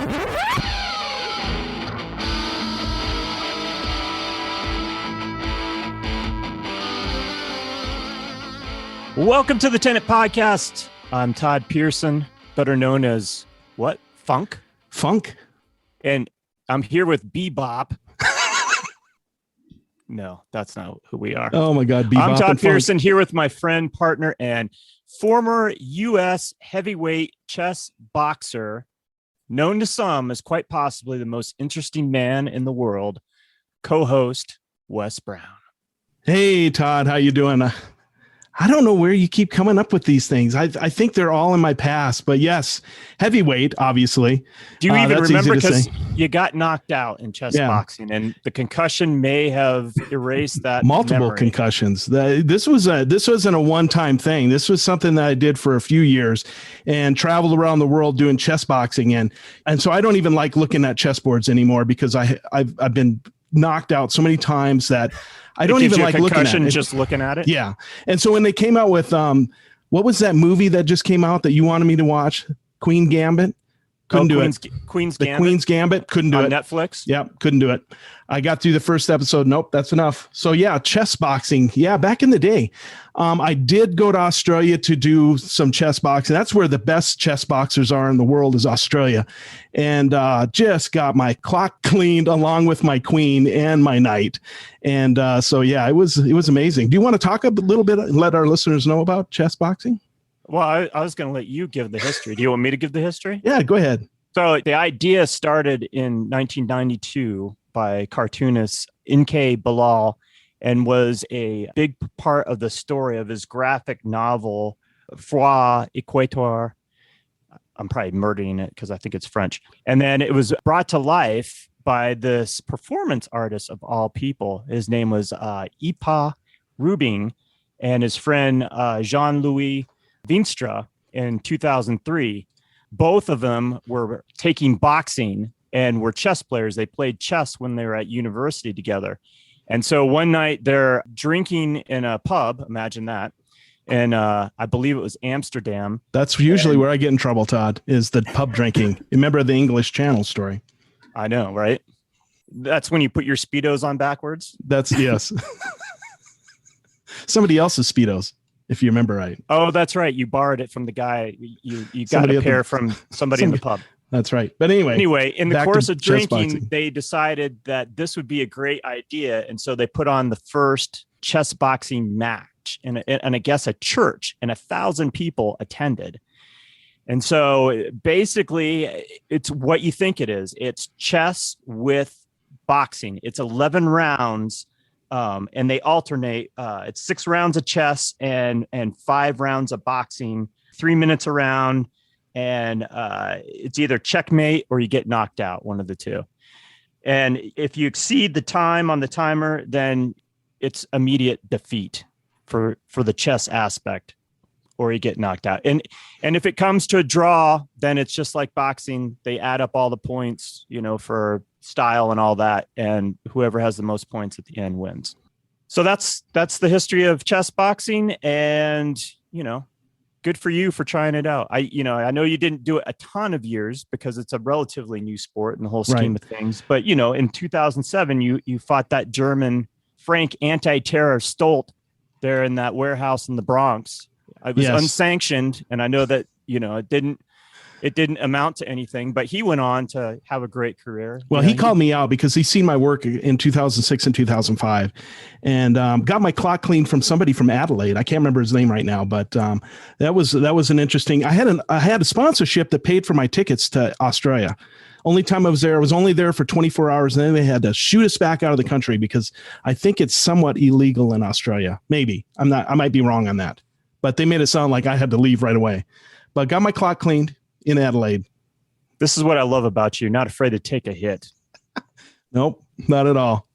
Welcome to the Tenet Podcast. I'm Todd Pearson, better known as what? Funk? And I'm here with Bebop. No, that's not who we are. Oh my God, Bebop. I'm Todd Pearson here with my friend, partner, and former U.S. heavyweight chess boxer, known to some as quite possibly the most interesting man in the world, co-host Wes Brown. Hey, Todd, how you doing? I don't know where you keep coming up with these things. I think they're all in my past, but yes, heavyweight, obviously. Do you even remember, because you got knocked out in chess boxing, and the concussion may have erased that multiple memory. Concussions. This wasn't a one-time thing. This was something that I did for a few years and traveled around the world doing chess boxing. And so I don't even like looking at chessboards anymore because I've been knocked out so many times that I don't even like looking at it. Just looking at it. Yeah. And so when they came out with, what was that movie that just came out that you wanted me to watch? Queen's Gambit. Couldn't do it. Queen's Gambit. Couldn't do it. On Netflix. Yep. Couldn't do it. I got through the first episode. Nope. That's enough. So yeah, chess boxing. Yeah. Back in the day, I did go to Australia to do some chess boxing. That's where the best chess boxers are in the world, is Australia. And just got my clock cleaned along with my queen and my knight. And so yeah, it was amazing. Do you want to talk a little bit and let our listeners know about chess boxing? Well, I was going to let you give the history. Do you want me to give the history? Yeah, go ahead. So the idea started in 1992 by cartoonist N.K. Bilal, and was a big part of the story of his graphic novel, Froid Equateur. I'm probably murdering it because I think it's French. And then it was brought to life by this performance artist of all people. His name was Ipa Rubing, and his friend Jean-Louis Vinstra in 2003. Both of them were taking boxing and were chess players. They played chess when they were at university together. And so one night they're drinking in a pub, imagine that. And I believe it was Amsterdam. That's usually where I get in trouble, Todd, is the pub drinking. Remember the English Channel story? I know, right? That's when you put your Speedos on backwards? Yes. Somebody else's Speedos, if you remember right. Oh, that's right. You borrowed it from the guy. You got a pair from somebody in the pub. That's right. But anyway, in the course of drinking, they decided that this would be a great idea. And so they put on the first chess boxing match in I guess a church, and 1,000 people attended. And so basically it's what you think it is. It's chess with boxing. It's 11 rounds. And they alternate. It's 6 rounds of chess and 5 rounds of boxing, 3 minutes a round. And it's either checkmate or you get knocked out, one of the two. And if you exceed the time on the timer, then it's immediate defeat for the chess aspect, or you get knocked out. And if it comes to a draw, then it's just like boxing. They add up all the points, for style and all that, and whoever has the most points at the end wins. So that's the history of chess boxing, and good for you for trying it out. I know you didn't do it a ton of years because it's a relatively new sport in the whole scheme of things. But in 2007, you fought that German Frank anti-terror Stolt there in that warehouse in the Bronx. It was unsanctioned, and I know that it didn't amount to anything, but he went on to have a great career. Well, he called me out because he's seen my work in 2006 and 2005, and got my clock cleaned from somebody from Adelaide. I can't remember his name right now, but that was an interesting. I had a sponsorship that paid for my tickets to Australia. Only time I was only there for 24 hours, and then they had to shoot us back out of the country because I think it's somewhat illegal in Australia. Maybe I might be wrong on that, but they made it sound like I had to leave right away. But got my clock cleaned in Adelaide. This is what I love about you. Not afraid to take a hit. Nope, not at all.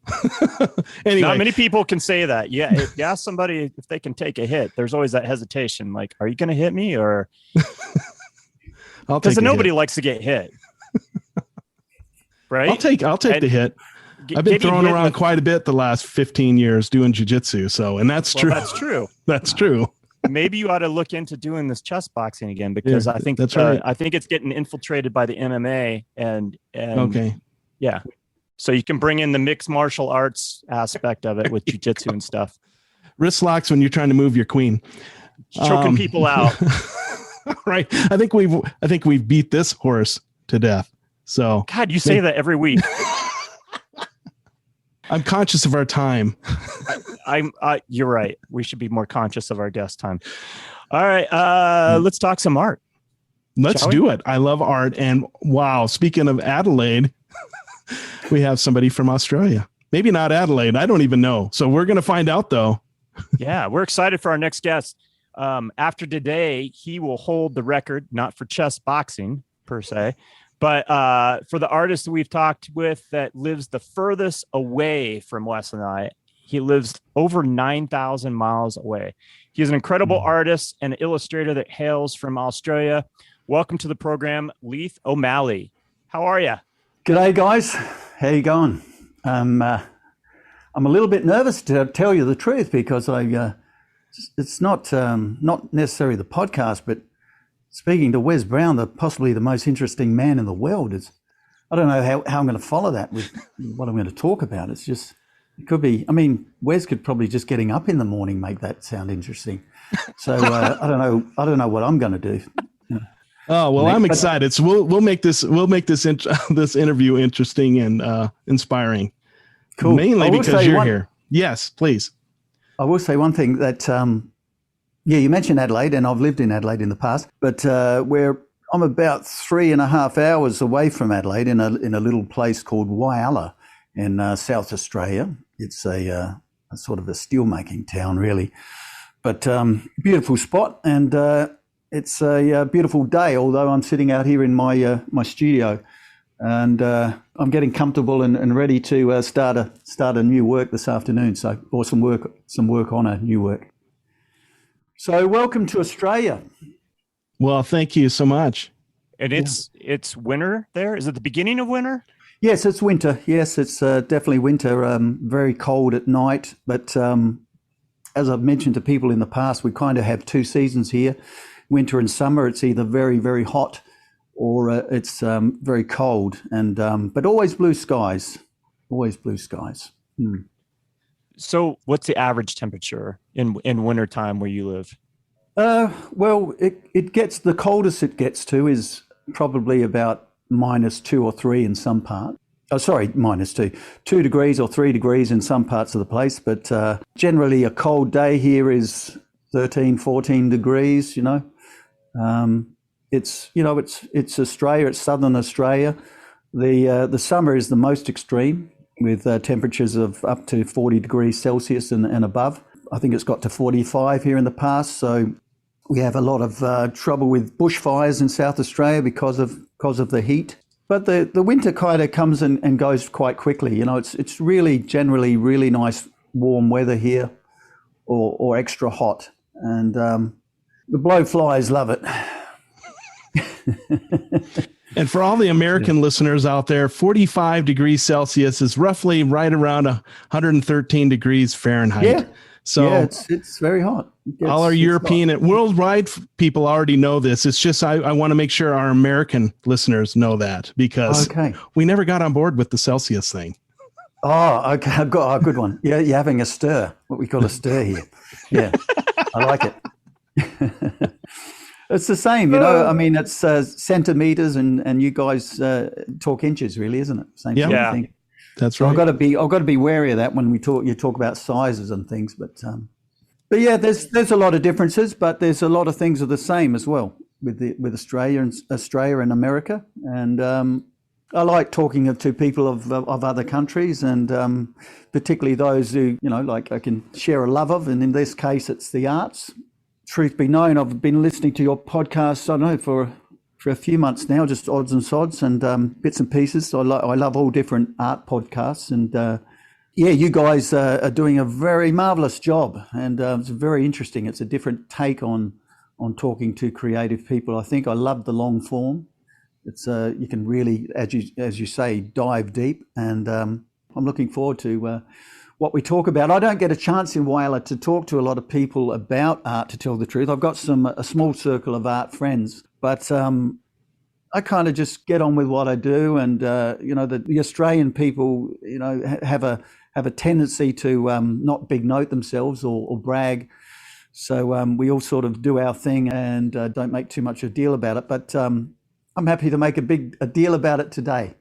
Anyway. Not many people can say that. Yeah. If you ask somebody if they can take a hit, there's always that hesitation. Like, are you going to hit me? Or because nobody likes to get hit. Right. I'll take the hit. I've been thrown around quite a bit the last 15 years doing jiu-jitsu. So, and that's true. That's true. That's true. maybe you ought to look into doing this chess boxing again, because I think that's right. I think it's getting infiltrated by the MMA and okay. Yeah. So you can bring in the mixed martial arts aspect of it with jiu-jitsu and stuff. Wrist locks when you're trying to move your queen. Choking people out. Right. I think we've beat this horse to death. So God, you say that every week. I'm conscious of our time. You're right. We should be more conscious of our guest time. All right. Let's talk some art. Let's do it. I love art. And wow, speaking of Adelaide, we have somebody from Australia. Maybe not Adelaide. I don't even know. So we're going to find out, though. Yeah, we're excited for our next guest. After today, he will hold the record, not for chess boxing per se, but for the artist that we've talked with that lives the furthest away from Wes and I. He lives over 9,000 miles away. He's an incredible artist and illustrator that hails from Australia. Welcome to the program, Leith O'Malley. How are you? G'day, guys. How you going? I'm a little bit nervous, to tell you the truth, because it's not necessarily the podcast, but speaking to Wes Brown, possibly the most interesting man in the world. I don't know how I'm going to follow that with what I'm going to talk about. It could be. I mean, Wes could probably just getting up in the morning make that sound interesting. So I don't know what I'm going to do. Oh well, I'm excited. So we'll make this this interview interesting and inspiring. Cool. Mainly because you're here. Yes, please. I will say one thing that you mentioned Adelaide, and I've lived in Adelaide in the past, but I'm about 3.5 hours away from Adelaide in a little place called Whyalla in South Australia. It's a sort of a steelmaking town, really, but beautiful spot, and it's a beautiful day. Although I'm sitting out here in my studio, and I'm getting comfortable and ready to start a new work this afternoon. Or some work on a new work. So welcome to Australia. Well, thank you so much. And it's winter there. Is it the beginning of winter? Yes, it's winter. Yes, it's definitely winter. Very cold at night, but as I've mentioned to people in the past, we kind of have two seasons here, winter and summer. It's either very, very hot or it's very cold, and but always blue skies. Always blue skies. Mm. So what's the average temperature in wintertime where you live? Well, it gets, the coldest it gets to is probably about -2 or 3 in some parts. Oh, sorry, -2. 2 degrees or 3 degrees in some parts of the place. But generally a cold day here is 13, 14 degrees, It's Australia, it's southern Australia. The summer is the most extreme, with temperatures of up to 40 degrees Celsius and above. I think it's got to 45 here in the past. So we have a lot of trouble with bushfires in South Australia because of the heat. But the winter kind of comes and goes quite quickly. It's really generally really nice warm weather here, or extra hot, and the blowflies love it. And for all the American listeners out there, 45 degrees Celsius is roughly right around 113 degrees Fahrenheit. Yeah. So yeah, it's very hot. All our European and worldwide people already know this. It's just I want to make sure our American listeners know that, because we never got on board with the Celsius thing. Oh, okay. I've got a good one. Yeah, you're having a stir, what we call a stir here. Yeah, I like it. It's the same, I mean, it's centimeters, and you guys talk inches, really, isn't it? Same sort of thing. That's right. I've got to be wary of that when you talk about sizes and things, but yeah, there's a lot of differences, but there's a lot of things are the same as well with Australia and America, and I like talking to people of other countries, and particularly those who like I can share a love of, and in this case, it's the arts. Truth be known, I've been listening to your podcast, I don't know, for a few months now, just odds and sods and bits and pieces. I love all different art podcasts, and you guys are doing a very marvelous job, and it's very interesting. It's a different take on talking to creative people. I think I love the long form. It's you can really, as you say, dive deep, and I'm looking forward to what we talk about. I don't get a chance in Whyalla to talk to a lot of people about art, to tell the truth. I've got a small circle of art friends, but I kind of just get on with what I do. And, the Australian people, have a tendency to not big note themselves or brag. So we all sort of do our thing and don't make too much of a deal about it. But I'm happy to make a deal about it today.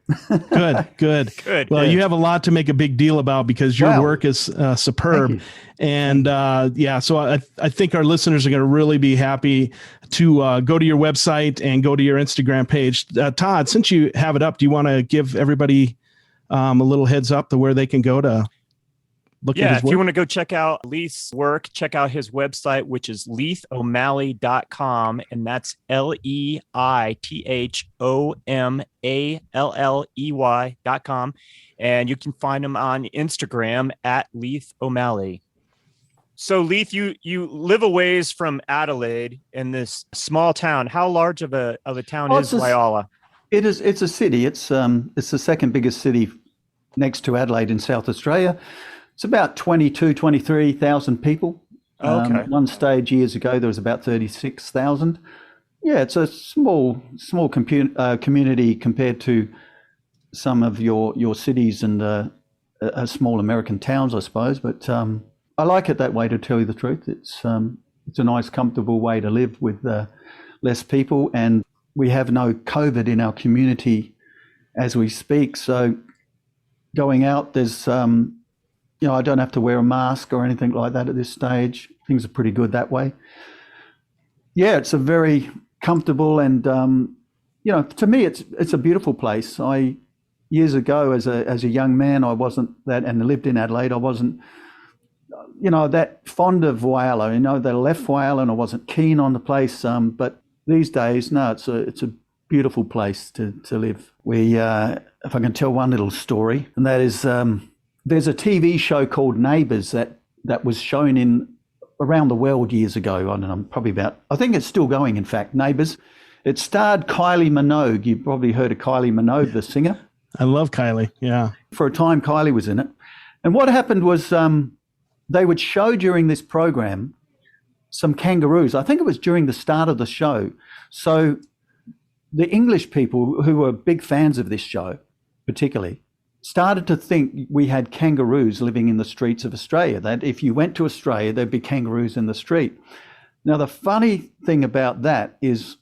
Good. Well, you have a lot to make a big deal about because your work is superb. And so I think our listeners are going to really be happy to go to your website and go to your Instagram page. Todd, since you have it up, do you want to give everybody a little heads up to where they can go to look at his work? If you want to go check out Leith's work, check out his website, which is leithomalley.com, and that's leithomalley.com. And you can find him on Instagram at Leith O'Malley. So Leith, you live a ways from Adelaide in this small town. How large of a town is Whyalla? It's a city. It's the second biggest city next to Adelaide in South Australia. It's about 23,000 people. Okay. At one stage years ago, there was about 36,000. Yeah, it's a small community compared to some of your cities and small American towns, I suppose. But I like it that way, to tell you the truth. It's a nice, comfortable way to live with less people, and we have no COVID in our community as we speak. So going out, there's I don't have to wear a mask or anything like that at this stage. Things are pretty good that way. Yeah, it's a very comfortable and, to me, it's a beautiful place. Years ago, as a young man, I wasn't that, and lived in Adelaide, I wasn't, that fond of Whyalla. They left Whyalla and I wasn't keen on the place. But these days, no, it's a beautiful place to live. We, if I can tell one little story, and that is, there's a TV show called Neighbours that was shown in around the world years ago. I don't know, I think it's still going, in fact, Neighbours. It starred Kylie Minogue. You've probably heard of Kylie Minogue, the singer. I love Kylie, yeah. For a time, Kylie was in it. And what happened was they would show during this program some kangaroos. I think it was during the start of the show. So the English people who were big fans of this show, particularly, started to think we had kangaroos living in the streets of Australia, that if you went to Australia, there'd be kangaroos in the street. Now, the funny thing about that is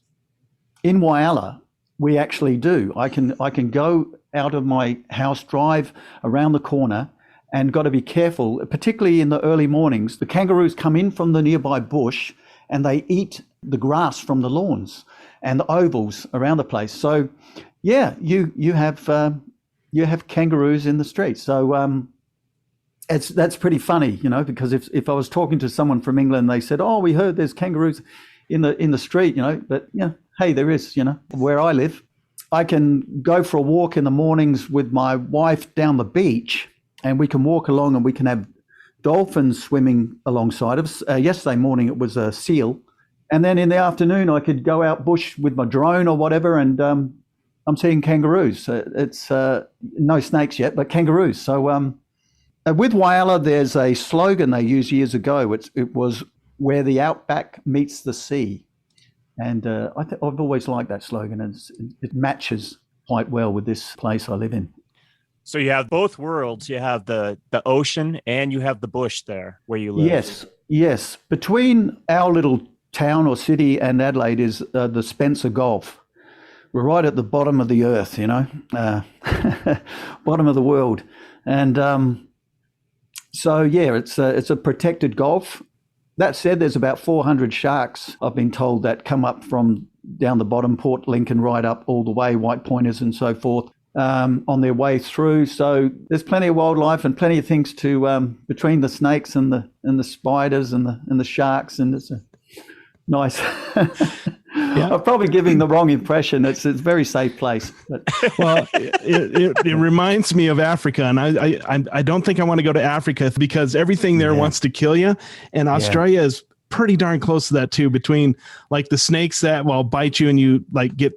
in Whyalla, we actually do. I can go out of my house, drive around the corner, and got to be careful, particularly in the early mornings. The kangaroos come in from the nearby bush and they eat the grass from the lawns and the ovals around the place. So, yeah, you have kangaroos in the streets. So that's pretty funny, because if I was talking to someone from England, they said, "Oh, we heard there's kangaroos in the street," but hey, there is, where I live. I can go for a walk in the mornings with my wife down the beach, and we can walk along and we can have dolphins swimming alongside us. Yesterday morning it was a seal, and then in the afternoon I could go out bush with my drone or whatever, and I'm seeing kangaroos. It's no snakes yet, but kangaroos. So with Whyalla, there's a slogan they used years ago. It was "Where the outback meets the sea," and I've always liked that slogan, and it matches quite well with this place I live in. So you have both worlds. You have the ocean and you have the bush there where you live. Yes. Between our little town or city and Adelaide is the Spencer Gulf. We're right at the bottom of the earth, bottom of the world. And it's a protected gulf. That said, there's about 400 sharks, I've been told, that come up from down the bottom, Port Lincoln, right up all the way, white pointers and so forth, on their way through. So there's plenty of wildlife and plenty of things to between the snakes and the spiders and the sharks, and it's a nice. Yeah. I'm probably giving the wrong impression. It's a very safe place. But. Well, it reminds me of Africa, and I don't think I want to go to Africa because everything there wants to kill you, and Australia is pretty darn close to that too. Between like the snakes that bite you and you like get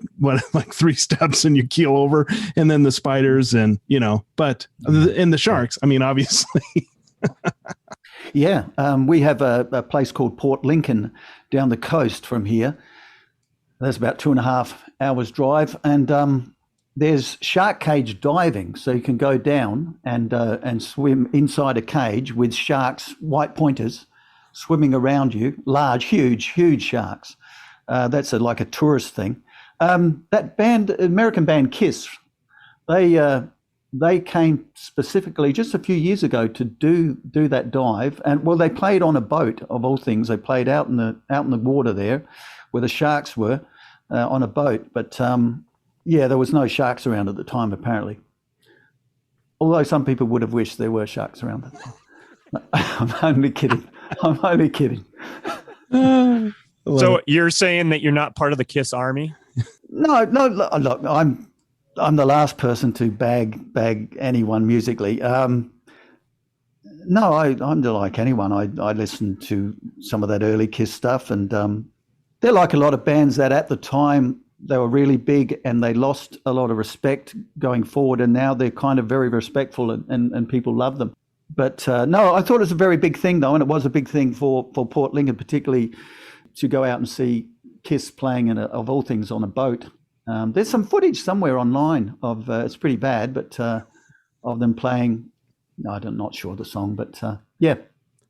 3 steps and you keel over, and then the spiders and and the sharks. I mean, obviously. Yeah, we have a place called Port Lincoln down the coast from here. That's about 2.5 hours drive, and there's shark cage diving, so you can go down and swim inside a cage with sharks, white pointers, swimming around you, large, huge sharks. That's like a tourist thing. That band, American band Kiss, they came specifically just a few years ago to do that dive, and well, they played on a boat of all things. They played out in the water there, where the sharks were, on a boat. But yeah, there was no sharks around at the time apparently. Although some people would have wished there were sharks around at the time. I'm only kidding. So you're saying that you're not part of the KISS army? No. Look, I'm the last person to bag anyone musically. No, I'm like anyone. I listened to some of that early KISS stuff, and they're like a lot of bands that at the time they were really big and they lost a lot of respect going forward, and now they're kind of very respectful and people love them. But no, I thought it was a very big thing though, and it was a big thing for Port Lincoln, particularly to go out and see KISS playing of all things on a boat. There's some footage somewhere online of it's pretty bad, but of them playing. I'm not sure the song, but yeah.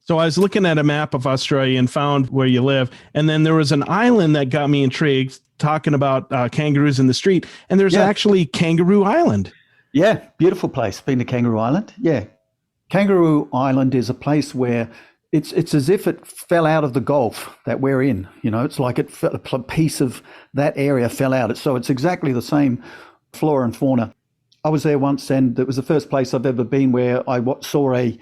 So I was looking at a map of Australia and found where you live, and then there was an island that got me intrigued, talking about kangaroos in the street, and there's actually Kangaroo Island. Yeah, beautiful place. Been to Kangaroo Island? Yeah, Kangaroo Island is a place where it's as if it fell out of the Gulf that we're in. You know, it's like a piece of that area fell out. So it's exactly the same flora and fauna. I was there once, and it was the first place I've ever been where I saw a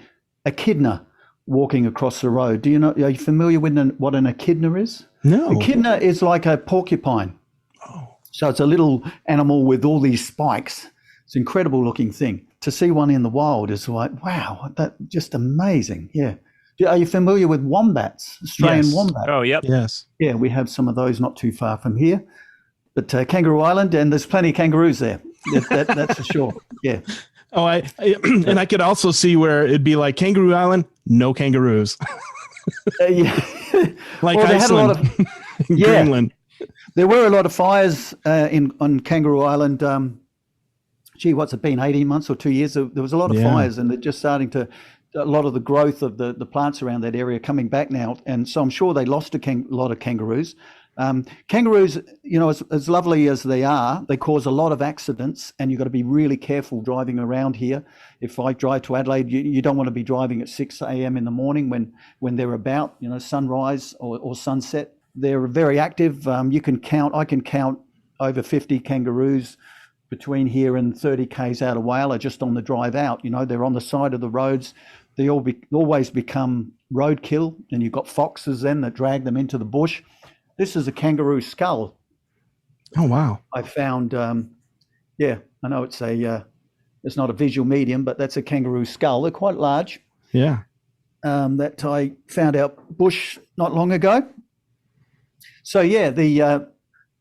echidna walking across the road. Are you familiar with what an echidna is? No. Echidna is like a porcupine. Oh. So it's a little animal with all these spikes. It's an incredible looking thing. To see one in the wild is like, wow, that's just amazing. Yeah. Are you familiar with wombats, Australian wombat? Oh, yep. Yes. Yeah, we have some of those not too far from here. But Kangaroo Island, and there's plenty of kangaroos there. That's for sure. Yeah. Oh, and I could also see where it'd be like Kangaroo Island, no kangaroos. Yeah. Like well, Iceland, Greenland. There were a lot of fires on Kangaroo Island. What's it been, 18 months or 2 years? There was a lot of fires, and they're just starting to, a lot of the growth of the plants around that area coming back now. And so I'm sure they lost a lot of kangaroos. Kangaroos, as lovely as they are, they cause a lot of accidents, and you've got to be really careful driving around here. If I drive to Adelaide, you don't want to be driving at 6 a.m. in the morning when they're about, sunrise or sunset. They're very active. I can count over 50 kangaroos between here and 30 k's out of Whyalla just on the drive out. They're on the side of the roads. They always become roadkill, and you've got foxes then that drag them into the bush. This is a kangaroo skull. Oh, wow. I found, I know it's not a visual medium, but that's a kangaroo skull. They're quite large. Yeah. That I found out bush not long ago. So yeah, the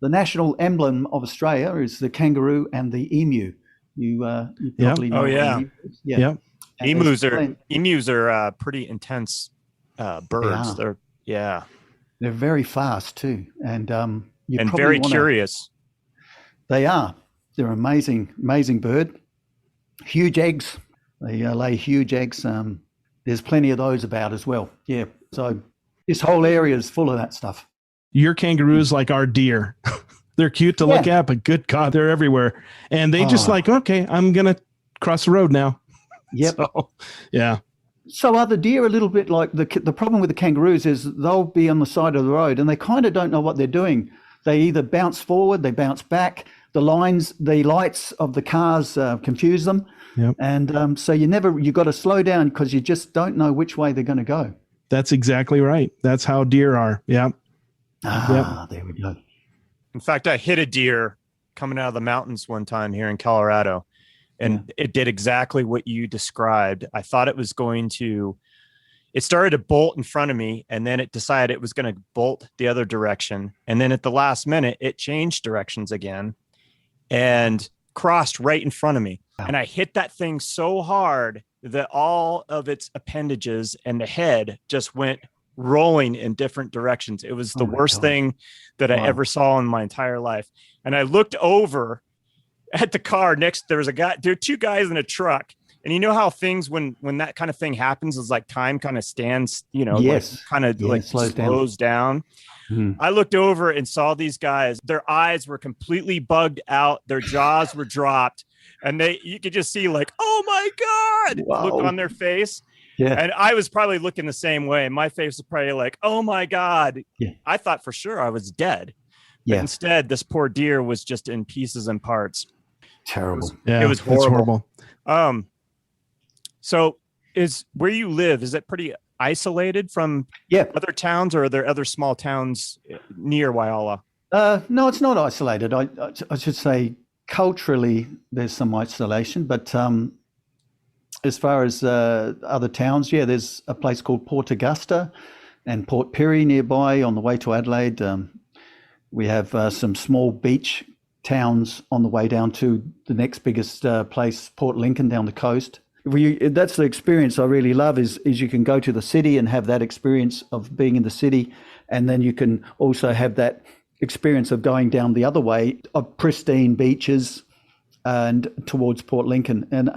national emblem of Australia is the kangaroo and the emu. You probably know. Oh yeah. Yeah. Emus are pretty intense birds. They're very fast too, and very curious. They are. They're amazing bird. Huge eggs. They lay huge eggs. There's plenty of those about as well. Yeah. So this whole area is full of that stuff. Your kangaroos like our deer. They're cute to look at, but good God, they're everywhere. And they just okay, I'm going to cross the road now. Yep. So, yeah. So are the deer a little bit like the problem with the kangaroos is they'll be on the side of the road and they kind of don't know what they're doing. They either bounce forward, they bounce back. The lights of the cars confuse them. Yep. And so you got to slow down because you just don't know which way they're going to go. That's exactly right. That's how deer are. Yeah. There we go. In fact, I hit a deer coming out of the mountains one time here in Colorado, and it did exactly what you described. I thought it was it started to bolt in front of me, and then it decided it was going to bolt the other direction. And then at the last minute, it changed directions again and crossed right in front of me. Wow. And I hit that thing so hard that all of its appendages and the head just went rolling in different directions. It was the worst thing that I ever saw in my entire life. And I looked over at the car next. There were two guys in a truck. And you know how things, when that kind of thing happens, is like time kind of stands, slows down. Mm-hmm. I looked over and saw these guys. Their eyes were completely bugged out. Their jaws were dropped. And you could just see like, oh my God, look on their face. Yeah. And I was probably looking the same way. My face was probably like, oh my God. Yeah. I thought for sure I was dead. But instead, this poor deer was just in pieces and parts. Terrible. It was horrible. So is where you live, is it pretty isolated from other towns, or are there other small towns near Whyalla? No, it's not isolated. I should say culturally there's some isolation, but as far as other towns, there's a place called Port Augusta and Port Pirie nearby on the way to Adelaide. We have some small beach towns on the way down to the next biggest place, Port Lincoln, down the coast. That's the experience I really love is you can go to the city and have that experience of being in the city, and then you can also have that experience of going down the other way of pristine beaches and towards Port Lincoln. And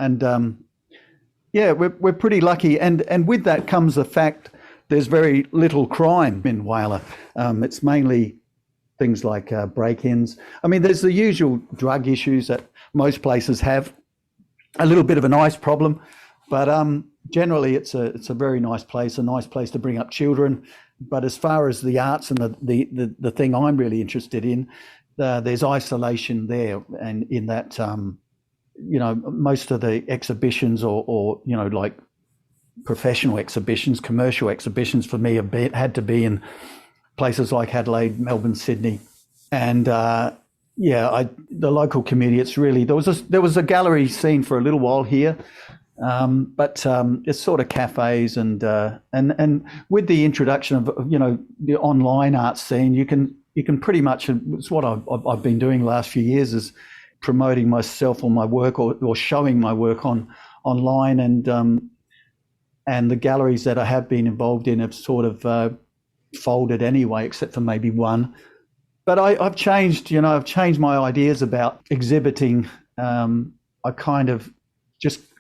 we're pretty lucky. And with that comes the fact there's very little crime in Whyalla. It's mainly things like break-ins. I mean, there's the usual drug issues that most places have. A little bit of an ice problem, but generally it's a very nice place to bring up children. But as far as the arts and the thing I'm really interested in, there's isolation there, and in that most of the exhibitions or like professional exhibitions, commercial exhibitions for me have had to be in places like Adelaide, Melbourne, Sydney, and the local community. It's really there was a gallery scene for a little while here, but it's sort of cafes and with the introduction of the online art scene, you can pretty much, it's what I've been doing the last few years, is promoting myself or my work or showing my work online, and the galleries that I have been involved in have sort of folded anyway, except for maybe one. But I've changed my ideas about exhibiting. I kind of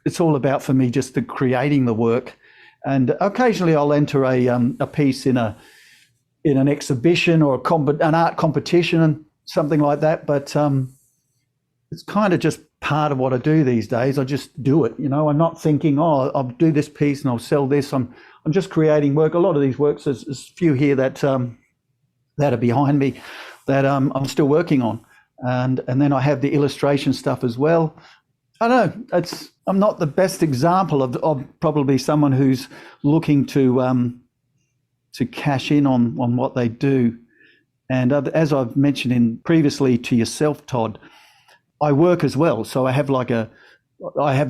it's all about for me just the creating the work, and occasionally I'll enter a piece in an exhibition or an art competition and something like that. But it's kind of just part of what I do these days. I just do it. I'm not thinking, I'll do this piece and I'll sell this. I'm just creating work. A lot of these works, there's a few here that are behind me that I'm still working on, and then I have the illustration stuff as well. I don't know. I'm not the best example of probably someone who's looking to cash in on what they do. And as I've mentioned previously to yourself, Todd, I work as well. So I have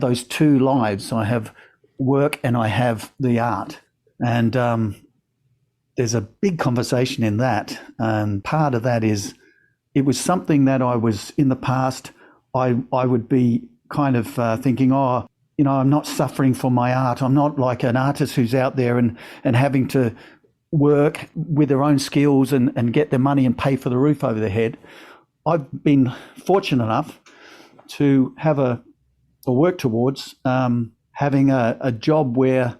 those two lives. I have work and I have the art, and there's a big conversation in that, and part of that is it was something that I was in the past. I would be kind of thinking, I'm not suffering for my art. I'm not like an artist who's out there and having to work with their own skills and get their money and pay for the roof over their head. I've been fortunate enough to have a work towards having a job where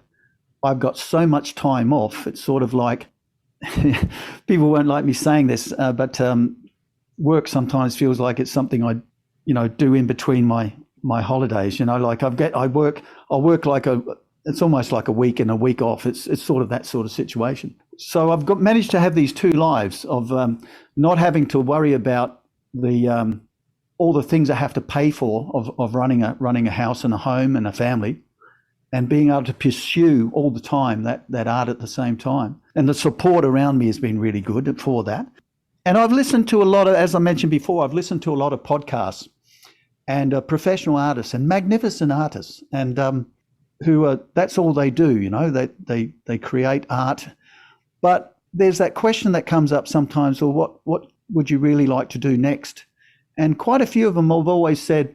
I've got so much time off. It's sort of like, people won't like me saying this, but work sometimes feels like it's something I, do in between my holidays. Like I'll work like it's almost like a week and a week off. It's sort of that sort of situation. So I've managed to have these two lives of not having to worry about the all the things I have to pay for of running a house and a home and a family, and being able to pursue all the time that art at the same time. And the support around me has been really good for that. And I've listened to a lot of, as I mentioned before, I've listened to a lot of podcasts and professional artists and magnificent artists, and that's all they do, they create art. But there's that question that comes up sometimes, well, what would you really like to do next? And quite a few of them have always said,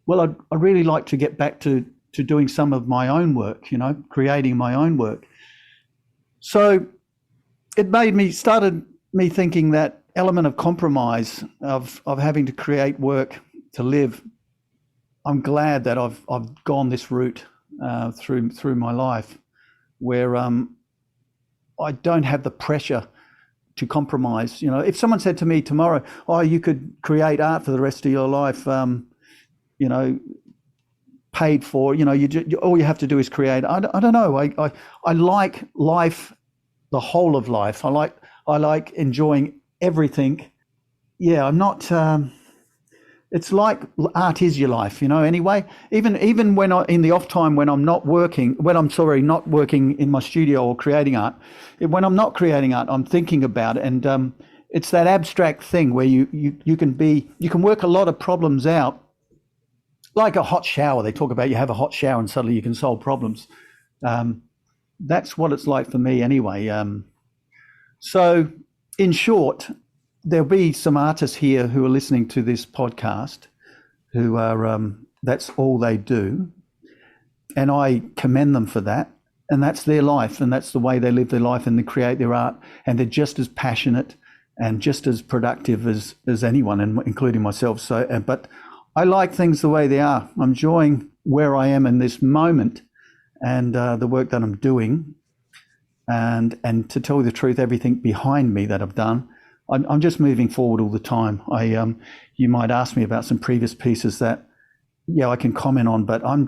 well, I'd really like to get back to to doing some of my own work, creating my own work. So it started me thinking that element of compromise of having to create work to live. I'm glad that I've gone this route through my life, where I don't have the pressure to compromise. If someone said to me tomorrow, "Oh, you could create art for the rest of your life," paid for, all you have to do is create. I don't know. I like life, the whole of life. I like enjoying everything. Yeah, I'm not. It's like art is your life, anyway. Even when in the off time, when I'm not working in my studio or creating art, when I'm not creating art, I'm thinking about it. And it's that abstract thing where you can work a lot of problems out. Like a hot shower, they talk about you have a hot shower and suddenly you can solve problems. That's what it's like for me anyway. So in short, there'll be some artists here who are listening to this podcast who are, that's all they do. And I commend them for that. And that's their life, and that's the way they live their life, and they create their art. And they're just as passionate and just as productive as anyone, including myself. So, but I like things the way they are. I'm enjoying where I am in this moment and the work that I'm doing. And to tell you the truth, everything behind me that I've done, I'm just moving forward all the time. You might ask me about some previous pieces that, I can comment on, but I'm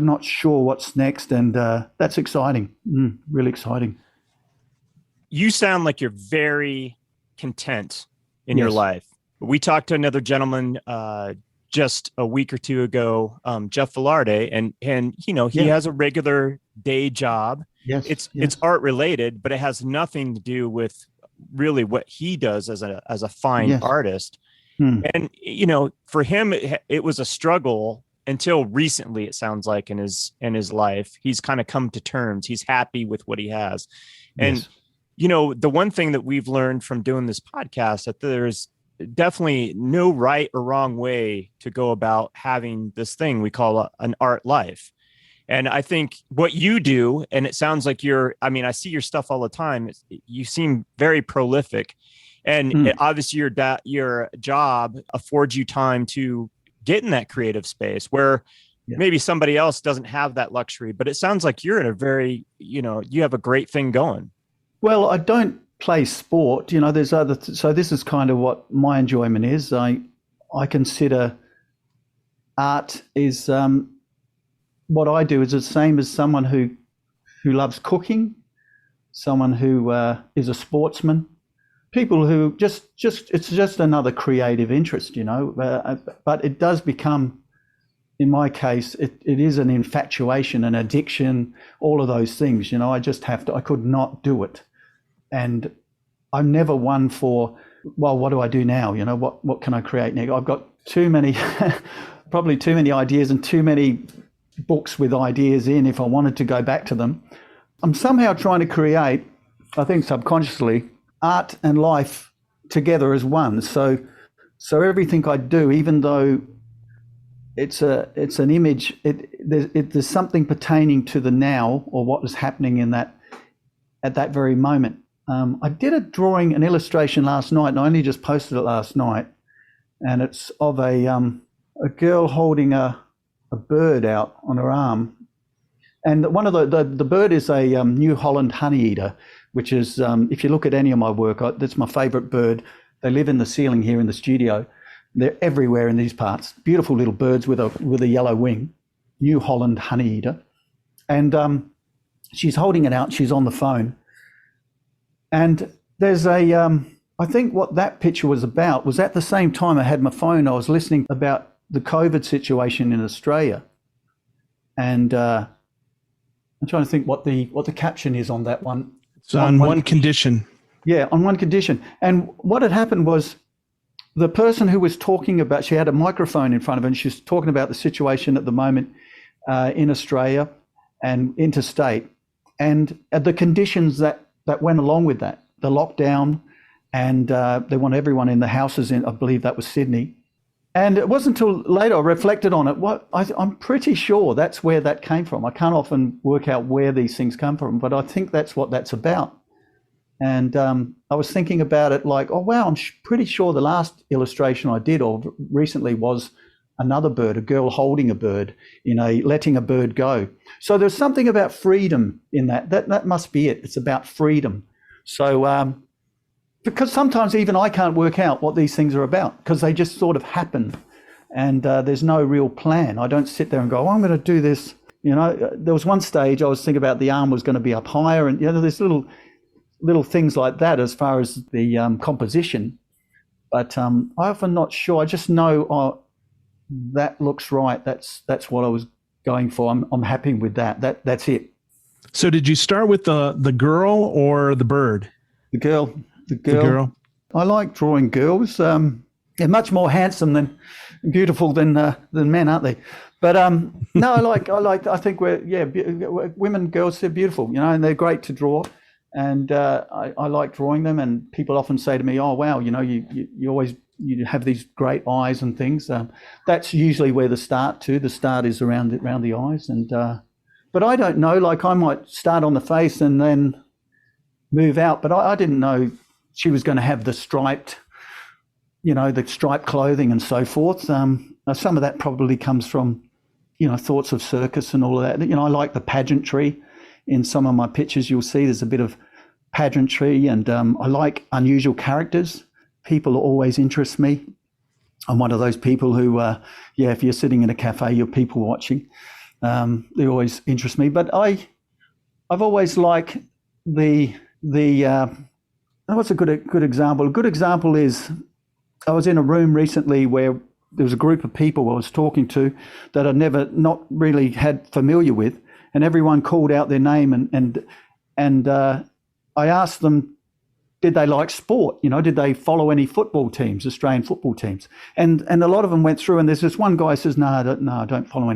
not sure what's next. And that's exciting, really exciting. You sound like you're very content in your life. We talked to another gentleman just a week or two ago, Jeff Velarde, and he has a regular day job. Yes, it's art related, but it has nothing to do with really what he does as a fine artist. And for him, it was a struggle until recently. It sounds like in his life, he's kind of come to terms. He's happy with what he has, and the one thing that we've learned from doing this podcast that there's definitely no right or wrong way to go about having this thing we call an art life. And I think what you do, and it sounds like I see your stuff all the time. You seem very prolific, and obviously your job affords you time to get in that creative space where maybe somebody else doesn't have that luxury, but it sounds like you're in a very, you have a great thing going. Well, I don't play sport, there's so this is kind of what my enjoyment is. I consider art is what I do is the same as someone who loves cooking, someone who is a sportsman, people who just it's just another creative interest, but it does become, in my case, it is an infatuation, an addiction, all of those things, I could not do it. And I'm never one for, well, what do I do now? What can I create now? I've got too many, probably too many ideas and too many books with ideas in if I wanted to go back to them. I'm somehow trying to create, I think subconsciously, art and life together as one. So everything I do, even though it's an image, there's something pertaining to the now or what is happening at that very moment. I did a drawing, an illustration last night, and I only just posted it last night. And it's of a girl holding a bird out on her arm. And one of the bird is a New Holland honeyeater, which is, if you look at any of my work, that's my favorite bird. They live in the ceiling here in the studio. They're everywhere in these parts. Beautiful little birds with a yellow wing, New Holland honeyeater. And she's holding it out. She's on the phone. And there's I think what that picture was about was at the same time I had my phone, I was listening about the COVID situation in Australia. And I'm trying to think what the caption is on that one. It's on one condition. Yeah, on one condition. And what had happened was the person who was talking about, she had a microphone in front of her and she was talking about the situation at the moment in Australia and interstate and the conditions that went along with that, the lockdown, and they want everyone in the houses in, I believe that was Sydney. And it wasn't until later I reflected on it. I'm pretty sure that's where that came from. I can't often work out where these things come from, but I think that's what that's about. And I was thinking about it like, oh, wow, I'm pretty sure the last illustration I did or recently was another bird, a girl holding a bird letting a bird go. So there's something about freedom in that. That must be it. It's about freedom. So because sometimes even I can't work out what these things are about because they just sort of happen and there's no real plan. I don't sit there and go, oh, I'm going to do this. There was one stage I was thinking about the arm was going to be up higher and, there's little things like that as far as the composition. But I'm often not sure. I just know, that looks right. That's what I was going for. I'm happy with that. That's it. So did you start with the girl or the bird? The girl. I like drawing girls. They're much more handsome than beautiful than men, aren't they? But no, I think women, girls, they're beautiful, and they're great to draw. And I like drawing them. And people often say to me, "Oh, wow, you always have these great eyes and things." That's usually where the start is around the eyes. And but I don't know. Like I might start on the face and then move out. But I didn't know she was going to have the striped clothing and so forth. Some of that probably comes from, thoughts of circus and all of that. I like the pageantry. In some of my pictures, you'll see there's a bit of pageantry, and I like unusual characters. People always interest me. I'm one of those people who, if you're sitting in a cafe, you're people watching. They always interest me. But I've always liked what's a good example? A good example is I was in a room recently where there was a group of people I was talking to that I'd not really had familiar with, and everyone called out their name and I asked them, did they like sport? Did they follow any football teams, Australian football teams? And a lot of them went through, and there's this one guy who says, I don't follow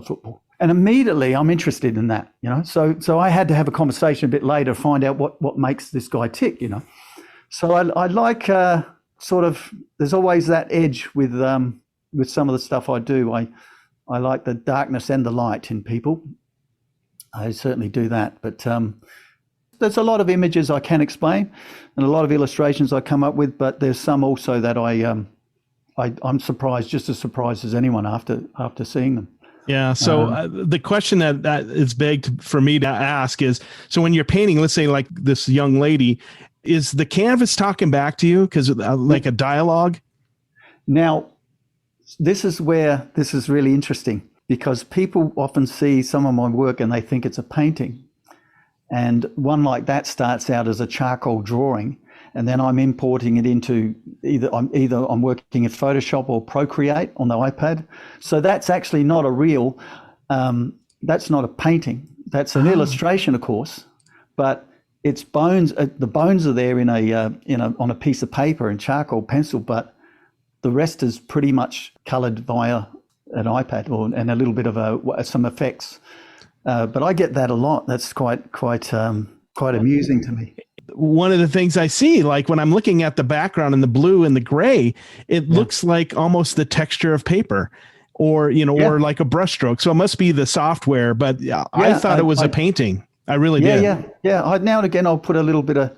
football. And immediately I'm interested in that, So I had to have a conversation a bit later to find out what makes this guy tick, So I like there's always that edge with some of the stuff I do. I like the darkness and the light in people. I certainly do that. But there's a lot of images I can explain and a lot of illustrations I come up with, but there's some also that I'm surprised, just as surprised as anyone after seeing them. Yeah. So the question that is begged for me to ask is, so when you're painting, let's say like this young lady, is the canvas talking back to you? Because like a dialogue? Now, this is where this is really interesting, because people often see some of my work and they think it's a painting. And one like that starts out as a charcoal drawing, and then I'm importing it into either I'm working in Photoshop or Procreate on the iPad. So that's actually not a real, that's not a painting. That's an illustration, of course, but it's bones. The bones are there on a piece of paper and charcoal pencil, but the rest is pretty much coloured via an iPad and a little bit of some effects. But I get that a lot. That's quite amusing to me. One of the things I see, like when I'm looking at the background in the blue and the gray, it looks like almost the texture of paper, or or like a brushstroke. So it must be the software. But I thought it was a painting. I really did. Yeah. Now and again, I'll put a little bit of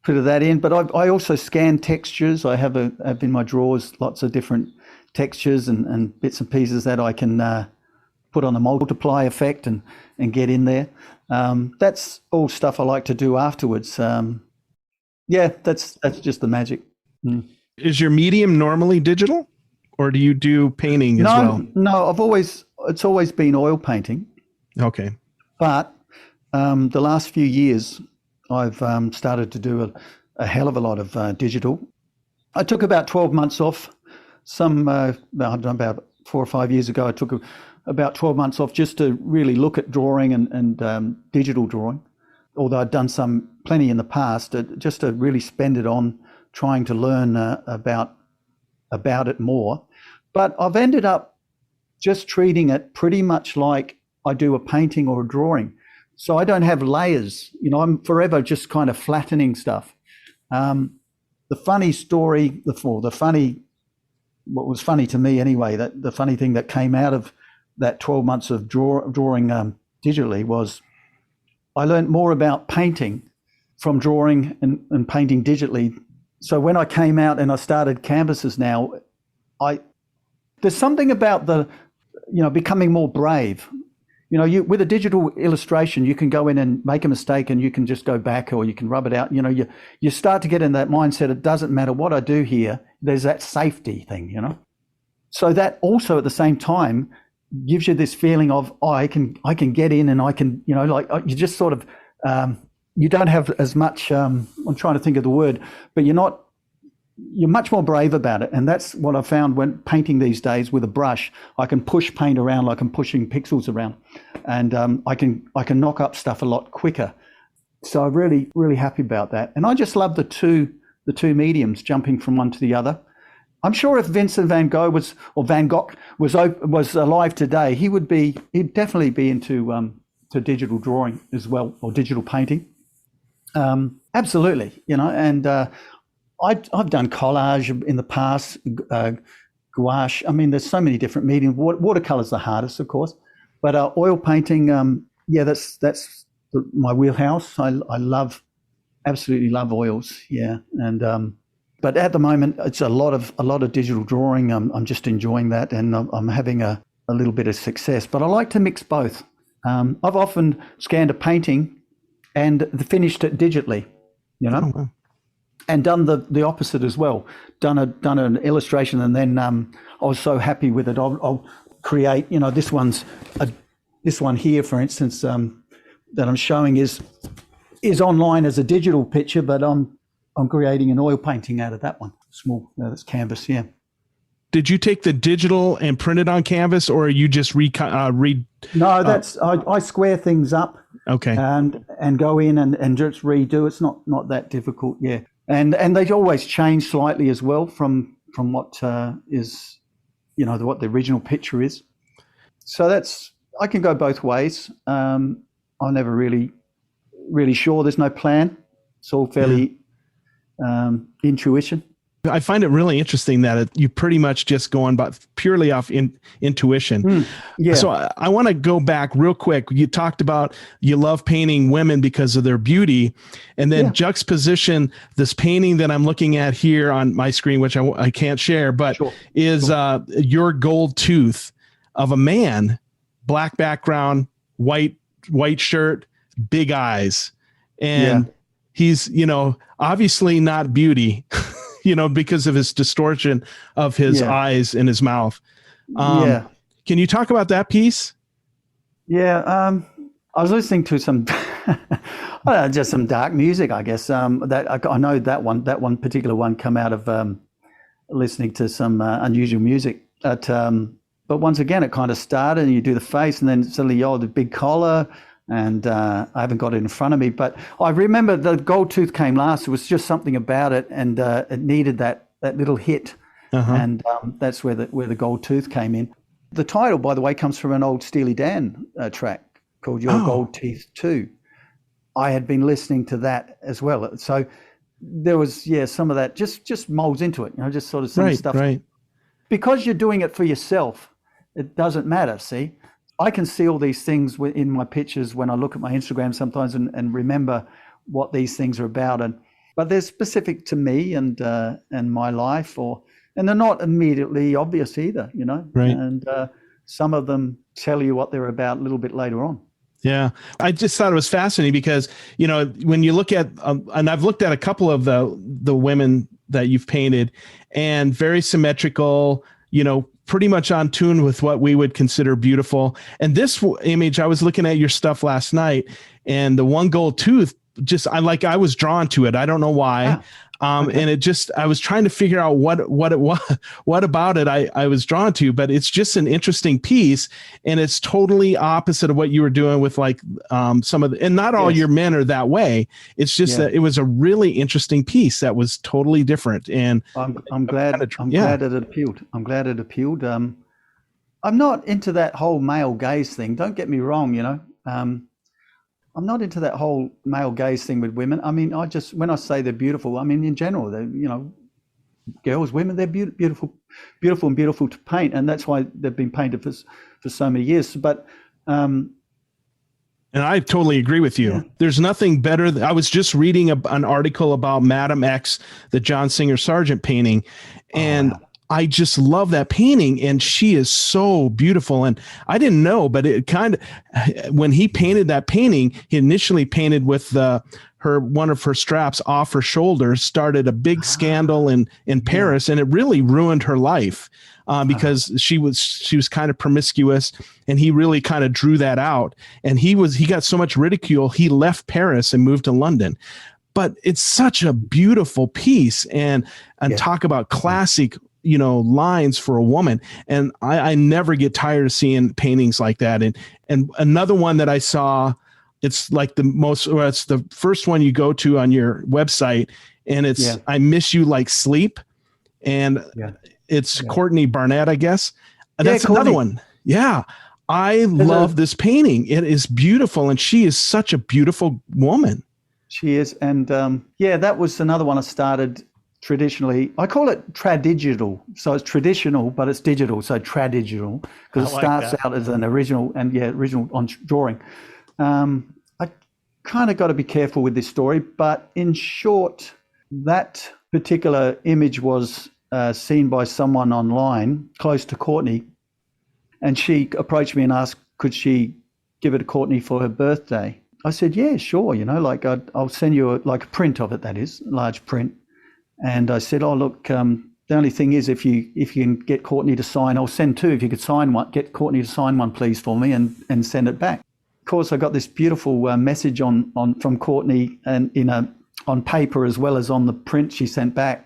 that in. But I also scan textures. I have in my drawers lots of different textures and bits and pieces that I can put on a multiply effect and get in there. That's all stuff I like to do afterwards. That's just the magic. Is your medium normally digital, or do you do painting as well? No, it's always been oil painting. Okay. But the last few years, I've started to do a hell of a lot of digital. I took about 12 months off. About 4 or 5 years ago, I took about 12 months off just to really look at drawing and digital drawing, although I'd done plenty in the past, just to really spend it on trying to learn about it more. But I've ended up just treating it pretty much like I do a painting or a drawing. So I don't have layers. I'm forever just kind of flattening stuff. The funny story, the funny what was funny to me anyway, that the funny thing that came out of that 12 months of drawing digitally was I learned more about painting from drawing and painting digitally. So when I came out and I started canvases now, there's something about becoming more brave. With a digital illustration, you can go in and make a mistake and you can just go back, or you can rub it out. You start to get in that mindset. It doesn't matter what I do here. There's that safety thing, So that also at the same time gives you this feeling of, I can get in and I can, you just sort of, you don't have as much, I'm trying to think of the word, but you're much more brave about it. And that's what I found when painting these days with a brush. I can push paint around like I'm pushing pixels around, and I can knock up stuff a lot quicker. So I'm really, really happy about that. And I just love the two mediums jumping from one to the other. I'm sure if Vincent van Gogh Van Gogh was alive today, he'd definitely be into to digital drawing as well, or digital painting. Absolutely, and I've done collage in the past, gouache. I mean, there's so many different mediums. Watercolor's the hardest, of course, but oil painting, that's my wheelhouse. I absolutely love oils, and but at the moment it's a lot of digital drawing. I'm just enjoying that, and I'm having a little bit of success. But I like to mix both. I've often scanned a painting and finished it digitally, Oh, wow. And done the opposite as well. Done an illustration, and then I was so happy with it. I'll create. This one here, for instance, that I'm showing is online as a digital picture, but I'm creating an oil painting out of that one. Small, that's canvas. Yeah. Did you take the digital and print it on canvas, or you just read? No, that's I square things up. Okay. And go in and just redo. It's not that difficult. Yeah. And they always change slightly as well from what is, what the original picture is. So I can go both ways. I'm never really sure. There's no plan. It's all fairly intuition. I find it really interesting that you pretty much just going purely off intuition. Yeah. So I want to go back real quick. You talked about you love painting women because of their beauty, and then juxtaposition this painting that I'm looking at here on my screen, which I can't share, but is your gold tooth of a man, black background, white shirt, big eyes. And he's, obviously not beauty. Because of his distortion of his eyes and his mouth. Can you talk about that piece? Yeah. I was listening to some, just some dark music, I guess. That I know that one particular one come out of listening to some unusual music. But once again, it kind of started, and you do the face, and then suddenly, the big collar. And I haven't got it in front of me, but I remember the gold tooth came last. It was just something about it, and it needed that little hit, and that's where the gold tooth came in. The title, by the way, comes from an old Steely Dan track called "Your Gold Teeth 2." I had been listening to that as well, so there was some of that just molds into it, just sort of some stuff. Right. Because you're doing it for yourself, it doesn't matter. See. I can see all these things in my pictures when I look at my Instagram sometimes and remember what these things are about. But they're specific to me and my life, and they're not immediately obvious either, Right. And some of them tell you what they're about a little bit later on. Yeah. I just thought it was fascinating because, when you look at, and I've looked at a couple of the women that you've painted, and very symmetrical, pretty much on tune with what we would consider beautiful. And this image, I was looking at your stuff last night, and the one gold tooth, I was drawn to it. I don't know why. And it just, I was trying to figure out what it was, what about it I was drawn to, but it's just an interesting piece, and it's totally opposite of what you were doing with some of the, and not all your men are that way. It's just that it was a really interesting piece that was totally different. And I'm glad it appealed. I'm glad it appealed. I'm not into that whole male gaze thing. Don't get me wrong, I'm not into that whole male gaze thing with women. I mean, when I say they're beautiful, I mean, in general, girls, women, they're beautiful and beautiful to paint, and that's why they've been painted for so many years. But and I totally agree with you. Yeah. There's nothing better. I was just reading an article about Madam X, the John Singer Sargent painting, and wow. I just love that painting, and she is so beautiful. And I didn't know, but it kind of, when he painted that painting, he initially painted with one of her straps off her shoulders, started a big scandal in Paris, and it really ruined her life because she was kind of promiscuous, and he really kind of drew that out. And he got so much ridicule, he left Paris and moved to London. But it's such a beautiful piece, and talk about classic, lines for a woman. And I never get tired of seeing paintings like that. And another one that I saw, it's like it's the first one you go to on your website, and it's I Miss You Like Sleep. And it's Courtney Barnett, I guess. That's another one. Yeah. I love this painting. It is beautiful. And she is such a beautiful woman. She is. And that was another one I started traditionally. I call it tradigital. So it's traditional, but it's digital. So tradigital, because it starts out as an original original on drawing. I kind of got to be careful with this story, but in short, that particular image was seen by someone online close to Courtney, and she approached me and asked, could she give it to Courtney for her birthday? I said, yeah, sure. I'll send you a print of it, that is, a large print. And I said, oh, look, the only thing is if you can get Courtney to sign, I'll send two. If you could sign one, get Courtney to sign one, please, for me, and send it back. Of course, I got this beautiful message from Courtney and on paper as well as on the print she sent back,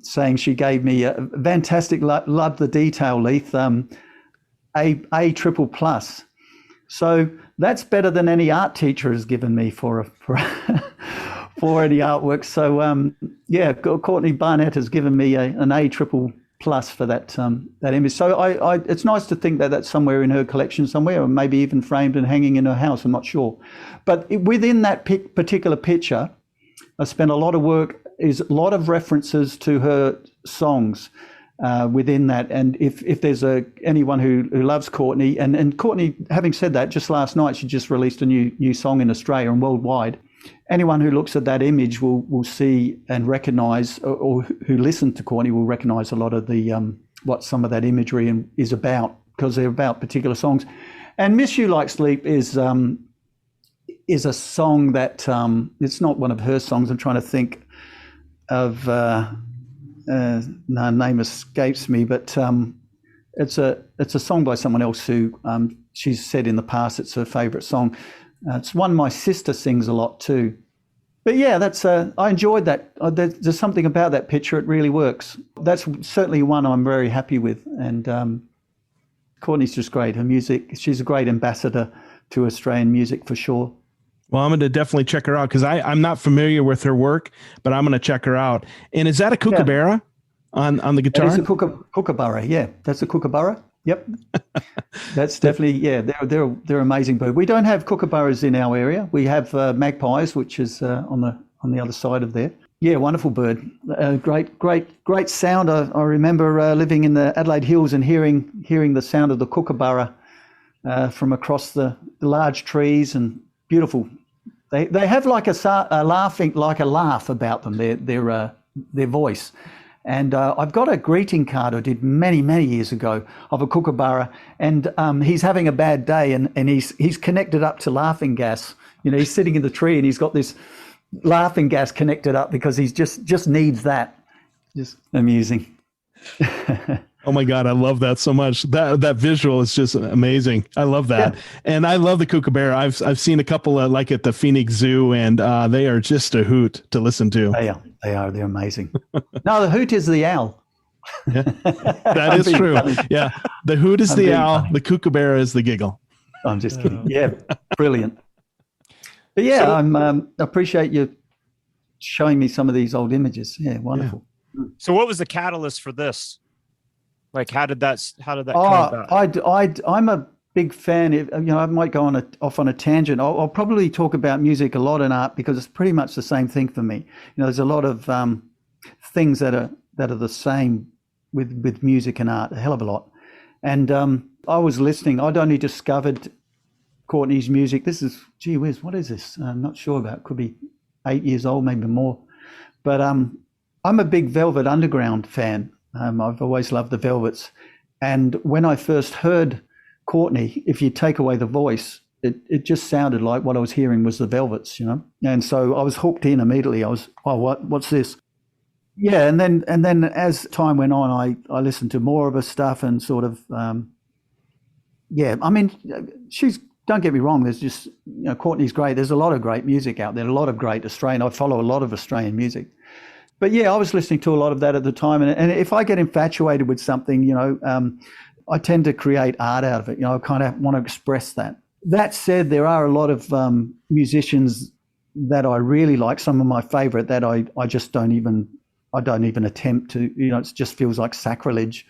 saying she gave me a fantastic, love the detail, Leith, A triple plus. So that's better than any art teacher has given me for any artwork. So Courtney Barnett has given me an A triple plus for that image. So it's nice to think that that's somewhere in her collection somewhere, or maybe even framed and hanging in her house. I'm not sure. But within that particular picture, I spent a lot of work, is a lot of references to her songs within that. And if there's anyone who loves Courtney, and Courtney, having said that, just last night she just released a new song in Australia and worldwide. Anyone who looks at that image will see and recognise, or who listen to Courtney will recognise a lot of the what some of that imagery is about, because they're about particular songs. And Miss You Like Sleep is a song that it's not one of her songs. I'm trying to think of name escapes me, but it's a song by someone else who she's said in the past it's her favourite song. It's one my sister sings a lot too. But yeah, that's I enjoyed that. There's something about that picture. It really works. That's certainly one I'm very happy with. And Courtney's just great. Her music, she's a great ambassador to Australian music for sure. Well, I'm going to definitely check her out, because I'm not familiar with her work, but I'm going to check her out. And is that a kookaburra on the guitar? It's a kookaburra, yeah. That's a kookaburra. Yep. That's definitely, they're amazing bird. We don't have kookaburras in our area. We have magpies, which is on the other side of there. Yeah, wonderful bird. Great sound. I remember living in the Adelaide Hills and hearing the sound of the kookaburra from across the large trees, and beautiful. They have like a laugh about them. Their voice. And I've got a greeting card I did many, many years ago of a kookaburra, and he's having a bad day, and he's connected up to laughing gas. He's sitting in the tree and he's got this laughing gas connected up because he's just needs that. Just amusing. Oh my God, I love that so much. That visual is just amazing. I love that. Yeah. And I love the kookaburra. I've seen a couple like at the Phoenix Zoo, and they are just a hoot to listen to. They are. They're amazing. No, the hoot is the owl. Yeah, that is true. Funny. Yeah. The hoot is the owl. Funny. The kookaburra is the giggle. I'm just kidding. Yeah. Brilliant. But yeah, I appreciate you showing me some of these old images. Yeah. Wonderful. Yeah. So what was the catalyst for this? Like, how did that come about? I'm a big fan. I might go off on a tangent. I'll probably talk about music a lot in art, because it's pretty much the same thing for me. There's a lot of things that that are the same with music and art, a hell of a lot. And I was listening. I'd only discovered Courtney's music. This is, gee whiz, what is this? I'm not sure about. Could be 8 years old, maybe more. But I'm a big Velvet Underground fan. I've always loved the Velvets. And when I first heard Courtney, if you take away the voice, it just sounded like what I was hearing was the Velvets, you know. And so I was hooked in immediately. I was, oh, what's this? Yeah, and then as time went on, I listened to more of her stuff and sort of, yeah. I mean, don't get me wrong. There's just, you know, Courtney's great. There's a lot of great music out there. A lot of great Australian. I follow a lot of Australian music. But yeah, I was listening to a lot of that at the time. And if I get infatuated with something, you know, I tend to create art out of it. You know, I kind of want to express that. That said, there are a lot of musicians that I really like. Some of my favorite that I just don't even attempt to, you know, it just feels like sacrilege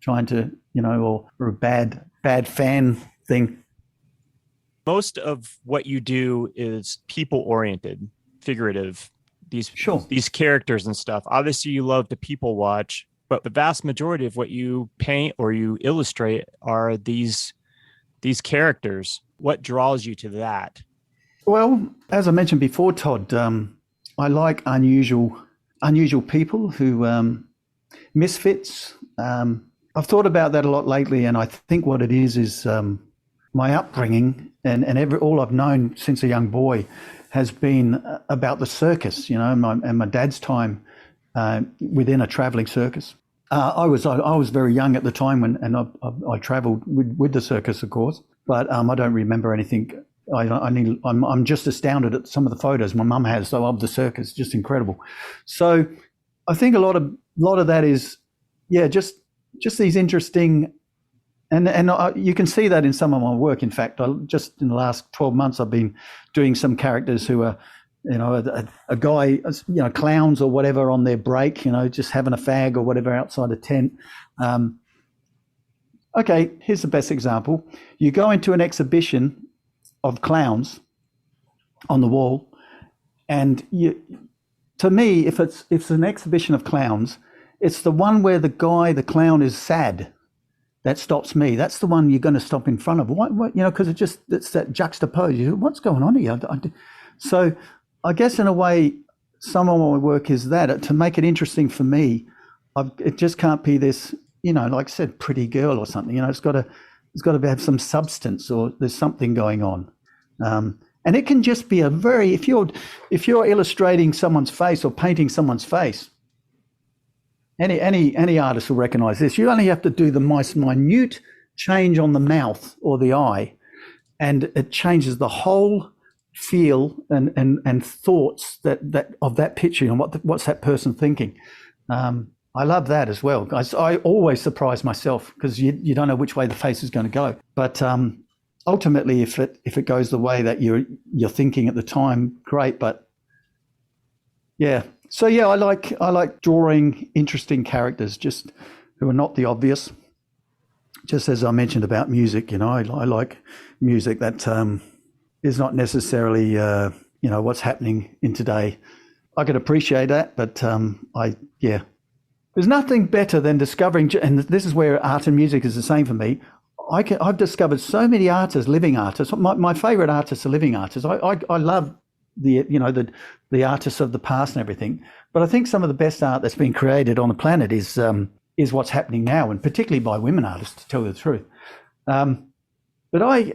trying to, you know, or a bad fan thing. Most of what you do is people oriented, figurative, these characters and stuff. Obviously you love to people watch, but the vast majority of what you paint or you illustrate are these characters. What draws you to that? Well, as I mentioned before, Todd, I like unusual people who misfits. I've thought about that a lot lately, and I think what it is my upbringing and all I've known since a young boy has been about the circus, you know, and my dad's time within a traveling circus. I was very young at the time and I travelled with the circus, of course, but I don't remember anything. I'm just astounded at some of the photos my mum has of the circus, just incredible. So I think a lot of that is, yeah, just these interesting, and you can see that in some of my work. In fact, just in the last 12 months, I've been doing some characters who are, you know, a guy, you know, clowns or whatever on their break, you know, just having a fag or whatever outside a tent. Okay, here's the best example. You go into an exhibition of clowns on the wall, and to me, if it's an exhibition of clowns, it's the one where the clown is sad that stops me. That's the one you're going to stop in front of. What you know, because it's that juxtapose. What's going on here? So I guess in a way, some of my work is that to make it interesting for me. It just can't be this, you know, like I said, pretty girl or something. You know, it's got to have some substance, or there's something going on. And it can just be if you're illustrating someone's face or painting someone's face, any artist will recognize this. You only have to do the most minute change on the mouth or the eye, and it changes the whole feel and thoughts that of that picture and what's that person thinking. I love that as well. I always surprise myself because you don't know which way the face is going to go. But ultimately, if it goes the way that you're thinking at the time, great. But yeah, so yeah, I like drawing interesting characters, just who are not the obvious. Just as I mentioned about music, you know, I like music that is not necessarily you know, what's happening in today. I can appreciate that, but there's nothing better than discovering, and this is where art and music is the same for me. I've discovered so many artists, living artists. My favorite artists are living artists. I love the artists of the past and everything, but I think some of the best art that's been created on the planet is what's happening now, and particularly by women artists, to tell you the truth. But I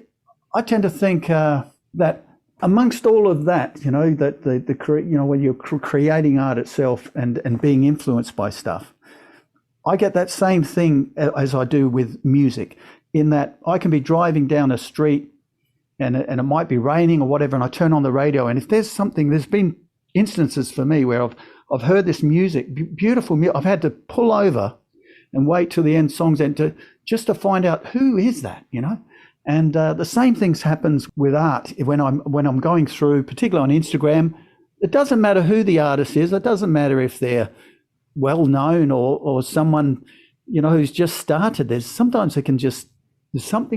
tend to think that amongst all of that, you know, that when you're creating art itself and being influenced by stuff, I get that same thing as I do with music, in that I can be driving down a street and it might be raining or whatever, and I turn on the radio, and if there's been instances for me where I've heard this music, beautiful music, I've had to pull over and wait till the end song's end just to find out who is that, you know. And the same things happens with art when I'm going through, particularly on Instagram. It doesn't matter who the artist is. It doesn't matter if they're well known or someone, you know, who's just started. There's something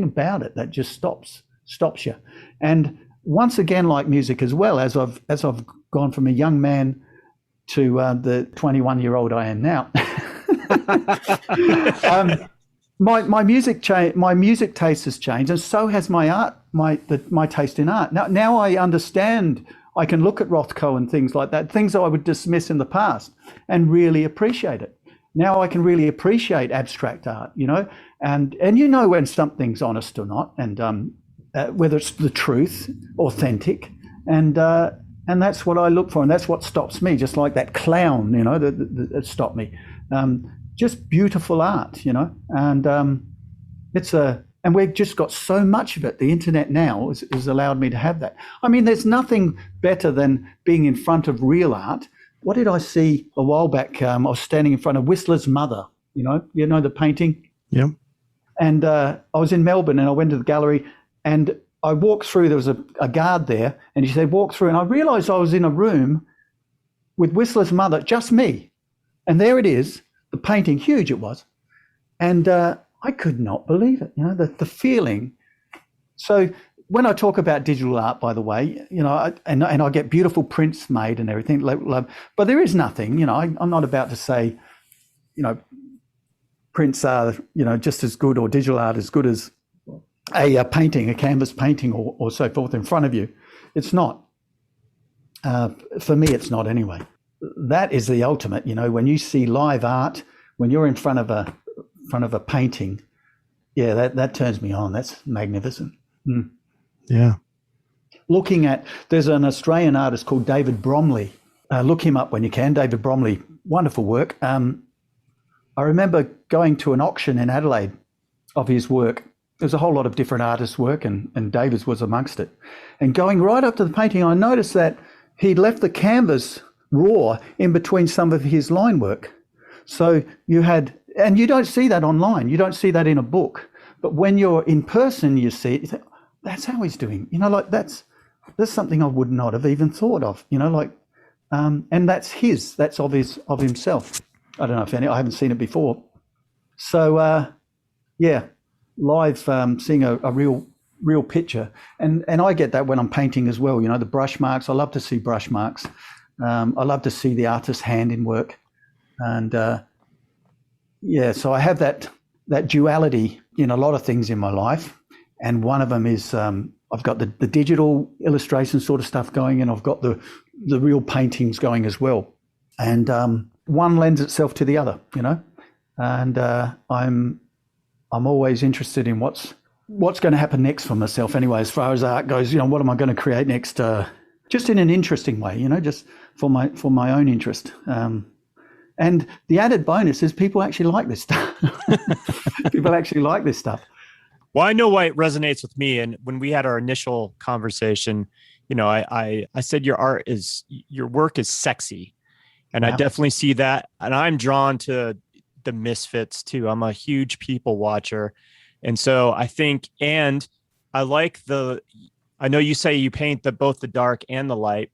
about it that just stops you. And once again, like music as well, as I've gone from a young man to the 21-year-old I am now, My music taste has changed, and so has my art, my taste in art. Now I understand. I can look at Rothko and things like that, things that I would dismiss in the past, and really appreciate it. Now I can really appreciate abstract art, and when something's honest or not, and whether it's the truth, authentic, and that's what I look for, and that's what stops me. Just like that clown, that stopped me. Just beautiful art, and and we've just got so much of it. The internet now has allowed me to have that. I mean, there's nothing better than being in front of real art. What did I see a while back? I was standing in front of Whistler's Mother, the painting? Yeah. And I was in Melbourne, and I went to the gallery, and I walked through. There was a guard there, and he said, walk through. And I realized I was in a room with Whistler's Mother, just me. And there it is, the painting, huge it was. And I could not believe it, the feeling. So when I talk about digital art, by the way, and I get beautiful prints made and everything, but there is nothing, I'm not about to say, prints are, just as good, or digital art as good as a painting, a canvas painting or so forth in front of you. It's not. For me, it's not anyway. That is the ultimate, when you see live art, when you're in front of a painting, that turns me on. That's magnificent. Mm. Yeah. There's an Australian artist called David Bromley. Look him up when you can. David Bromley, wonderful work. I remember going to an auction in Adelaide of his work. There's a whole lot of different artists' work, and David's was amongst it. And going right up to the painting, I noticed that he'd left the canvas raw in between some of his line work. So and you don't see that online. You don't see that in a book. But when you're in person, you see it. You think, that's how he's doing. That's something I would not have even thought of. And that's of himself. I don't know I haven't seen it before. So live, seeing a real picture, and I get that when I'm painting as well. The brush marks. I love to see brush marks. I love to see the artist's hand in work, and so I have that duality in a lot of things in my life, and one of them is I've got the digital illustration sort of stuff going, and I've got the real paintings going as well, and one lends itself to the other, and I'm always interested in what's going to happen next for myself anyway, as far as art goes. What am I going to create next, just in an interesting way, just for my own interest. And the added bonus is people actually like this stuff. People actually like this stuff. Well, I know why it resonates with me. And when we had our initial conversation, I said your work is sexy. And yeah. I definitely see that. And I'm drawn to the misfits too. I'm a huge people watcher. And so I think, and I like I know you say you paint both the dark and the light,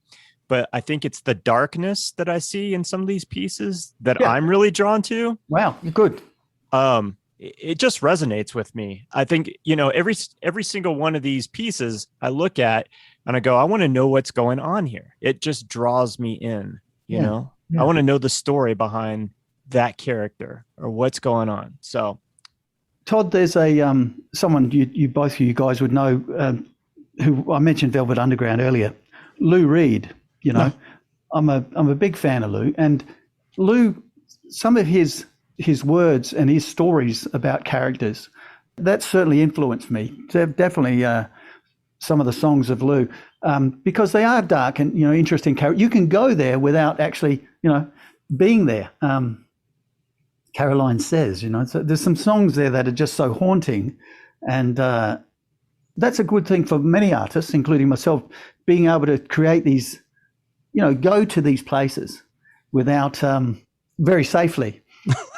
but I think it's the darkness that I see in some of these pieces that I'm really drawn to. Wow, you're good. It just resonates with me. I think, every single one of these pieces I look at and I go, I want to know what's going on here. It just draws me in, you know? Yeah. I want to know the story behind that character or what's going on. So, Todd, there's someone you both of you guys would know, who I mentioned Velvet Underground earlier, Lou Reed. I'm a big fan of Lou, and Lou, some of his words and his stories about characters, that certainly influenced me. Definitely some of the songs of Lou, because they are dark and interesting characters. You can go there without actually being there. Caroline says, so there's some songs there that are just so haunting, and that's a good thing for many artists, including myself, being able to create these, go to these places without very safely.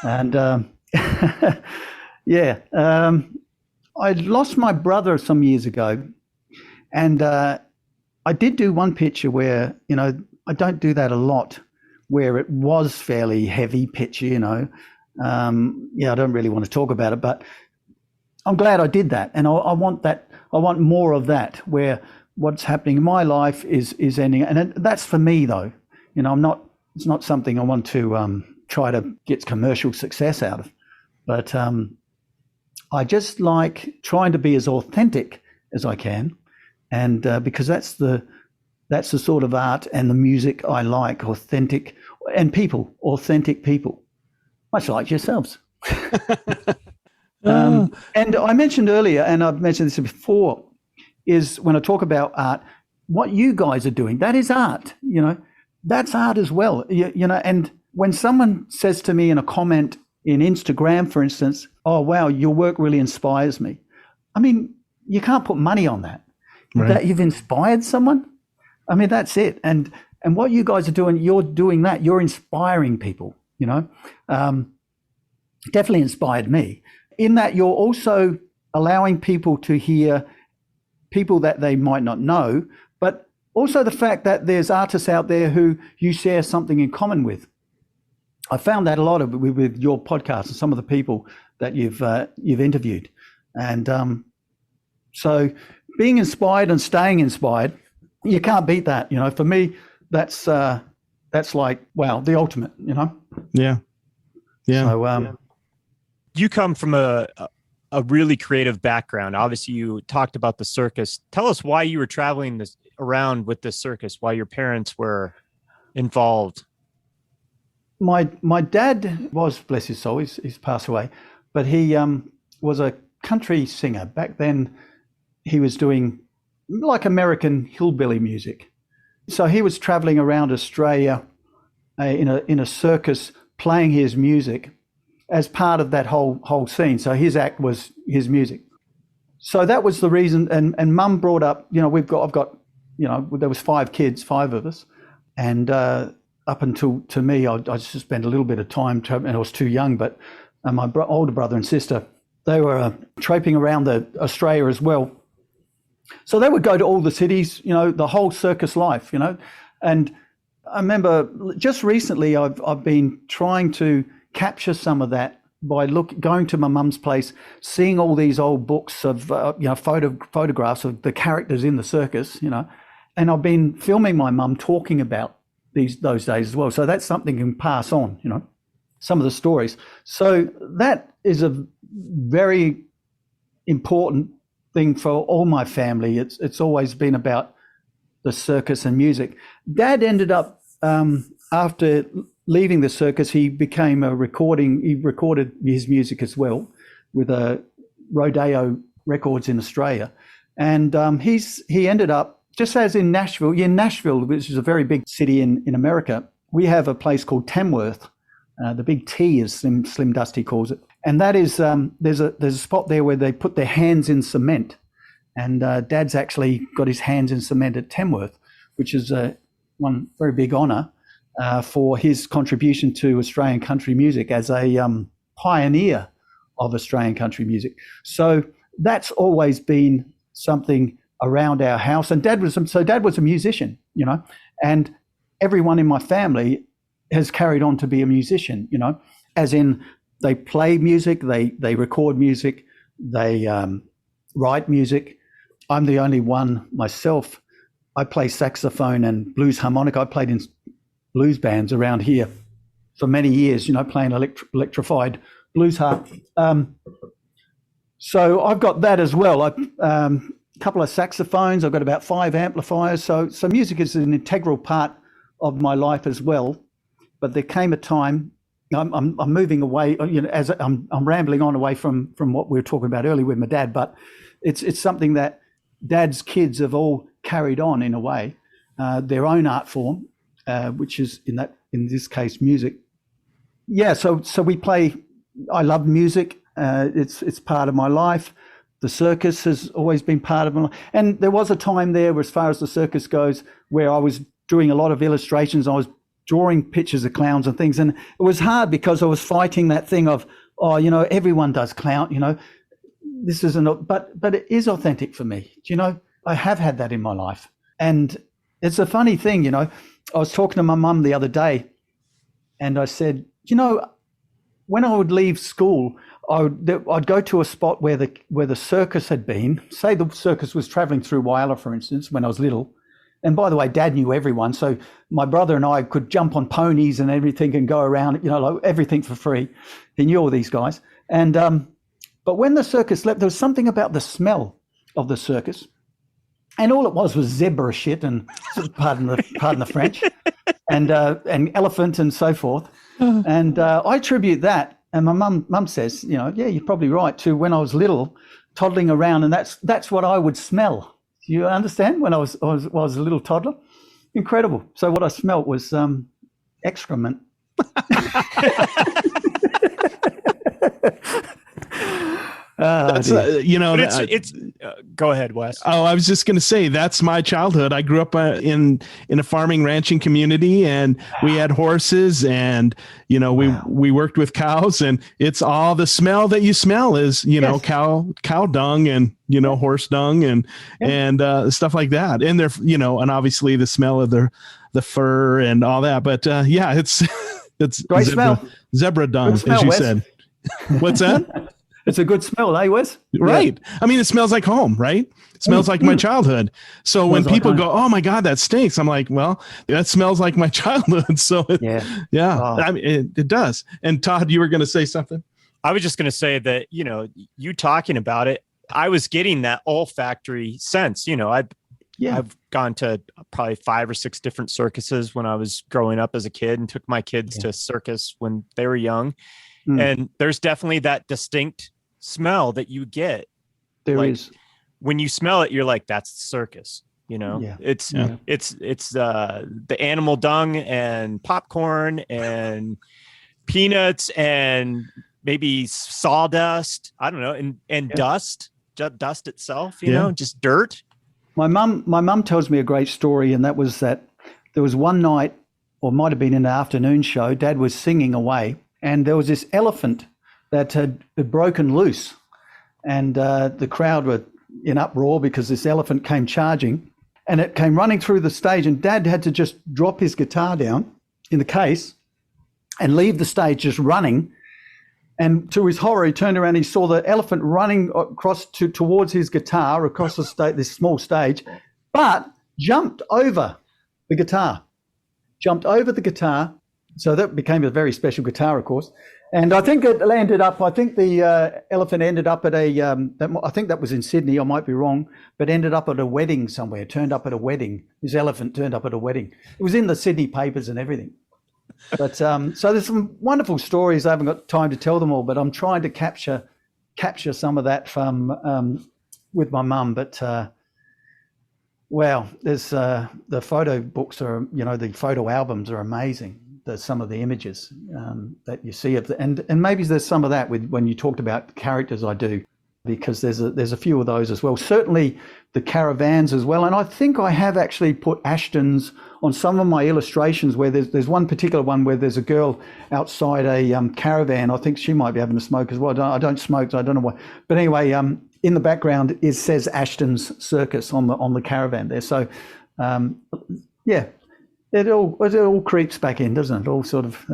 And I lost my brother some years ago, and I did do one picture where, I don't do that a lot, where it was fairly heavy picture, I don't really want to talk about it, but I'm glad I did that. And I want that. I want more of that, where what's happening in my life is ending. And that's for me though, it's not something I want to try to get commercial success out of. But I just like trying to be as authentic as I can, and because that's the sort of art and the music I like, authentic people, much like yourselves. And I mentioned earlier, and I've mentioned this before, is when I talk about art, what you guys are doing, that is art, that's art as well. And when someone says to me in a comment in Instagram, for instance, oh, wow, your work really inspires me. I mean, you can't put money on that. Right. That you've inspired someone. I mean, that's it. And what you guys are doing, you're doing that. You're inspiring people, definitely inspired me in that you're also allowing people to hear people that they might not know, but also the fact that there's artists out there who you share something in common with. I found that a lot with your podcast and some of the people that you've interviewed. And so being inspired and staying inspired, you can't beat that. For me, that's like, wow, the ultimate, Yeah. Yeah. So, you come from a really creative background. Obviously, you talked about the circus. Tell us why you were traveling around with this circus, why your parents were involved. My dad was, bless his soul, he's passed away, but he was a country singer. Back then, he was doing like American hillbilly music. So he was traveling around Australia in a circus playing his music as part of that whole scene. So his act was his music. So that was the reason. And Mum brought up, I've got, there was 5 kids, 5 of us, and up until to me, I just spent a little bit of time traveling, and I was too young. But my older brother and sister, they were traipsing around Australia as well. So they would go to all the cities, the whole circus life, And I remember just recently, I've been trying to capture some of that by going to my mum's place, seeing all these old books of photographs of the characters in the circus, and I've been filming my mum talking about those days as well. So that's something you can pass on, some of the stories. So that is a very important thing for all my family. It's always been about the circus and music. Dad ended up after leaving the circus, he became he recorded his music as well with Rodeo Records in Australia. And he ended up, just as in Nashville, which is a very big city in America, we have a place called Tamworth. The big T, as Slim Dusty calls it. And that is, there's a spot there where they put their hands in cement. And Dad's actually got his hands in cement at Tamworth, which is one very big honour for his contribution to Australian country music as a pioneer of Australian country music. So that's always been something around our house. And Dad was a musician, and everyone in my family has carried on to be a musician, as in they play music, they record music, they write music. I'm the only one myself. I play saxophone and blues harmonica. I played in blues bands around here for many years, playing electrified blues harp. So I've got that as well. A couple of saxophones. I've got about 5 amplifiers. So music is an integral part of my life as well. But there came a time, I'm moving away, as I'm rambling on away from what we were talking about earlier with my dad, but it's something that Dad's kids have all carried on in a way, their own art form, which is in this case music. Yeah, so we play. I love music. It's part of my life. The circus has always been part of my life. And there was a time there, as far as the circus goes, where I was doing a lot of illustrations. I was drawing pictures of clowns and things, and it was hard because I was fighting that thing of, everyone does clown. This isn't, but it is authentic for me. I have had that in my life, and it's a funny thing. I was talking to my mum the other day, and I said, when I would leave school, I'd go to a spot where the circus had been. Say the circus was traveling through Whyalla, for instance, when I was little, And by the way, Dad knew everyone. So my brother and I could jump on ponies and everything and go around, like everything for free. He knew all these guys. And but when the circus left, there was something about the smell of the circus. And all it was zebra shit and pardon the French and elephant and so forth. And I attribute that. And my mum says, yeah, you're probably right, to when I was little, toddling around, and that's what I would smell. Do you understand? When I was a little toddler, incredible. So what I smelt was excrement. That's go ahead, Wes. Oh, I was just going to say that's my childhood. I grew up in a farming ranching community, and we had horses, and we worked with cows, and it's all the smell that you smell is cow dung and horse dung and stuff like that, and they're and obviously the smell of the fur and all that. But it's great smell. Zebra dung, smell, as you Wes. said. What's that? It's a good smell, eh, Wes? Right. Yeah. I mean, it smells like home, right? It smells like my childhood. So when people go, "Oh my God, that stinks," I'm like, well, that smells like my childhood. So yeah. Oh. I mean, it does. And Todd, you were going to say something? I was just going to say that, you talking about it, I was getting that olfactory sense. I've gone to probably 5 or 6 different circuses when I was growing up as a kid, and took my kids to circus when they were young. And there's definitely that distinct smell that you get. There is. When you smell it, you're like, that's the circus. It's the animal dung and popcorn and peanuts and maybe sawdust. I don't know, and dust dust itself. Just dirt. My mum tells me a great story, and that was that there was one night, or might have been in an afternoon show. Dad was singing away, and there was this elephant that had broken loose, and the crowd were in uproar because this elephant came charging, and it came running through the stage, and Dad had to just drop his guitar down in the case and leave the stage just running. And to his horror, he turned around and he saw the elephant running across towards his guitar across the this small stage, but jumped over the guitar. So that became a very special guitar, of course. And I think it landed up, the elephant ended up at I think that was in Sydney, I might be wrong, but ended up at a wedding somewhere, turned up at a wedding. This elephant turned up at a wedding. It was in the Sydney papers and everything. But so there's some wonderful stories. I haven't got time to tell them all, but I'm trying to capture some of that from with my mum. But there's the photo books are, the photo albums are amazing. There's some of the images that you see of and maybe there's some of that when you talked about characters. I do, because there's a few of those as well. Certainly the caravans as well. And I think I have actually put Ashtons on some of my illustrations, where there's one particular one where there's a girl outside a caravan. I think she might be having a smoke as well. I don't smoke, so I don't know why. But anyway, in the background it says Ashton's Circus on the caravan there. So It all creeps back in, doesn't it? All sort of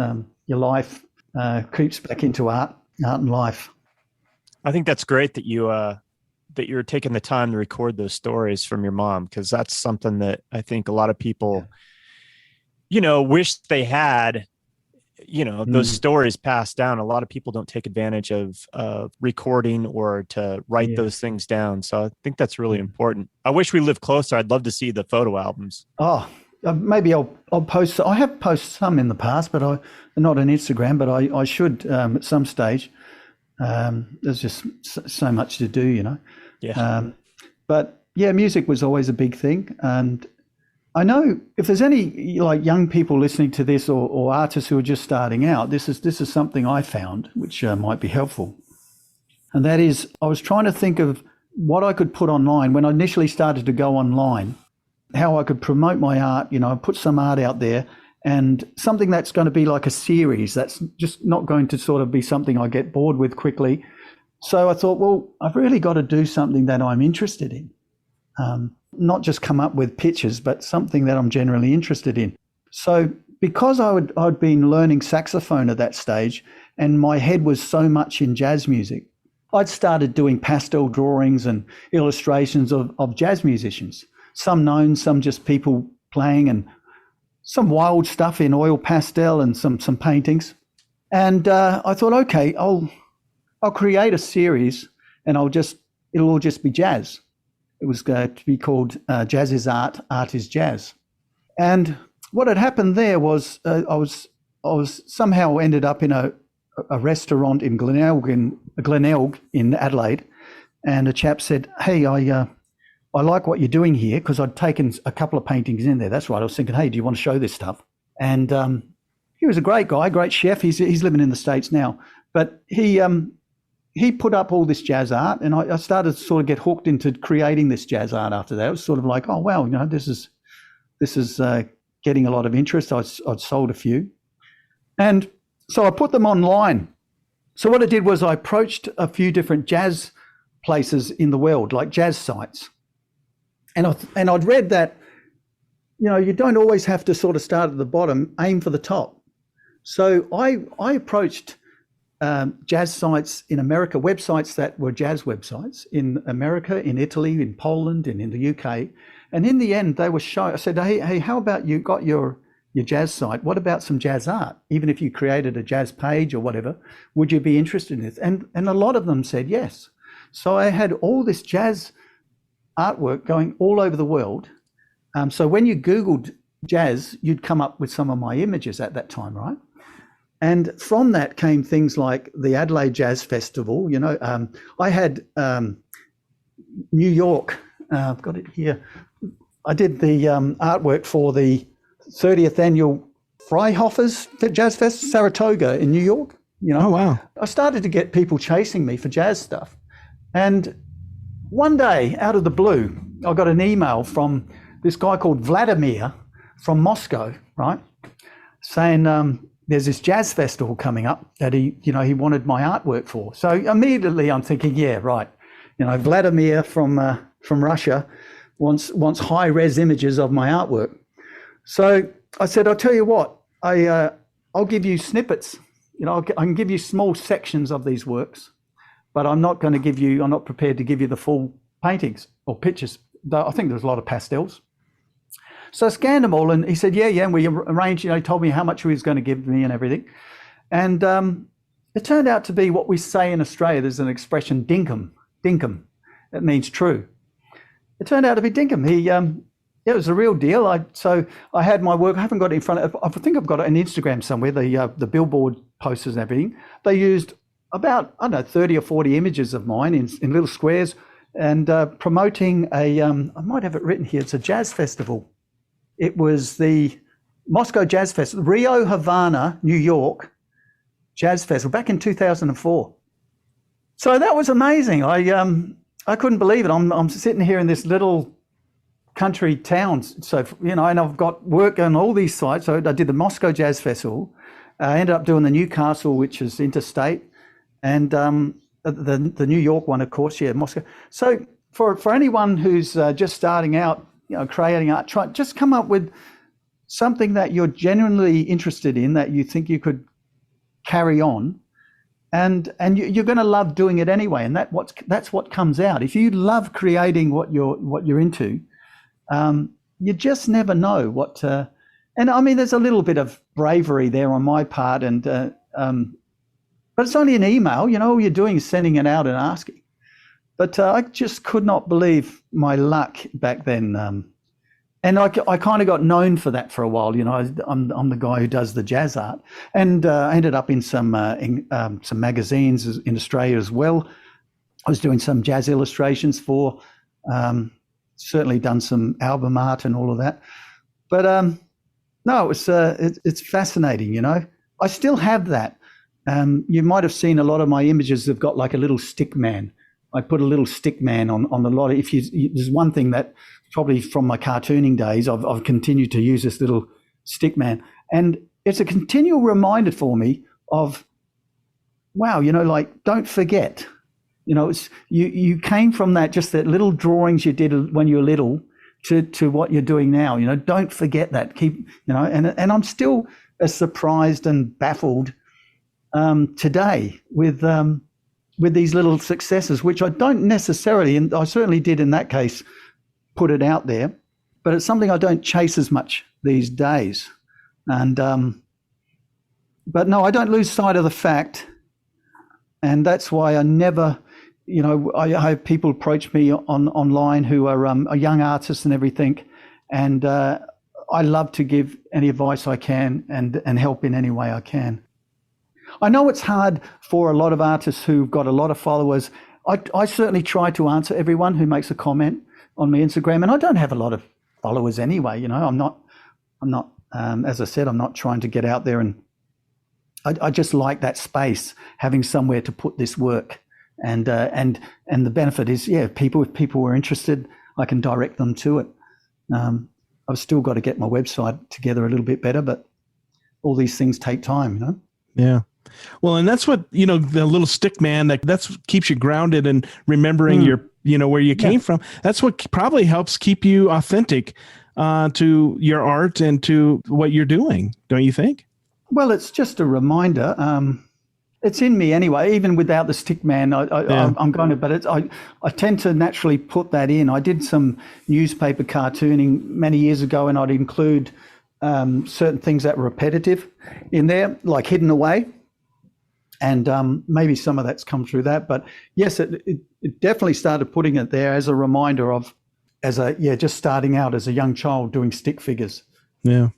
your life creeps back into art and life. I think that's great that you're taking the time to record those stories from your mom, because that's something that I think a lot of people, wish they had. Those stories passed down. A lot of people don't take advantage of recording or to write those things down. So I think that's really important. I wish we lived closer. I'd love to see the photo albums. Oh. Maybe I'll post. I have posted some in the past, but not on Instagram. But I should at some stage. There's just so much to do, Yeah. But yeah, music was always a big thing, and I know if there's any like young people listening to this or artists who are just starting out, this is something I found which might be helpful, and that is I was trying to think of what I could put online when I initially started to go online. How I could promote my art, put some art out there, and something that's going to be like a series that's just not going to sort of be something I get bored with quickly. So I thought, well, I've really got to do something that I'm interested in, not just come up with pictures, but something that I'm generally interested in. So because I'd been learning saxophone at that stage, and my head was so much in jazz music, I'd started doing pastel drawings and illustrations of jazz musicians. some known, some just people playing, and some wild stuff in oil pastel and some paintings. And I thought, okay, I'll create a series, and it'll all just be jazz. It was going to be called Jazz is Art, Art is Jazz. And what had happened there was I was somehow ended up in a restaurant in Glenelg in Adelaide, and a chap said, "Hey, I like what you're doing here," because I'd taken a couple of paintings in there. That's right. I was thinking, "Hey, do you want to show this stuff?" And he was a great guy, great chef. He's living in the States now, but he put up all this jazz art, and I started to sort of get hooked into creating this jazz art after that. It was sort of like, oh wow, this is getting a lot of interest. I'd sold a few, and so I put them online. So what I did was I approached a few different jazz places in the world, like jazz sites, and I'd read that you don't always have to sort of start at the bottom, aim for the top. So I approached jazz sites in America, websites that were jazz websites in America, in Italy, in Poland, and in the UK. And in the end, they were showing. I said, hey, how about you got your jazz site? What about some jazz art? Even if you created a jazz page or whatever, would you be interested in this? And a lot of them said yes. So I had all this jazz artwork going all over the world. So when you Googled jazz, you'd come up with some of my images at that time, right? And from that came things like the Adelaide Jazz Festival. I had New York. I've got it here. I did the artwork for the 30th annual Freihofers Jazz Fest, Saratoga in New York. Oh wow! I started to get people chasing me for jazz stuff, and one day, out of the blue, I got an email from this guy called Vladimir from Moscow, right, saying there's this jazz festival coming up that he wanted my artwork for. So immediately I'm thinking, yeah, right, Vladimir from Russia wants high res images of my artwork. So I said, I'll tell you what, I'll give you snippets. I can give you small sections of these works, but I'm not prepared to give you the full paintings or pictures. I think there's a lot of pastels. So I scanned them all, and he said, yeah, and we arranged, he told me how much he was going to give me and everything. And it turned out to be what we say in Australia. There's an expression, dinkum. It means true. It turned out to be dinkum. It was a real deal. So I had my work. I haven't got it in front of. I think I've got it on Instagram somewhere. The billboard posters and everything. They used about 30 or 40 images of mine in little squares, and promoting a. I might have it written here. It's a jazz festival. It was the Moscow Jazz Festival, Rio Havana, New York Jazz Festival back in 2004. So that was amazing. I couldn't believe it. I'm sitting here in this little country town. So, and I've got work on all these sites. So I did the Moscow Jazz Festival. I ended up doing the Newcastle, which is interstate, and the New York one, of course, Moscow. So for anyone who's just starting out, creating art, just come up with something that you're genuinely interested in, that you think you could carry on, and you're going to love doing it anyway. And that's what comes out. If you love creating what you're into, you just never know what. And I mean, there's a little bit of bravery there on my part, but it's only an email. All you're doing is sending it out and asking. But I just could not believe my luck back then. And I kind of got known for that for a while. I'm the guy who does the jazz art, and I ended up in some magazines in Australia as well. I was doing some jazz illustrations for, certainly done some album art and all of that. But no, it's fascinating. I still have that. You might have seen a lot of my images have got like a little stick man. I put a little stick man on a lot of. There's one thing that probably from my cartooning days, I've continued to use this little stick man, and it's a continual reminder for me of, wow, don't forget, it's you came from that, just that little drawings you did when you were little to what you're doing now. Don't forget that. Keep, and I'm still as surprised and baffled today with these little successes, which I don't necessarily, and I certainly did in that case, put it out there. but it's something I don't chase as much these days. And but no, I don't lose sight of the fact, and that's why I never, I have people approach me online who are young artists and everything, and I love to give any advice I can and help in any way I can. I know it's hard for a lot of artists who've got a lot of followers. I certainly try to answer everyone who makes a comment on my Instagram, and I don't have a lot of followers anyway. I'm not, as I said, I'm not trying to get out there, and I just like that space, having somewhere to put this work, and the benefit is, if people were interested, I can direct them to it. I've still got to get my website together a little bit better, but all these things take time, Yeah. Well, and that's what, the little stick man, that's what keeps you grounded and remembering your, where you came from. That's what probably helps keep you authentic to your art and to what you're doing. Don't you think? Well, it's just a reminder. It's in me anyway, even without the stick man, I'm going to, but I tend to naturally put that in. I did some newspaper cartooning many years ago, and I'd include certain things that were repetitive in there, like hidden away. And maybe some of that's come through that. But yes, it definitely started putting it there as a reminder of, just starting out as a young child doing stick figures. Yeah.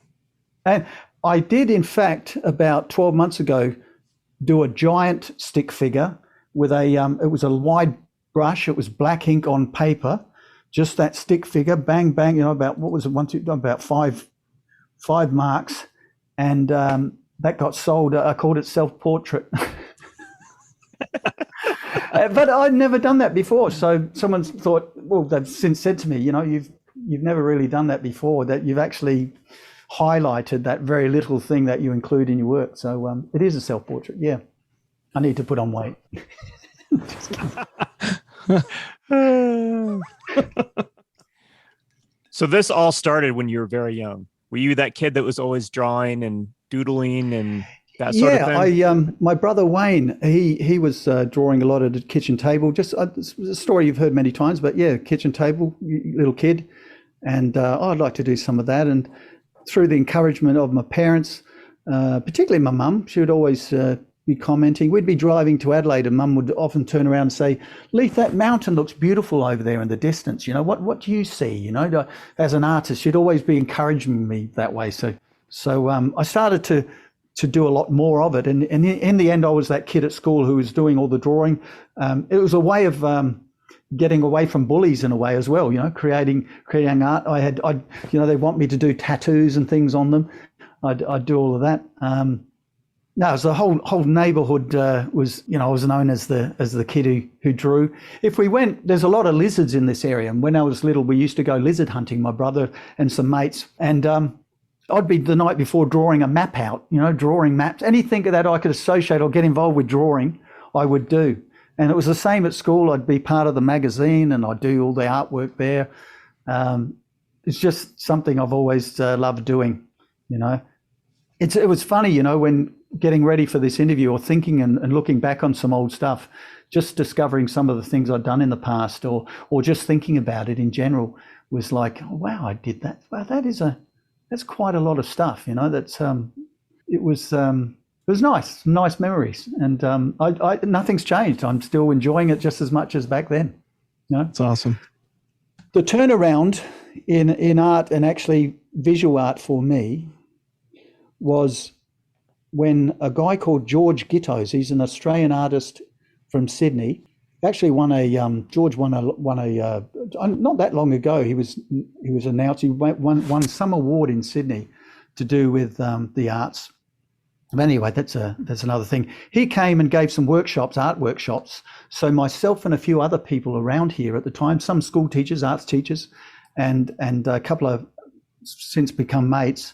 And I did, in fact, about 12 months ago, do a giant stick figure with it was a wide brush. It was black ink on paper, just that stick figure, bang, bang, about, what was it, about five marks. And that got sold. I called it self-portrait. But I'd never done that before. So someone thought, well, they've since said to me, you've never really done that before, that you've actually highlighted that very little thing that you include in your work. So it is a self-portrait. Yeah. I need to put on weight. So this all started when you were very young. Were you that kid that was always drawing and doodling and that sort of thing? Yeah, my brother Wayne, he was drawing a lot at the kitchen table. Just it's a story you've heard many times, but yeah, kitchen table, little kid. And I'd like to do some of that. And through the encouragement of my parents, particularly my mum, she would always be commenting. We'd be driving to Adelaide, and Mum would often turn around and say, Leith, that mountain looks beautiful over there in the distance. What do you see? As an artist, she'd always be encouraging me that way. So I started to do a lot more of it. And in the end, I was that kid at school who was doing all the drawing. It was a way of getting away from bullies in a way as well, creating art. They want me to do tattoos and things on them. I'd do all of that. No, it was the whole neighborhood I was known as the kid who drew. If we went, there's a lot of lizards in this area. And when I was little, we used to go lizard hunting, my brother and some mates. And I'd be the night before drawing a map out, drawing maps. Anything that I could associate or get involved with drawing, I would do. And it was the same at school. I'd be part of the magazine and I'd do all the artwork there. It's just something I've always loved doing, It was funny, when getting ready for this interview or thinking and looking back on some old stuff, just discovering some of the things I'd done in the past or just thinking about it in general was like, oh, wow, I did that. Wow, that's quite a lot of stuff, it was nice memories. And I nothing's changed. I'm still enjoying it just as much as back then. It's awesome. The turnaround in art and actually visual art for me was when a guy called George Gittos, he's an Australian artist from Sydney, actually won a not that long ago. He was announced. He won some award in Sydney to do with the arts. But anyway, that's another thing. He came and gave some art workshops. So myself and a few other people around here at the time, some school teachers, arts teachers, and a couple of since become mates,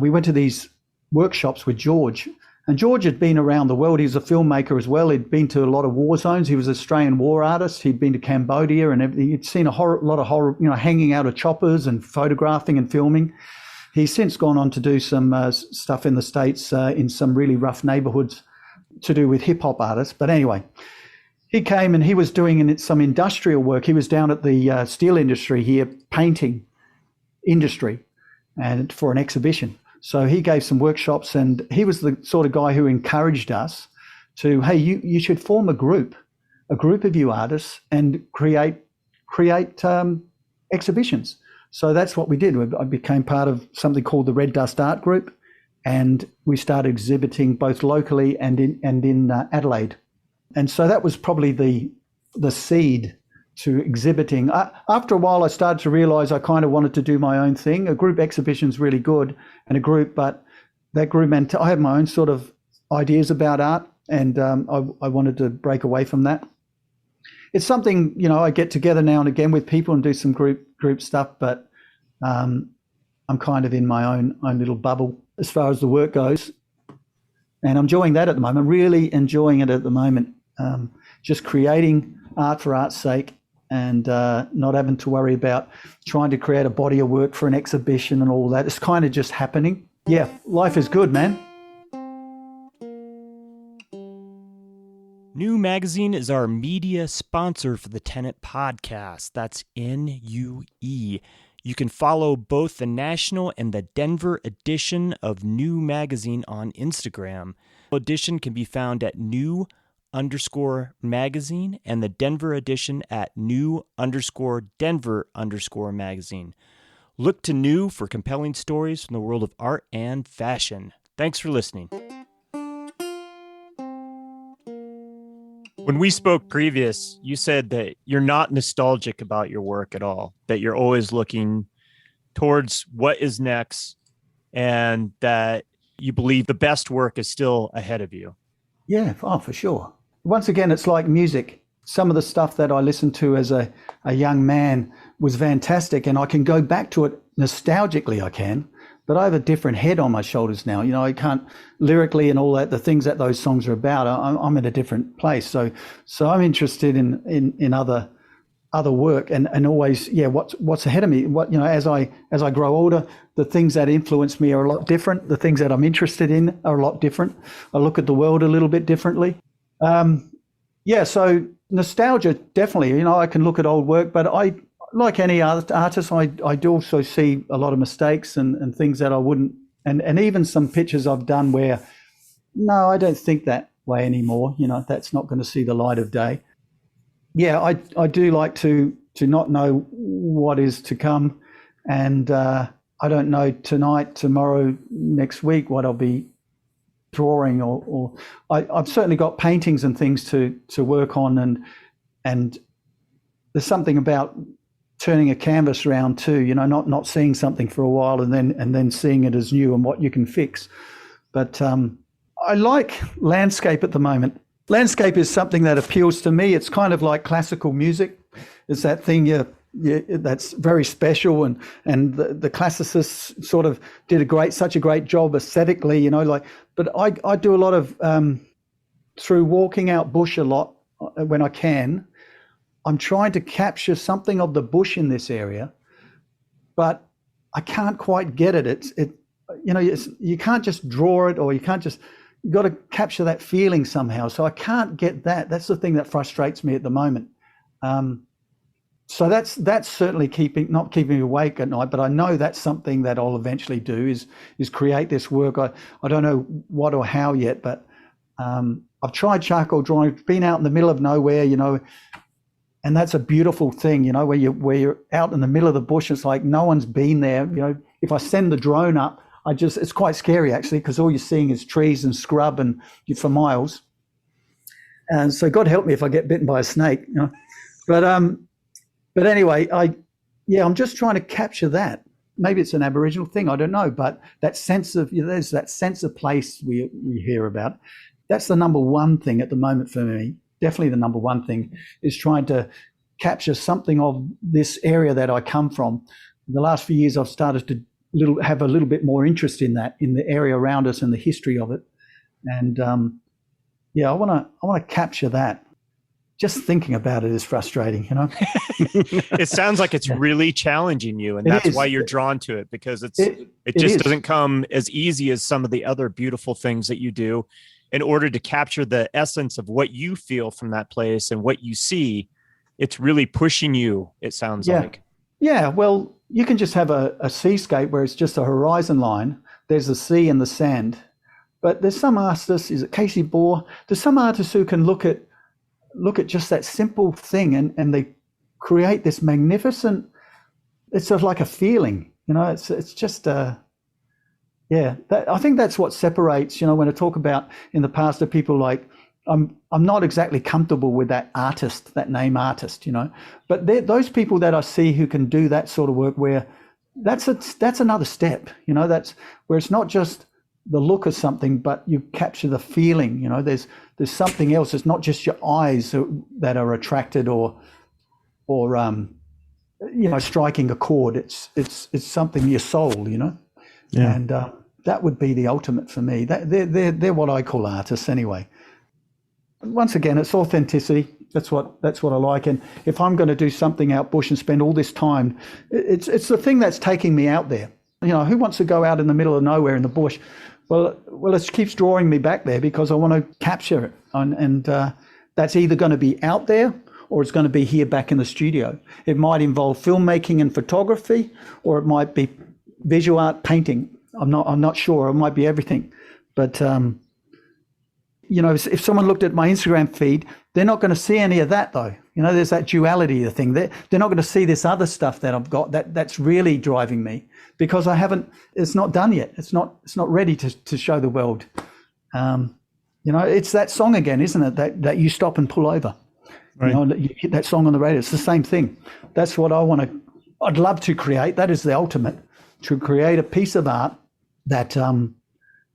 we went to these workshops with George. And George had been around the world. He was a filmmaker as well. He'd been to a lot of war zones. He was an Australian war artist. He'd been to Cambodia and everything. He'd seen a lot of horror, hanging out of choppers and photographing and filming. He's since gone on to do some stuff in the States in some really rough neighborhoods to do with hip hop artists. But anyway, he came and he was doing some industrial work. He was down at the steel industry here painting industry and for an exhibition. So he gave some workshops, and he was the sort of guy who encouraged us to, hey, you should form a group of you artists and create exhibitions. So that's what we did. I became part of something called the Red Dust Art Group, and we started exhibiting both locally and in Adelaide. And so that was probably the seed to exhibiting. After a while, I started to realize I kind of wanted to do my own thing. A group exhibition is really good, and but that group meant I had my own sort of ideas about art, and I wanted to break away from that. It's something, I get together now and again with people and do some group stuff, but I'm kind of in my own little bubble as far as the work goes. And I'm enjoying that at the moment, really enjoying it at the moment. Just creating art for art's sake, and not having to worry about trying to create a body of work for an exhibition and all that. It's kind of just happening. Yeah, life is good, man. New Magazine is our media sponsor for the Tenet podcast. That's NUE. You can follow both the national and the Denver edition of New Magazine on Instagram. Edition can be found at new_magazine and the Denver edition at new_Denver_magazine. Look to New for compelling stories from the world of art and fashion. Thanks for listening. When we spoke previous, you said that you're not nostalgic about your work at all, that you're always looking towards what is next, and that you believe the best work is still ahead of you. Yeah, for sure. Once again, it's like music. Some of the stuff that I listened to as a young man was fantastic, and I can go back to it nostalgically, I can, but I have a different head on my shoulders now. I can't lyrically and all that, the things that those songs are about, I'm in a different place. So I'm interested in other work and always, what's ahead of me. As I grow older, the things that influence me are a lot different. The things that I'm interested in are a lot different. I look at the world a little bit differently. So nostalgia, definitely, I can look at old work, but like any other artist, I do also see a lot of mistakes and things that I wouldn't, and even some pictures I've done where, no, I don't think that way anymore. That's not going to see the light of day. Yeah, I do like to not know what is to come, and I don't know tonight, tomorrow, next week what I'll be drawing, or I've certainly got paintings and things to work on, and there's something about turning a canvas around too, not seeing something for a while and then seeing it as new and what you can fix. But I like landscape at the moment. Landscape is something that appeals to me. It's kind of like classical music. It's that thing that's very special, and the classicists sort of did such a great job aesthetically, but I do a lot of through walking out bush a lot when I can. I'm trying to capture something of the bush in this area, but I can't quite get it. You can't just draw it, or you've got to capture that feeling somehow. So I can't get that. That's the thing that frustrates me at the moment. So that's certainly not keeping me awake at night, but I know that's something that I'll eventually do is create this work. I don't know what or how yet, but I've tried charcoal drawing, been out in the middle of nowhere, and that's a beautiful thing, where you're out in the middle of the bush. It's like no one's been there. If I send the drone up, it's quite scary actually, because all you're seeing is trees and scrub and for miles. And so God help me if I get bitten by a snake, But anyway, I'm just trying to capture that. Maybe it's an Aboriginal thing, I don't know, but that sense of, there's that sense of place we hear about. That's the number one thing at the moment for me. Definitely the number one thing is trying to capture something of this area that I come from. In the last few years, I've started to have a little bit more interest in that, in the area around us and the history of it. And I want to capture that. Just thinking about it is frustrating, It sounds like it's really challenging you, and that's why you're drawn to it, because it just doesn't come as easy as some of the other beautiful things that you do. In order to capture the essence of what you feel from that place and what you see, it's really pushing you, it sounds like. Yeah, well, you can just have a seascape where it's just a horizon line. There's the sea and the sand. But there's some artists, is it Casey Bohr? There's some artists who can look at just that simple thing and they create this magnificent, it's sort of like a feeling, it's just I think that's what separates, when I talk about in the past of people like, I'm not exactly comfortable with that name artist, but those people that I see who can do that sort of work where that's another step, that's where it's not just the look of something, but you capture the feeling, there's something else. It's not just your eyes that are attracted or striking a chord. It's something, your soul, Yeah. And that would be the ultimate for me. They're what I call artists anyway. Once again, it's authenticity. That's what I like. And if I'm going to do something out bush and spend all this time, it's the thing that's taking me out there. Who wants to go out in the middle of nowhere in the bush? Well, it keeps drawing me back there because I want to capture it. And that's either going to be out there or it's going to be here back in the studio. It might involve filmmaking and photography, or it might be visual art, painting. I'm not sure. It might be everything. But if someone looked at my Instagram feed, they're not going to see any of that though. There's that duality of the thing. They're not going to see this other stuff that I've got that's really driving me because it's not done yet. It's not ready to show the world. It's that song again, isn't it? That you stop and pull over. Right. You hit that song on the radio. It's the same thing. That's what I'd love to create. That is the ultimate, to create a piece of art that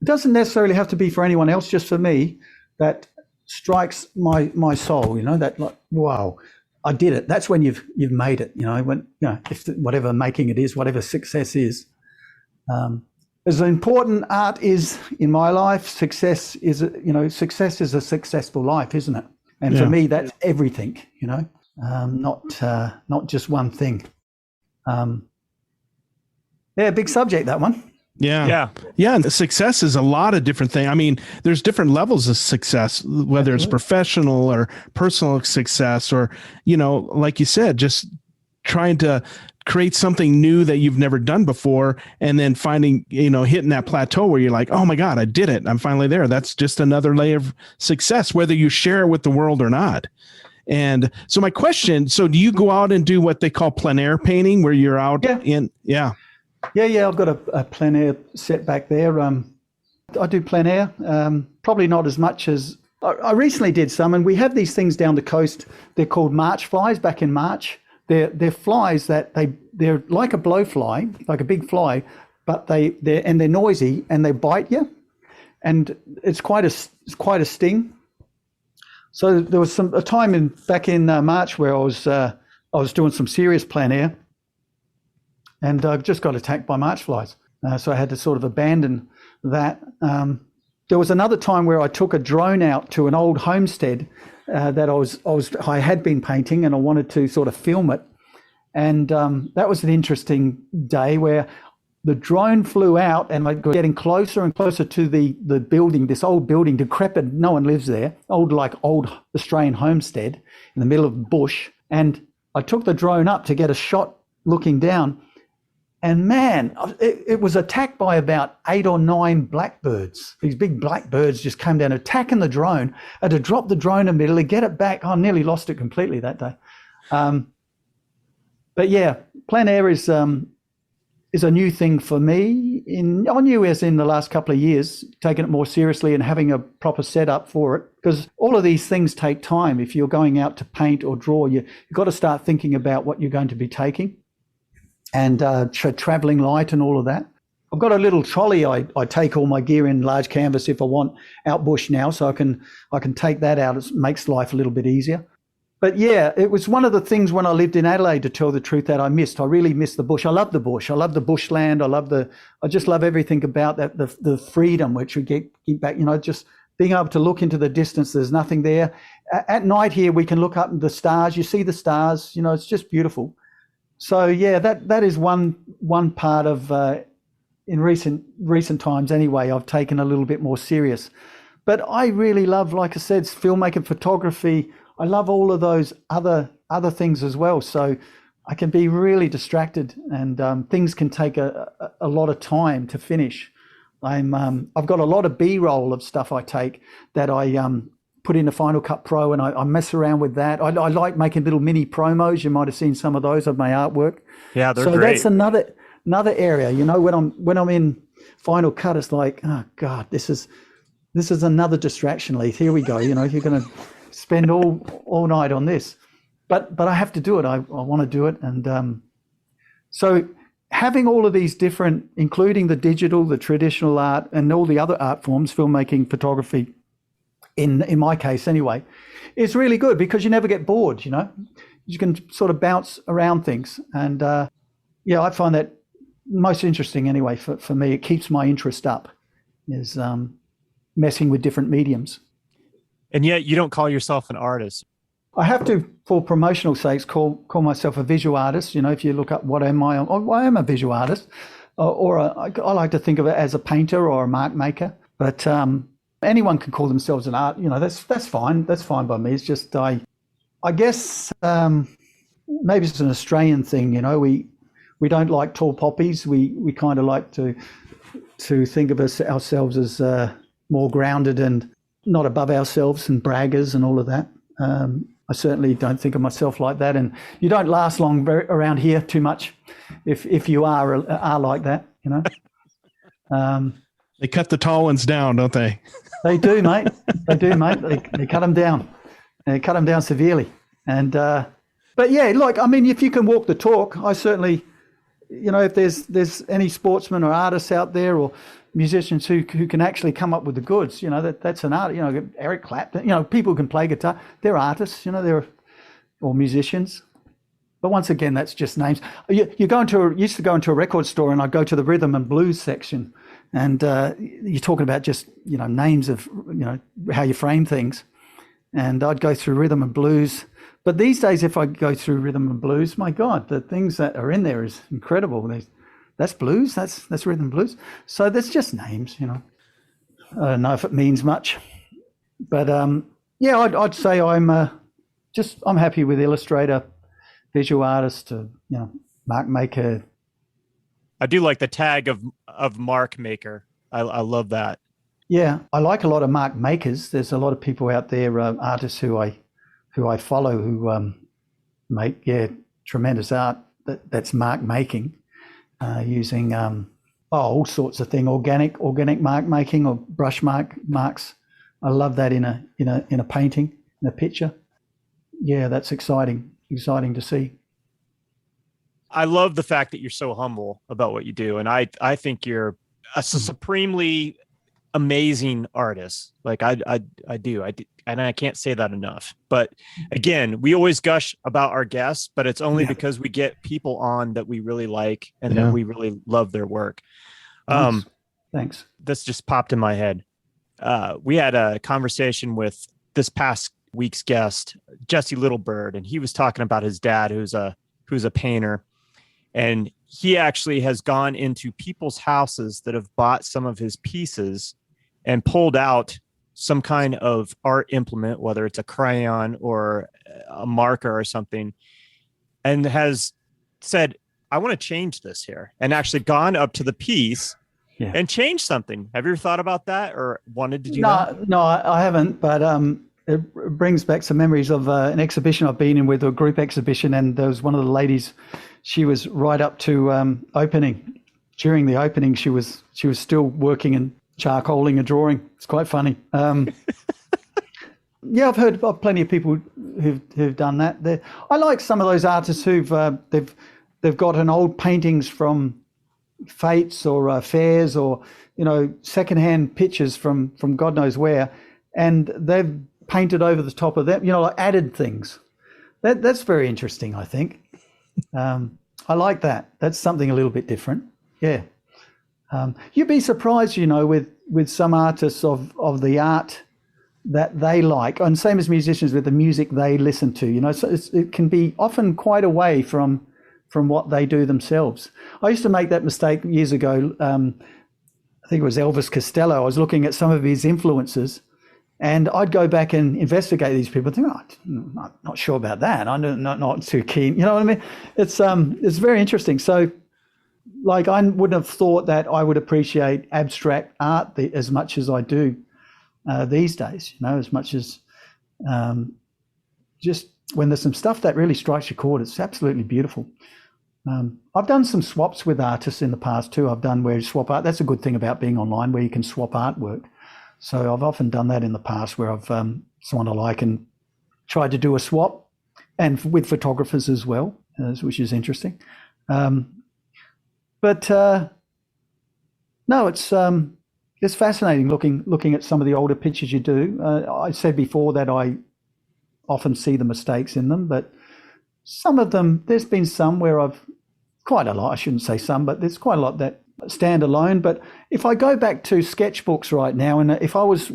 doesn't necessarily have to be for anyone else, just for me, that strikes my soul, that like, wow, I did it. That's when you've made it, if whatever making it is, whatever success is. As important art is in my life, success is a successful life, isn't it? And for me, that's everything, not just one thing. Big subject, that one. Yeah. And success is a lot of different things. I mean, there's different levels of success, whether it's professional or personal success, or, like you said, just trying to create something new that you've never done before. And then finding, hitting that plateau where you're like, oh my God, I did it. I'm finally there. That's just another layer of success, whether you share it with the world or not. And so my question, do you go out and do what they call plein air painting where you're out in? Yeah. Yeah, I've got a plein air set back there. I do plein air, probably not as much as I recently did some, and we have these things down the coast. They're called March flies. Back in March, they're flies that they're like a blowfly, like a big fly, but they're noisy and they bite you, and it's quite a sting. So there was a time back in March where I was doing some serious plein air. And I just got attacked by march flies. So I had to sort of abandon that. There was another time where I took a drone out to an old homestead that I had been painting, and I wanted to sort of film it. And that was an interesting day where the drone flew out and I was getting closer and closer to the building, this old building, decrepit, no one lives there, old Australian homestead in the middle of the bush. And I took the drone up to get a shot looking down. And man, it was attacked by about 8 or 9 blackbirds. These big blackbirds just came down attacking the drone. I had to drop the drone immediately, get it back. I nearly lost it completely that day. But yeah, plein air is a new thing for me. I knew as in the last couple of years, taking it more seriously and having a proper setup for it, because all of these things take time. If you're going out to paint or draw, you've got to start thinking about what you're going to be taking. And traveling light and all of that. I've got a little trolley. I take all my gear in large canvas if I want out bush now, so I can take that out. It makes life a little bit easier. But yeah, it was one of the things when I lived in Adelaide, to tell the truth, that I missed. I really missed the bush. I love the bush. I love the bushland. I just love everything about that. The freedom which we get back. Just being able to look into the distance. There's nothing there. At night here, we can look up at the stars. You see the stars. It's just beautiful. So yeah, that is one part of in recent times anyway, I've taken a little bit more serious. But I really love, like I said, filmmaking, photography. I love all of those other things as well. So I can be really distracted, and things can take a lot of time to finish. I've got a lot of B-roll of stuff I take that I put into Final Cut Pro, and I mess around with that. I like making little mini promos. You might have seen some of those of my artwork. Yeah, they're great. So that's another area. You know, when I'm in Final Cut, it's like, oh God, this is another distraction, Leith. Here we go. You know, you're going to spend all night on this, but I have to do it. I want to do it, and so having all of these different, including the digital, the traditional art, and all the other art forms, filmmaking, photography, in my case anyway, is really good because you never get bored. You know, you can sort of bounce around things, and I find that most interesting anyway. For me, it keeps my interest up. Is messing with different mediums. And yet you don't call yourself an artist. I have to, for promotional sakes, call myself a visual artist. You know, if you look up what am I, I am a visual artist, I like to think of it as a painter or a mark maker. But anyone can call themselves an art. You know, that's fine. That's fine by me. It's just I guess maybe it's an Australian thing. You know, we don't like tall poppies. We kind of like to think of ourselves as more grounded and not above ourselves and braggers and all of that. I certainly don't think of myself like that, and you don't last long around here too much if you are like that, you know. They cut the tall ones down, don't they? They do, mate. They do, mate. They cut them down. They cut them down severely. And but yeah, like, I mean, if you can walk the talk, I certainly, you know, if there's any sportsmen or artists out there or musicians who can actually come up with the goods, you know, that's an art. You know, Eric Clapton, you know, people who can play guitar, they're artists, you know, or musicians. But once again, that's just names. You used to go into a record store, and I'd go to the rhythm and blues section, and you're talking about just, you know, names of, you know, how you frame things, and I'd go through rhythm and blues. But these days, if I go through rhythm and blues, my God, the things that are in there is incredible. That's blues, that's rhythm and blues. So that's just names, you know. I don't know if it means much, but yeah, I'd say I'm happy with illustrator, visual artist, you know, mark maker. I do like the tag of mark maker. I love that. Yeah, I like a lot of mark makers. There's a lot of people out there, artists who I follow, who make tremendous art that's mark making. Using all sorts of things, organic mark making or brush marks. I love that in a painting, in a picture. Yeah, that's exciting to see. I love the fact that you're so humble about what you do, and I think you're a supremely amazing artist. Like I do, and I can't say that enough. But again, we always gush about our guests, but it's only because we get people on that we really like and that we really love their work. Thanks. This just popped in my head. We had a conversation with this past week's guest, Jesse Littlebird, and he was talking about his dad, who's a painter, and he actually has gone into people's houses that have bought some of his pieces and pulled out some kind of art implement, whether it's a crayon or a marker or something, and has said, I want to change this here, and actually gone up to the piece and changed something. Have you ever thought about that or wanted to do that? No, I haven't, but it brings back some memories of an exhibition I've been in with, a group exhibition, and there was one of the ladies, she was right up to opening. During the opening, she was still working and charcoaling a drawing. It's quite funny. Yeah, I've heard of plenty of people who've done that. I like some of those artists who've they've gotten old paintings from fetes or fairs, or, you know, secondhand pictures from God knows where, and they've painted over the top of them, you know, like added things. That's very interesting, I think. I like that. That's something a little bit different. Yeah. You'd be surprised, you know, with some artists of the art that they like, and same as musicians with the music they listen to, you know, so it can be often quite away from what they do themselves. I used to make that mistake years ago. I think it was Elvis Costello. I was looking at some of his influences, And I'd go back and investigate these people and think, I'm not sure about that. I'm not too keen. You know what I mean? It's very interesting. So, like, I wouldn't have thought that I would appreciate abstract art as much as I do these days, you know, as much as just when there's some stuff that really strikes your chord, it's absolutely beautiful. I've done some swaps with artists in the past too. I've done where you swap art. That's a good thing about being online, where you can swap artwork. So I've often done that in the past, where I've someone I like and tried to do a swap, and with photographers as well, which is interesting. But no, it's fascinating looking at some of the older pictures you do. I said before that I often see the mistakes in them, but some of them, there's been some where quite a lot, I shouldn't say some, but there's quite a lot that stand alone. But if I go back to sketchbooks right now, and if I was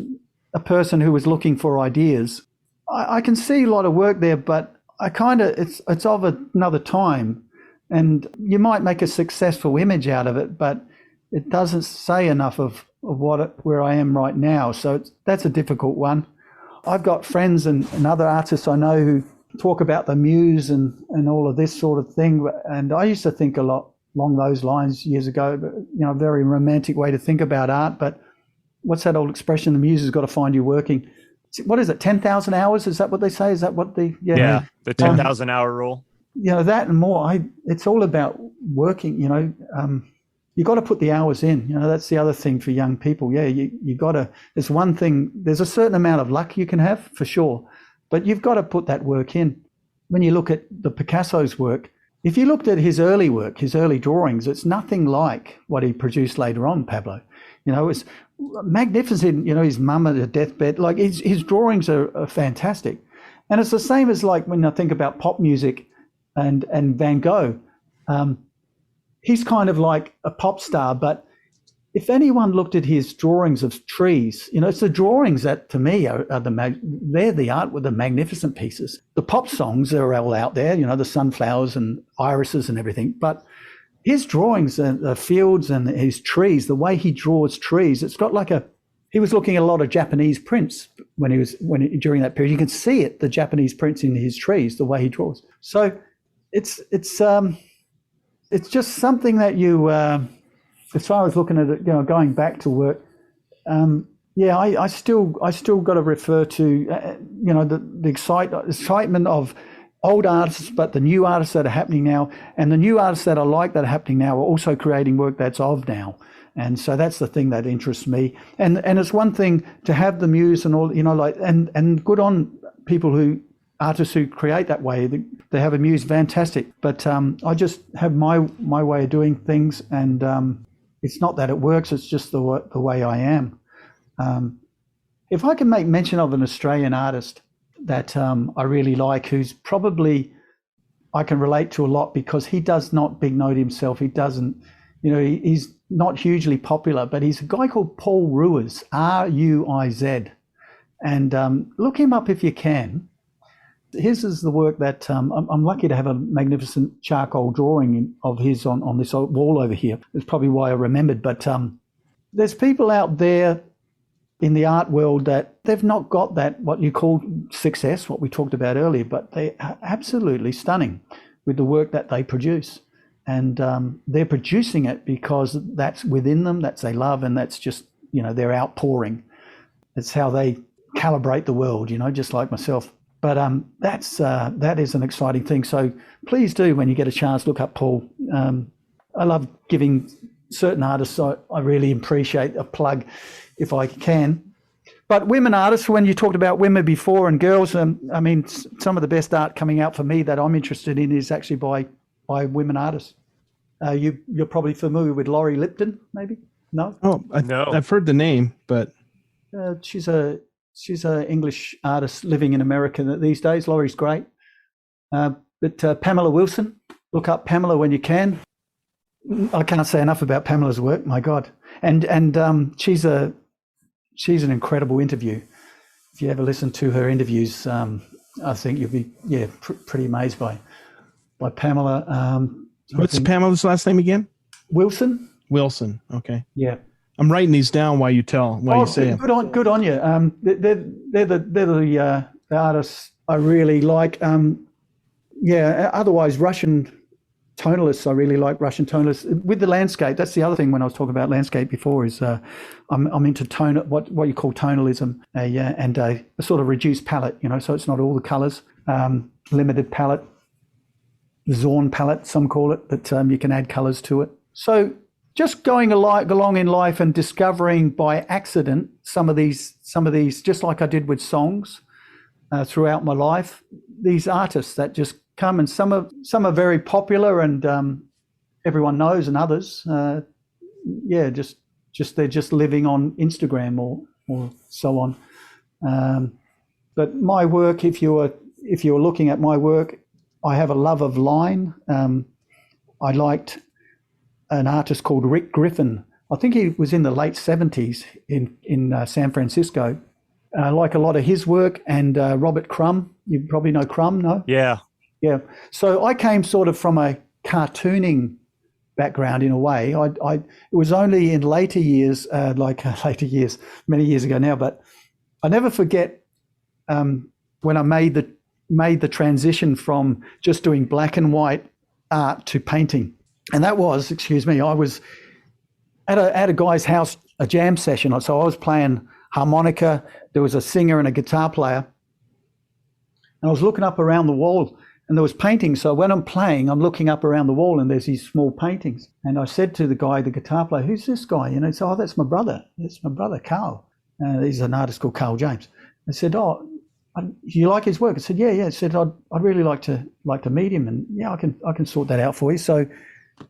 a person who was looking for ideas, I can see a lot of work there, but it's of another time. And you might make a successful image out of it, but it doesn't say enough of where I am right now. So that's a difficult one. I've got friends and other artists I know who talk about the muse and all of this sort of thing. And I used to think a lot along those lines years ago, but, you know, a very romantic way to think about art. But what's that old expression? The muse has got to find you working. What is it? 10,000 hours? Is that what they say? Is that what the 10,000 hour rule? You know, that and more. It's all about working, you know. You got to put the hours in. You know, that's the other thing for young people. Yeah, you got to. There's one thing. There's a certain amount of luck you can have for sure, but you've got to put that work in. When you look at the Picasso's work, if you looked at his early work, his early drawings, it's nothing like what he produced later on, Pablo. You know, it's magnificent. You know, his mum at her deathbed. Like his drawings are fantastic, and it's the same as like when I think about pop music and Van Gogh. He's kind of like a pop star, but if anyone looked at his drawings of trees, you know, it's the drawings that to me are they're the art with the magnificent pieces. The pop songs are all out there, you know, the sunflowers and irises and everything, but his drawings and the fields and his trees, the way he draws trees, it's got like he was looking at a lot of Japanese prints during that period. You can see it, the Japanese prints in his trees, the way he draws. So it's just something that you, as far as looking at it, you know, going back to work, I still got to refer to, you know, the excitement of old artists, but the new artists that are happening now, and the new artists that I like that are happening now are also creating work that's of now. And so that's the thing that interests me. And it's one thing to have the muse and all, you know, like, and good on people artists who create that way. They have a muse, fantastic. But I just have my way of doing things, and it's not that it works, it's just the way I am. If I can make mention of an Australian artist that I really like, who's probably I can relate to a lot, because he does not big note himself. He doesn't, you know, he's not hugely popular, but he's a guy called Paul Ruiz, Ruiz. And look him up if you can. His is the work that I'm lucky to have a magnificent charcoal drawing of his on this wall over here. That's probably why I remembered. But there's people out there in the art world that they've not got that, what you call success, what we talked about earlier, but they are absolutely stunning with the work that they produce. And they're producing it because that's within them, that's they love, and that's just, you know, they're outpouring. It's how they calibrate the world, you know, just like myself. But that is an exciting thing. So please do, when you get a chance, look up Paul. I love giving certain artists, so I really appreciate a plug if I can. But women artists, when you talked about women before and girls, I mean, some of the best art coming out for me that I'm interested in is actually by women artists. You're probably familiar with Laurie Lipton, maybe? No? Oh, No. I've heard the name, but she's an English artist living in America these days. Laurie's great. But Pamela Wilson, look up Pamela when you can. I can't say enough about Pamela's work. My God, and she's an incredible interview. If you ever listen to her interviews, I think you'll be pretty amazed by Pamela. What's Pamela's last name again? Wilson. Wilson. Okay. Yeah. I'm writing these down while you say them. Good on you. They're the artists I really like. Otherwise Russian tonalists, I really like Russian tonalists. With the landscape, that's the other thing when I was talking about landscape before is I'm into what you call tonalism, and a sort of reduced palette, so it's not all the colours, limited palette, Zorn palette, some call it, but you can add colours to it. So just going along in life and discovering by accident some of these, just like I did with songs throughout my life, these artists that just come, and some are very popular and everyone knows, and others, they're just living on Instagram or so on. But my work, if you're looking at my work, I have a love of line. I liked an artist called Rick Griffin. I think he was in the late 70s in San Francisco. I like a lot of his work, and Robert Crumb. You probably know Crumb, no? Yeah. Yeah. So I came sort of from a cartooning background in a way. It was only in later years, many years ago now, but I never forget when I made the transition from just doing black and white art to painting. And that was, I was at a guy's house, a jam session. So I was playing harmonica. There was a singer and a guitar player. And I was looking up around the wall, and there was paintings. So when I'm playing, I'm looking up around the wall, and there's these small paintings. And I said to the guitar player, "Who's this guy?" He said, "Oh, that's my brother. That's my brother, Carl. He's an artist called Carl James." I said, "Oh, do you like his work?" I said, "Yeah." I said, "I'd really like to meet him, and yeah, I can sort that out for you." So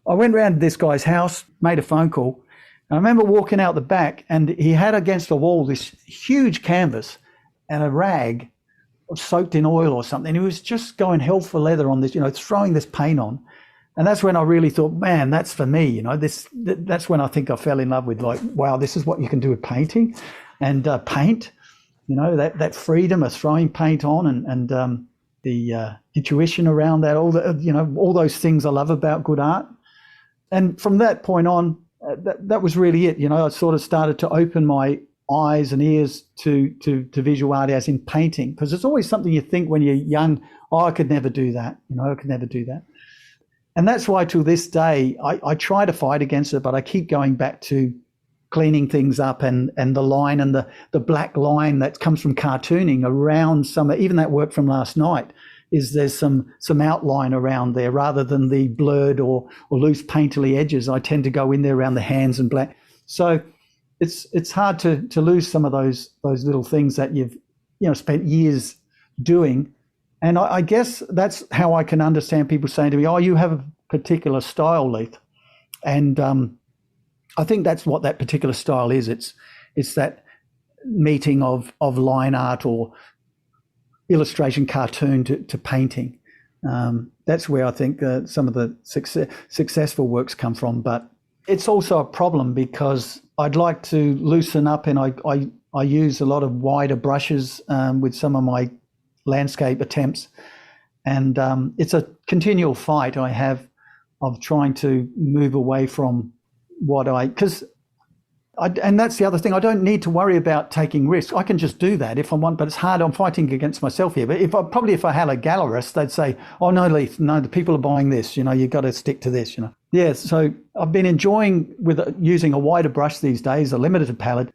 I went round to this guy's house, made a phone call. And I remember walking out the back, and he had against the wall this huge canvas and a rag soaked in oil or something. He was just going hell for leather on this, throwing this paint on. And that's when I really thought, man, that's for me. That's when I think I fell in love with, like, wow, this is what you can do with painting and paint. That freedom of throwing paint on and the intuition around that, all those things I love about good art. And from that point on, that was really it. I sort of started to open my eyes and ears to visual art as in painting, because it's always something you think when you're young, oh, I could never do that. I could never do that. And that's why to this day, I try to fight against it, but I keep going back to cleaning things up and the line and the black line that comes from cartooning around even that work from last night. There's some outline around there rather than the blurred or loose painterly edges. I tend to go in there around the hands and black. So it's hard to lose some of those little things that you've spent years doing. And I guess that's how I can understand people saying to me, "Oh, you have a particular style, Leith." And I think that's what that particular style is. It's that meeting of line art or illustration, cartoon to painting. That's where I think some of the successful works come from. But it's also a problem because I'd like to loosen up, and I use a lot of wider brushes with some of my landscape attempts. And it's a continual fight I have of trying to move away from and that's the other thing. I don't need to worry about taking risks. I can just do that if I want, but it's hard. I'm fighting against myself here. But if I had a gallerist, they'd say, "Oh no, Leith, no, the people are buying this. You've got to stick to this." Yeah. So I've been enjoying using a wider brush these days, a limited palette.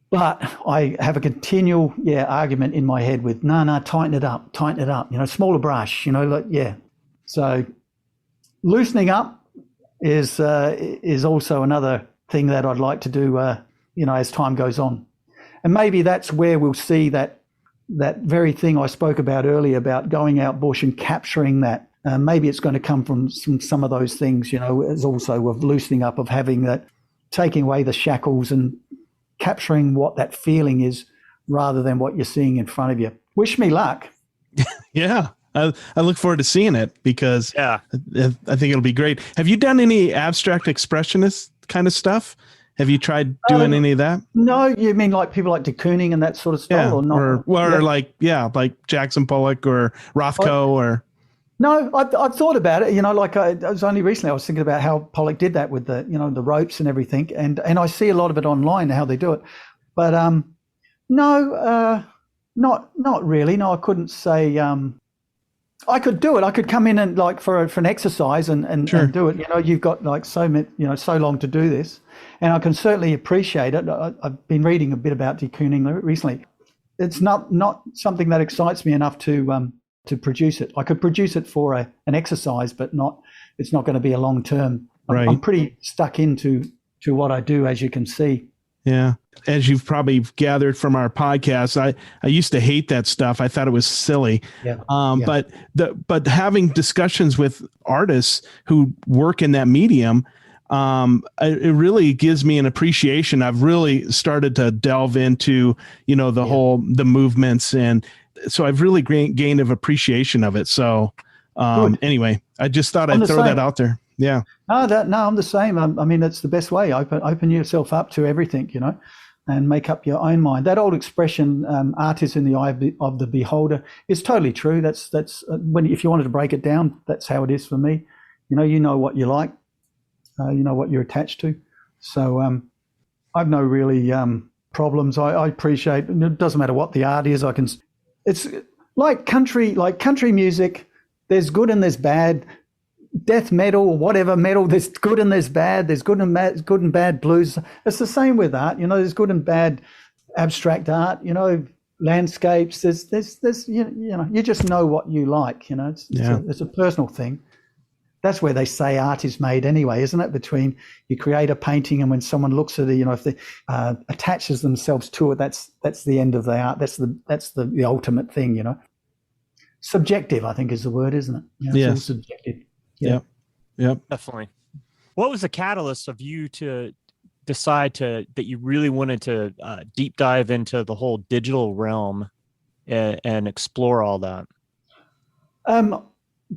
But I have a continual argument in my head with no, tighten it up, smaller brush. So loosening up is also another thing that I'd like to do, as time goes on. And maybe that's where we'll see that very thing I spoke about earlier about going out bush and capturing that. Maybe it's going to come from some of those things, as also of loosening up, of having that, taking away the shackles and capturing what that feeling is rather than what you're seeing in front of you. Wish me luck. Yeah. I look forward to seeing it because I think it'll be great. Have you done any abstract expressionist kind of stuff? Have you tried doing any of that? No, you mean like people like de Kooning and that sort of style, or not? Or like Jackson Pollock or Rothko or. No, I've thought about it. Like it was only recently I was thinking about how Pollock did that with the the ropes and everything, and I see a lot of it online how they do it. But no, not really. No, I couldn't say. I could do it. I could come in and like for an exercise and do it. You've got like so long to do this, and I can certainly appreciate it. I've been reading a bit about de-cooning recently. It's not something that excites me enough to produce it. I could produce it for an exercise, but it's not going to be a long term. Right. I'm pretty stuck into what I do, as you can see. Yeah. As you've probably gathered from our podcast, I used to hate that stuff. I thought it was silly. Yeah. But having discussions with artists who work in that medium, it really gives me an appreciation. I've really started to delve into, the movements. And so I've really gained an appreciation of it. So anyway, I just thought I'd throw that out there. Yeah. No, I'm the same. I mean, that's the best way. Open yourself up to everything, and make up your own mind. That old expression, art is in the eye of the beholder, is totally true. That's if you wanted to break it down, that's how it is for me. You know what you like, what you're attached to. So I've no really problems. I appreciate. It doesn't matter what the art is. It's like country music. There's good and there's bad. Death metal or whatever metal, there's good and there's bad. There's good and bad blues. It's the same with art. There's good and bad abstract art. Landscapes. There's you just know what you like. It's a personal thing. That's where they say art is made anyway, isn't it? Between you create a painting and when someone looks at it, if they attaches themselves to it, that's the end of the art. That's the ultimate thing. Subjective, I think, is the word, isn't it? It's all subjective. Yeah. Yep. Definitely. What was the catalyst of you to decide that you really wanted to deep dive into the whole digital realm and explore all that?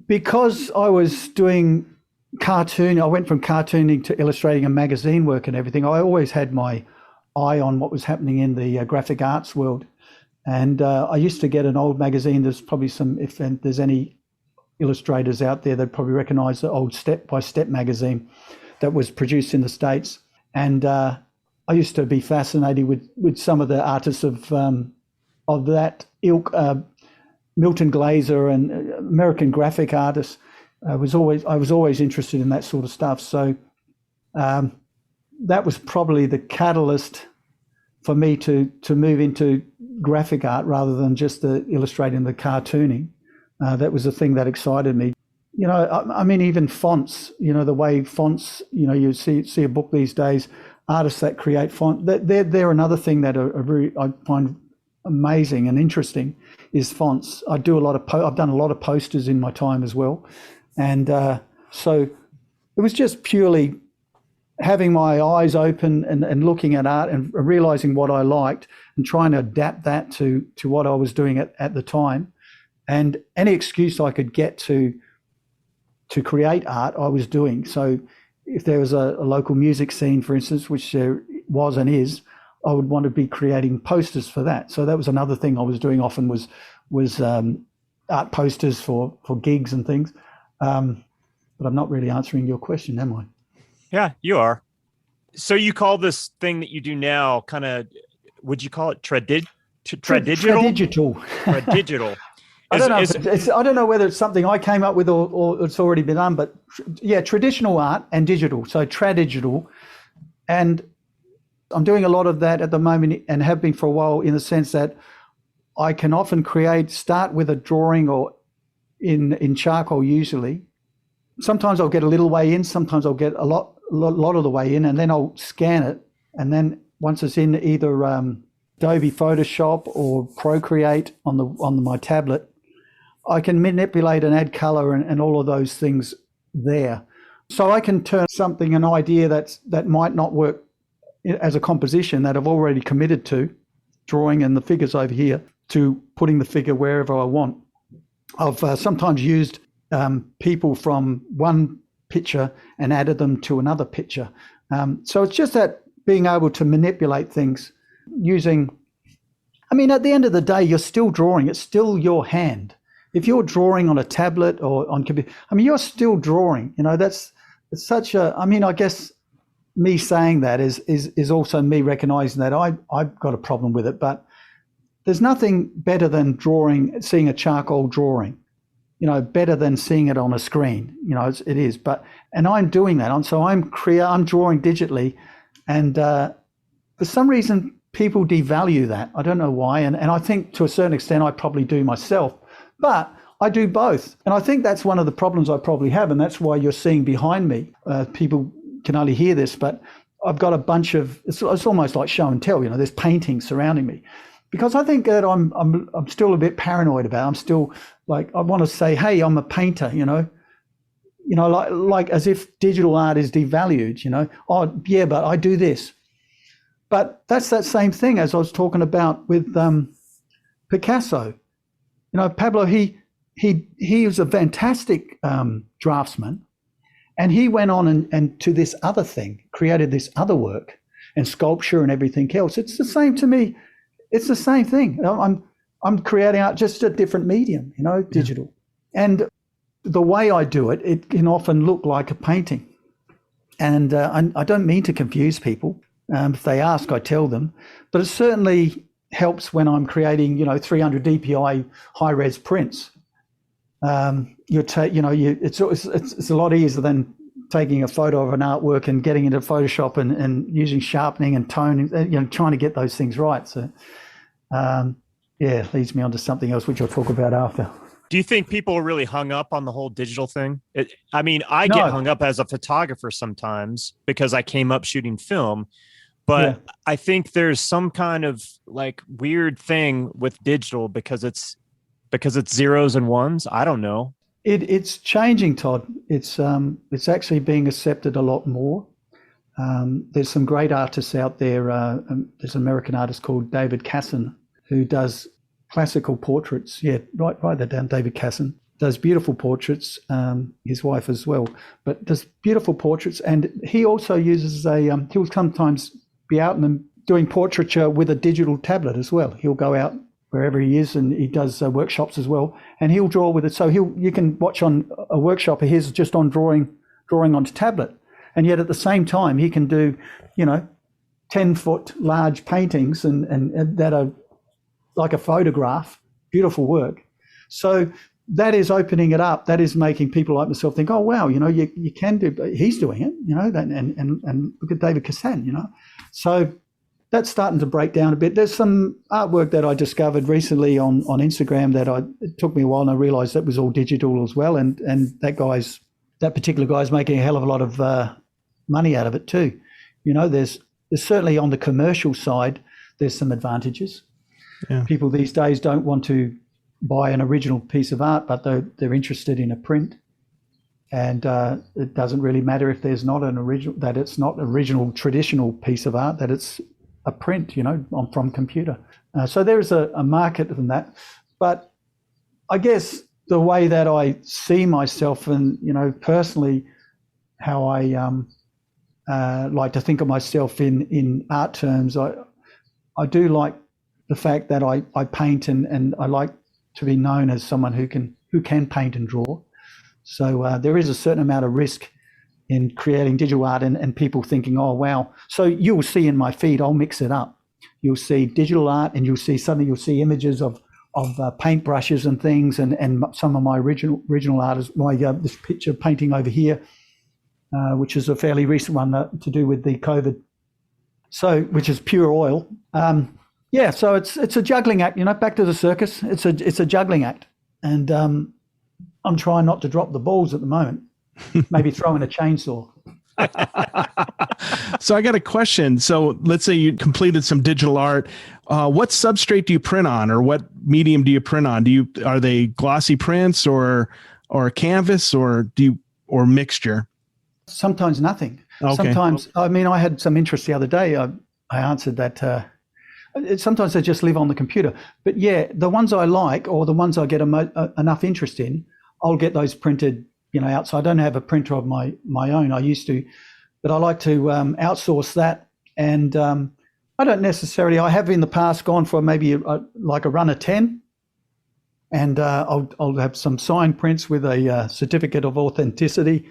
Because I was doing cartoon, I went from cartooning to illustrating and magazine work and everything. I always had my eye on what was happening in the graphic arts world. And I used to get an old magazine. There's probably if there's any illustrators out there that probably recognize the old Step by Step magazine that was produced in the States. And I used to be fascinated with some of the artists of that ilk, Milton Glaser and American graphic artists. I was always interested in that sort of stuff. So that was probably the catalyst for me to move into graphic art rather than just the illustrating, the cartooning. That was the thing that excited me. I mean, even fonts, the way fonts, you see a book these days, artists that create font, they're another thing that I find amazing and interesting is fonts. I've done a lot of posters in my time as well. And so it was just purely having my eyes open and looking at art and realizing what I liked and trying to adapt that to what I was doing at the time. And any excuse I could get to create art, I was doing. So if there was a local music scene, for instance, which there was and is, I would want to be creating posters for that. So that was another thing I was doing often was art posters for gigs and things. But I'm not really answering your question, am I? Yeah, you are. So you call this thing that you do now kind of, would you call it tradigital? Tradigital. I don't know whether it's something I came up with or it's already been done, but yeah, traditional art and digital. So tradigital, and I'm doing a lot of that at the moment and have been for a while in the sense that I can often start with a drawing or in charcoal usually. Sometimes I'll get a little way in, sometimes I'll get a lot of the way in, and then I'll scan it. And then once it's in either Adobe Photoshop or Procreate on my tablet, I can manipulate and add color and all of those things there. So I can turn an idea that might not work as a composition that I've already committed to, drawing and the figures over here, to putting the figure wherever I want. I've sometimes used people from one picture and added them to another picture. So it's just that being able to manipulate things using, I mean, at the end of the day, you're still drawing. It's still your hand. If you're drawing on a tablet or on computer, I mean, you're still drawing. It's such a. I mean, I guess me saying that is also me recognizing that I've got a problem with it. But there's nothing better than seeing a charcoal drawing. Better than seeing it on a screen. It is. And I'm doing that. I'm drawing digitally, and for some reason people devalue that. I don't know why, and I think to a certain extent I probably do myself. But I do both. And I think that's one of the problems I probably have. And that's why you're seeing behind me, people can only hear this, but I've got a bunch of, it's almost like show and tell, there's paintings surrounding me. Because I think that I'm still a bit paranoid about it. I'm still like, I want to say, hey, I'm a painter, like as if digital art is devalued, Oh, yeah, but I do this. But that's that same thing as I was talking about with Picasso. Pablo, he was a fantastic draftsman, and he went on and to this other thing, created this other work and sculpture and everything else. It's the same to me. It's the same thing. I'm creating art, just a different medium, digital. Yeah. And the way I do it, it can often look like a painting. And I don't mean to confuse people. If they ask, I tell them. But it certainly helps when I'm creating, 300 DPI high-res prints. It's a lot easier than taking a photo of an artwork and getting into Photoshop and using sharpening and toning, trying to get those things right. So, leads me on to something else, which I'll talk about after. Do you think people are really hung up on the whole digital thing? I get hung up as a photographer sometimes because I came up shooting film. But yeah. I think there's some kind of like weird thing with digital because it's zeros and ones. I don't know. It's changing, Todd. It's actually being accepted a lot more. There's some great artists out there. There's an American artist called David Casson who does classical portraits. Yeah, write that down. David Casson does beautiful portraits. His wife as well, but does beautiful portraits. And he also uses he'll sometimes be out and doing portraiture with a digital tablet as well. He'll go out wherever he is, and he does workshops as well, and he'll draw with it. So you can watch on a workshop of his just on drawing onto tablet, and yet at the same time he can do 10-foot large paintings and that are like a photograph, beautiful work. So that is opening it up. That is making people like myself think, oh wow, you can do. He's doing it, and look at David Cassan, So that's starting to break down a bit. There's some artwork that I discovered recently on Instagram that it took me a while, and I realised that was all digital as well. And that particular guy's making a hell of a lot of money out of it too. There's certainly on the commercial side, there's some advantages. Yeah. People these days don't want to buy an original piece of art, but they're interested in a print. And it doesn't really matter if there's not an original, that it's not original traditional piece of art, that it's a print, from computer. So there is a market in that. But I guess the way that I see myself and, personally, how I like to think of myself in art terms, I do like the fact that I paint and I like to be known as someone who can paint and draw. So there is a certain amount of risk in creating digital art and people thinking, oh, wow. So you'll see in my feed, I'll mix it up. You'll see digital art and you'll see images of paint brushes and things and some of my original art is this picture painting over here, which is a fairly recent one to do with the COVID. So, which is pure oil. So it's a juggling act, back to the circus. It's a juggling act. And I'm trying not to drop the balls at the moment. Maybe throw in a chainsaw. So I got a question. So let's say you completed some digital art. What substrate do you print on, or what medium do you print on? Are they glossy prints or canvas or mixture? Sometimes nothing. Okay. Sometimes, I had some interest the other day. I answered that. Sometimes they just live on the computer. But yeah, the ones I like or the ones I get enough interest in, I'll get those printed, out. So I don't have a printer of my own. I used to, but I like to outsource that. And I don't necessarily. I have in the past gone for maybe like a run of 10, and I'll have some signed prints with a certificate of authenticity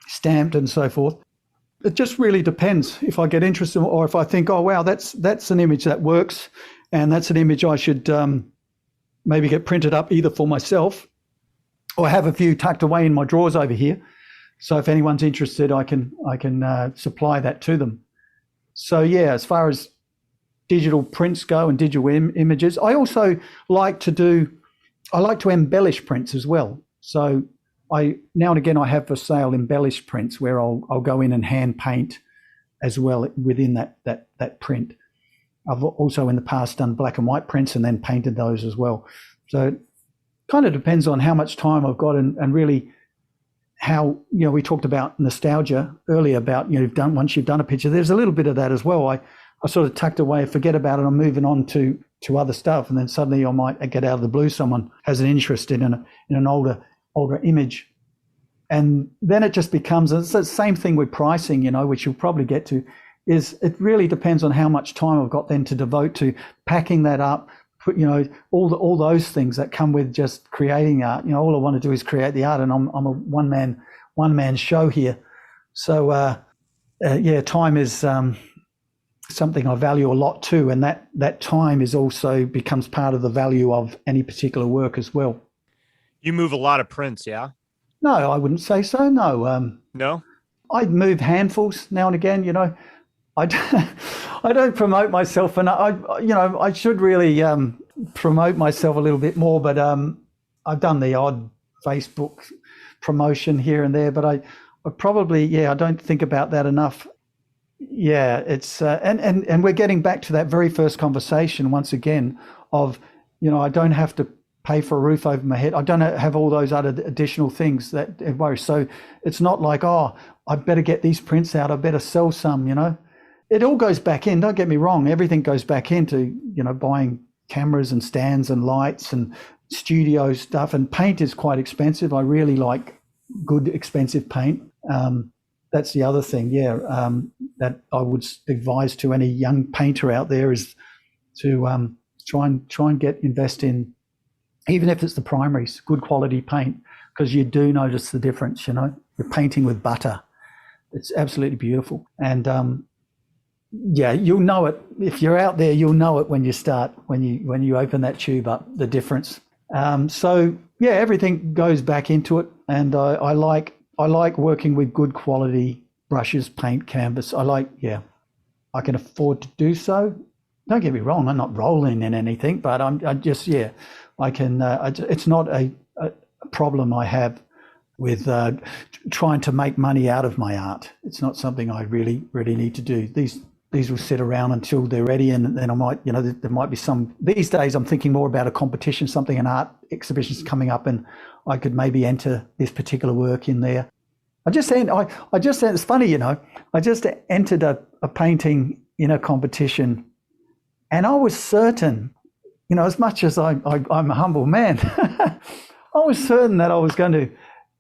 stamped and so forth. It just really depends if I get interested, or if I think, oh wow, that's an image that works, and that's an image I should maybe get printed up either for myself, or have a few tucked away in my drawers over here. So if anyone's interested, I can supply that to them. So yeah, as far as digital prints go and digital images, I also like to embellish prints as well. So now and again I have for sale embellished prints where I'll go in and hand paint as well within that print. I've also in the past done black and white prints and then painted those as well. So it kind of depends on how much time I've got and really how, we talked about nostalgia earlier about, once you've done a picture, there's a little bit of that as well. I sort of tucked away, forget about it, I'm moving on to other stuff, and then suddenly I might get out of the blue, someone has an interest in an older image. And then it just becomes, it's the same thing with pricing, which you'll probably get to, is it really depends on how much time I've got then to devote to packing that up, put, all those things that come with just creating art. All I want to do is create the art, and I'm a one man show here. So time is something I value a lot too, and that time is also becomes part of the value of any particular work as well. You move a lot of prints, yeah? No, I wouldn't say so. No. No? I move handfuls now and again. I don't promote myself, and I should really promote myself a little bit more. But I've done the odd Facebook promotion here and there, but I probably I don't think about that enough. Yeah, it's and we're getting back to that very first conversation once again of I don't have to pay for a roof over my head. I don't have all those other additional things that worry. So it's not like, oh, I better get these prints out, I better sell some. It all goes back in. Don't get me wrong. Everything goes back into buying cameras and stands and lights and studio stuff. And paint is quite expensive. I really like good expensive paint. That's the other thing, that I would advise to any young painter out there is to try and invest in, even if it's the primaries, good quality paint, because you do notice the difference. You're painting with butter. It's absolutely beautiful, and you'll know it if you're out there. You'll know it when you open that tube up, the difference. Everything goes back into it, and I like working with good quality brushes, paint, canvas. I can afford to do so. Don't get me wrong, I'm not rolling in anything, but I can. It's not a problem I have with trying to make money out of my art. It's not something I really need to do. These will sit around until they're ready, and then I might, there might be some. These days, I'm thinking more about a competition, an art exhibition's coming up, and I could maybe enter this particular work in there. It's funny, I just entered a painting in a competition, and I was certain, as much as I'm a humble man, I was certain that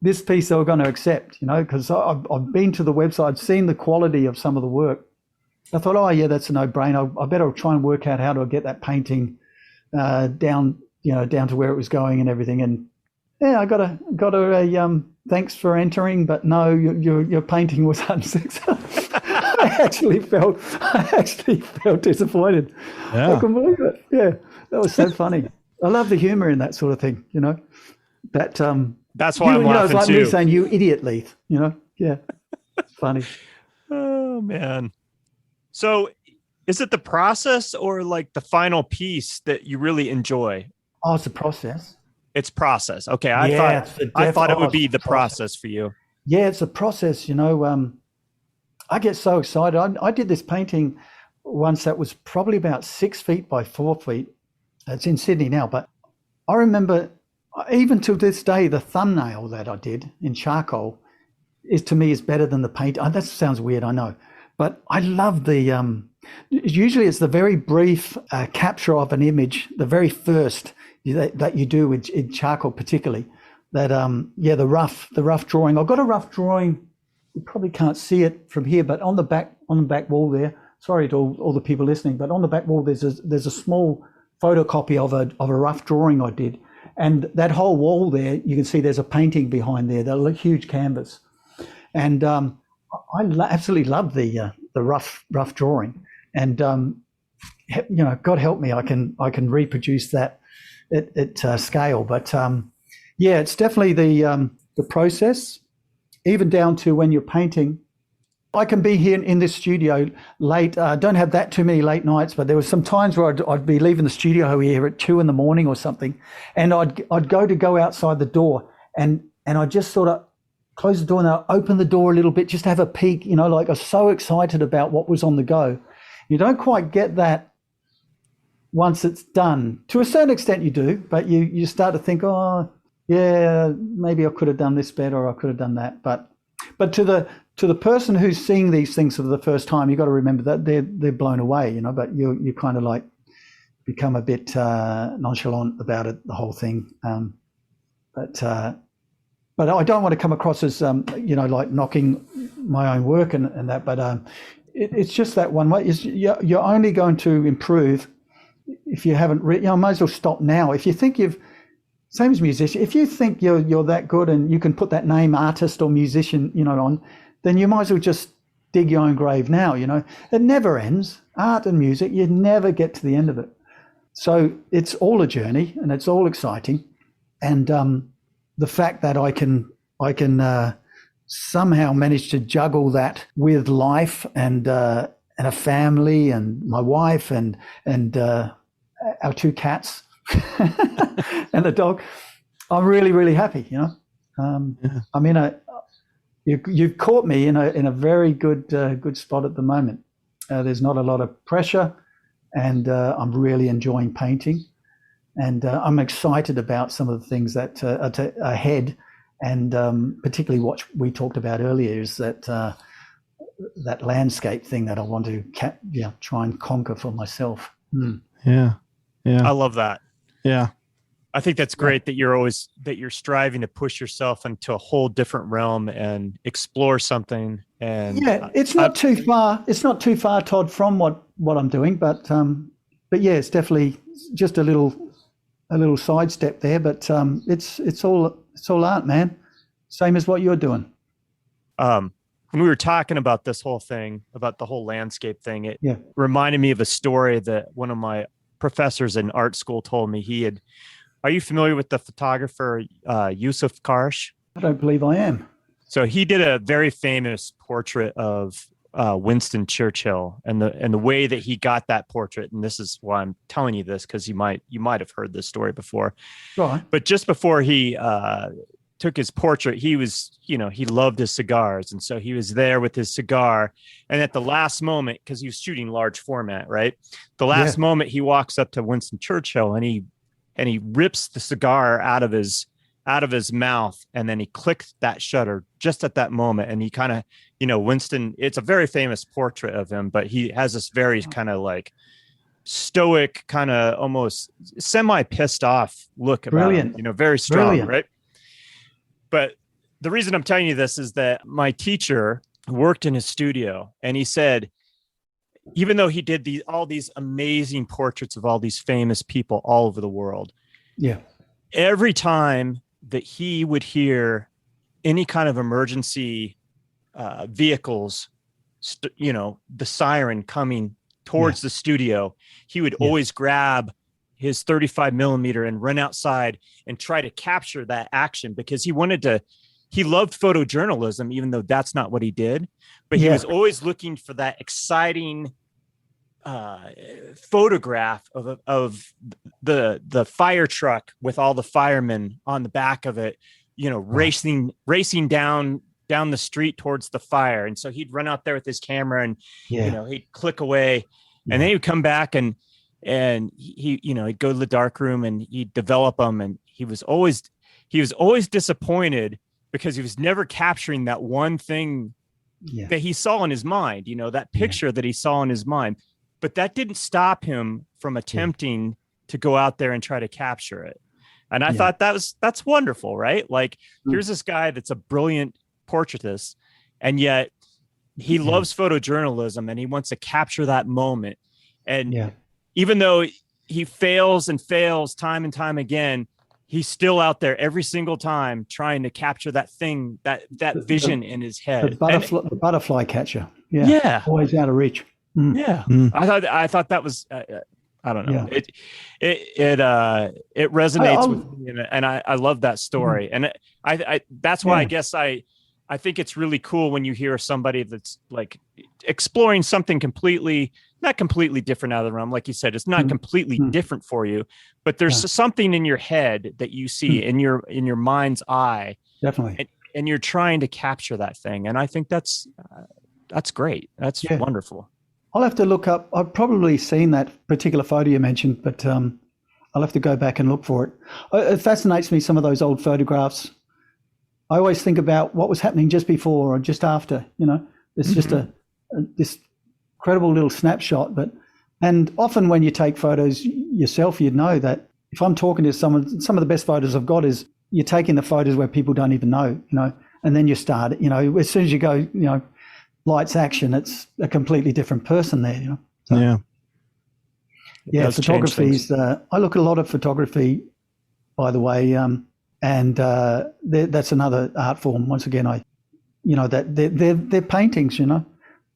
this piece they were going to accept, because I've been to the website, seen the quality of some of the work. I thought, oh yeah, that's a no-brainer. I better try and work out how to get that painting down to where it was going and everything. And I got a thanks for entering, but no, your painting was unsuccessful. I actually felt disappointed. Yeah. I couldn't believe it. Yeah, that was so funny. I love the humor in that sort of thing. That's why I'm laughing it's like too. Me saying, "You idiot, Leith." Yeah, it's funny. Oh man. So is it the process or like the final piece that you really enjoy? Oh, it's the process. It's process. Okay. I thought it would be the process for you. Yeah, it's a process. I get so excited. I did this painting once that was probably about 6 feet by 4 feet. It's in Sydney now, but I remember even to this day, the thumbnail that I did in charcoal to me is better than the paint. That sounds weird, I know. But I love usually it's the very brief capture of an image, the very first that you do in charcoal particularly, that, the rough drawing. I've got a rough drawing, you probably can't see it from here, but on the back wall there, sorry to all the people listening, but on the back wall there's a small photocopy of a rough drawing I did. And that whole wall there, you can see there's a painting behind there, the huge canvas. And I absolutely love the rough drawing. And God help me, I can reproduce that at scale. But it's definitely the process, even down to when you're painting. I can be here in this studio late. Don't have that too many late nights, but there were some times where I'd be leaving the studio here at 2 a.m. or something, and I'd go outside the door, and I just sort of close the door and I'll open the door a little bit just to have a peek. Like I was so excited about what was on the go. You don't quite get that once it's done. To a certain extent, you do, but you start to think, oh yeah, maybe I could have done this better, or I could have done that, but to the person who's seeing these things for the first time, you've got to remember that they're blown away, but you kind of like become a bit nonchalant about it, the whole thing. But I don't want to come across as like knocking my own work and that. But it's just that one way. You're only going to improve if you haven't. Might as well stop now. If you think same as musician, if you think you're that good and you can put that name artist or musician, on, then you might as well just dig your own grave now. It never ends. Art and music, you never get to the end of it. So it's all a journey, and it's all exciting. And the fact that I can somehow manage to juggle that with life and a family and my wife and our 2 cats and the dog, I'm really, really happy. You've caught me in a very good spot at the moment. There's not a lot of pressure, and I'm really enjoying painting, and I'm excited about some of the things that are ahead, and particularly what we talked about earlier is that landscape thing that I want to try and conquer for myself. Yeah. I love that. Yeah. I think that's great that you're striving to push yourself into a whole different realm and explore something. And it's not too far. It's not too far, Todd, from what I'm doing, but yeah, it's definitely just a little sidestep there. But it's all art, man. Same as what you're doing. When we were talking about this whole thing, about the whole landscape thing, it reminded me of a story that one of my professors in art school told me. Are you familiar with the photographer Yusuf Karsh? I don't believe I am. So he did a very famous portrait of Winston Churchill, and the way that he got that portrait, and this is why I'm telling you this, because you might have heard this story before. Right. But just before he took his portrait, he was, he loved his cigars, and so he was there with his cigar, and at the last moment, because he was shooting large format, right? The last moment, he walks up to Winston Churchill and he rips the cigar out of his mouth, and then he clicks that shutter just at that moment. And he kind of, Winston, it's a very famous portrait of him, but he has this very kind of like stoic, kind of almost semi pissed off look about him, very strong. Brilliant. Right? But the reason I'm telling you this is that my teacher worked in his studio, and he said, even though he did all these amazing portraits of all these famous people all over the world, every time that he would hear any kind of emergency vehicles, the siren coming towards the studio, he would always grab his 35 millimeter and run outside and try to capture that action, because he loved photojournalism, even though that's not what he did. But he was always looking for that exciting photograph of the fire truck with all the firemen on the back of it, racing down the street towards the fire. And so he'd run out there with his camera and he'd click away, and then he'd come back and he'd go to the dark room and he'd develop them. And he was always disappointed because he was never capturing that one thing that he saw in his mind, that picture that he saw in his mind. But that didn't stop him from attempting to go out there and try to capture it. And I thought that's wonderful, right? Like, here's this guy that's a brilliant portraitist, and yet he loves photojournalism and he wants to capture that moment. And even though he fails and fails time and time again, he's still out there every single time trying to capture that thing, that vision in his head. The butterfly catcher. Yeah. Yeah. Always out of reach. Mm. Yeah. Mm. I thought that was, I don't know. Yeah. It resonates with me, and I love that story. Mm-hmm. And I that's why I guess I think it's really cool when you hear somebody that's like exploring something not completely different out of the realm. Like you said, it's not completely different for you, but there's something in your head that you see in your mind's eye. Definitely. And you're trying to capture that thing. And I think that's great. That's wonderful. I'll have to look up. I've probably seen that particular photo you mentioned, but I'll have to go back and look for it. It fascinates me, some of those old photographs. I always think about what was happening just before or just after, It's just this incredible little snapshot. And often when you take photos yourself, you'd know that if I'm talking to someone, some of the best photos I've got is you're taking the photos where people don't even know, and then you start, as soon as you go, lights, action, it's a completely different person there, So, photography's, I look at a lot of photography, by the way, and that's another art form. Once again, that they're paintings,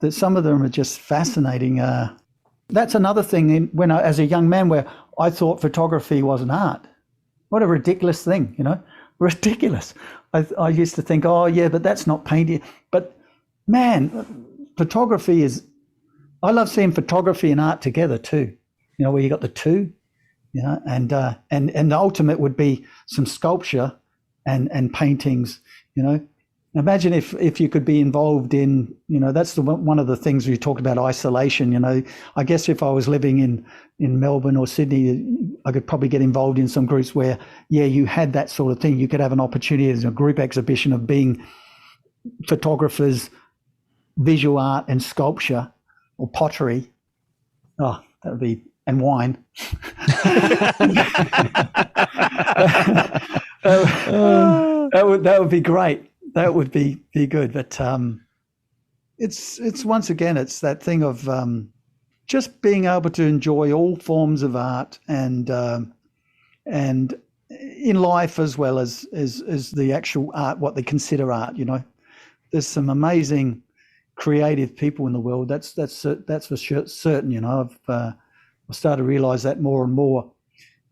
that some of them are just fascinating. That's another thing when as a young man where I thought photography was an art. What a ridiculous thing, ridiculous. I used to think, oh yeah, but that's not painting. But man, photography I love seeing photography and art together too, where you got the two, and the ultimate would be some sculpture and paintings, Imagine if you could be involved in, that's one of the things we talked about, isolation, I guess if I was living in Melbourne or Sydney, I could probably get involved in some groups where, you had that sort of thing. You could have an opportunity as a group exhibition of being photographers, visual art and sculpture or pottery. Oh, that would be, and wine. That would be great. That would be good. But it's once again, it's that thing of just being able to enjoy all forms of art and in life as well as the actual art, what they consider art. There's some amazing creative people in the world. That's for sure, certain. I've started to realize that more and more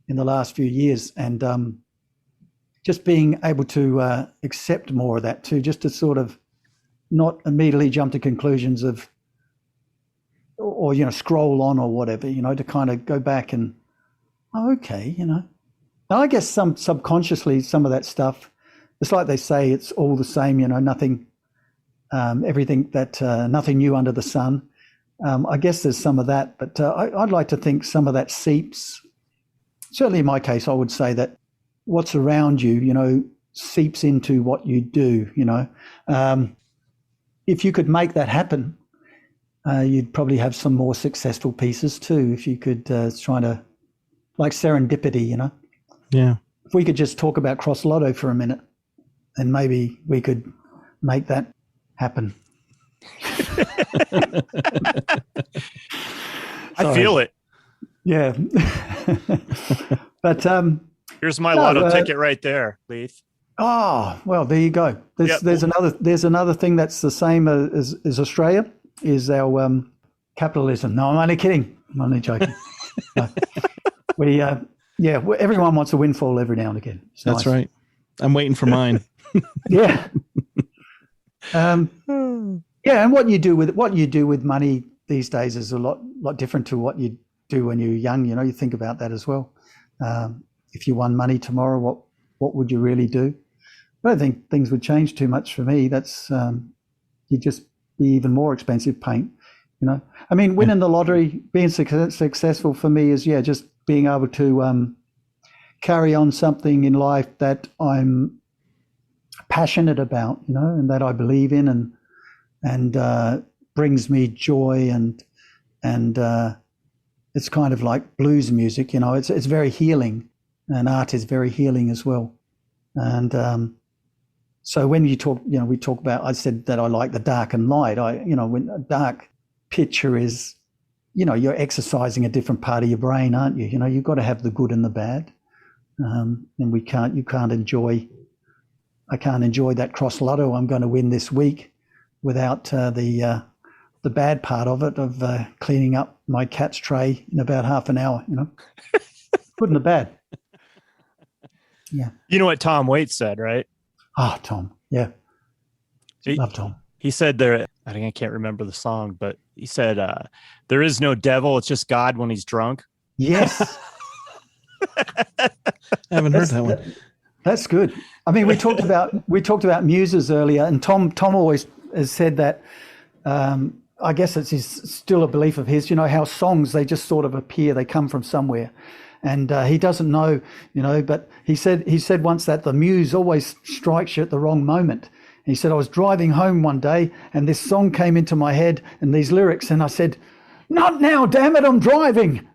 in the last few years, and just being able to accept more of that too, just to sort of not immediately jump to conclusions of, or scroll on or whatever, to kind of go back and, okay, And I guess some subconsciously, some of that stuff, it's like they say, it's all the same, nothing, everything that, nothing new under the sun. I guess there's some of that, but I'd like to think some of that seeps. Certainly in my case, I would say that what's around you, seeps into what you do, If you could make that happen, you'd probably have some more successful pieces too. If you could try to, like serendipity, Yeah. If we could just talk about Cross Lotto for a minute, and maybe we could make that happen. I feel it. Yeah. But here's my lotto ticket right there, Leith. Oh, well, there you go. There's another thing that's the same as Australia, is our capitalism. No, I'm only kidding. I'm only joking. No. Everyone wants a windfall every now and again. It's That's nice. right. I'm waiting for mine. Yeah. And what you do with money these days is a lot different to what you do when you're young. You think about that as well. If you won money tomorrow, what would you really do? I don't think things would change too much for me. That's you'd just be even more expensive paint. I mean, winning the lottery, being successful for me is just being able to carry on something in life that I'm passionate about, and that I believe in, and brings me joy, and it's kind of like blues music. It's very healing, and art is very healing as well. And so when you talk, we talk about, I said that I like the dark and light. When a dark picture is, you're exercising a different part of your brain, aren't you? You've got to have the good and the bad. and I can't enjoy that cross lotto I'm going to win this week without the bad part of it, of cleaning up my cat's tray in about half an hour. Good and the bad. Yeah. You know what Tom Waits said, right? Oh, Tom. Yeah. Love Tom. He said there, I think I can't remember the song, but he said, there is no devil. It's just God when he's drunk. Yes. I haven't heard that one. That's good. I mean, we talked about muses earlier, and Tom always has said that, I guess still a belief of his, how songs, they just sort of appear, they come from somewhere. And he doesn't know, but he said once that the muse always strikes you at the wrong moment. He said, I was driving home one day and this song came into my head and these lyrics, and I said, not now, damn it, I'm driving.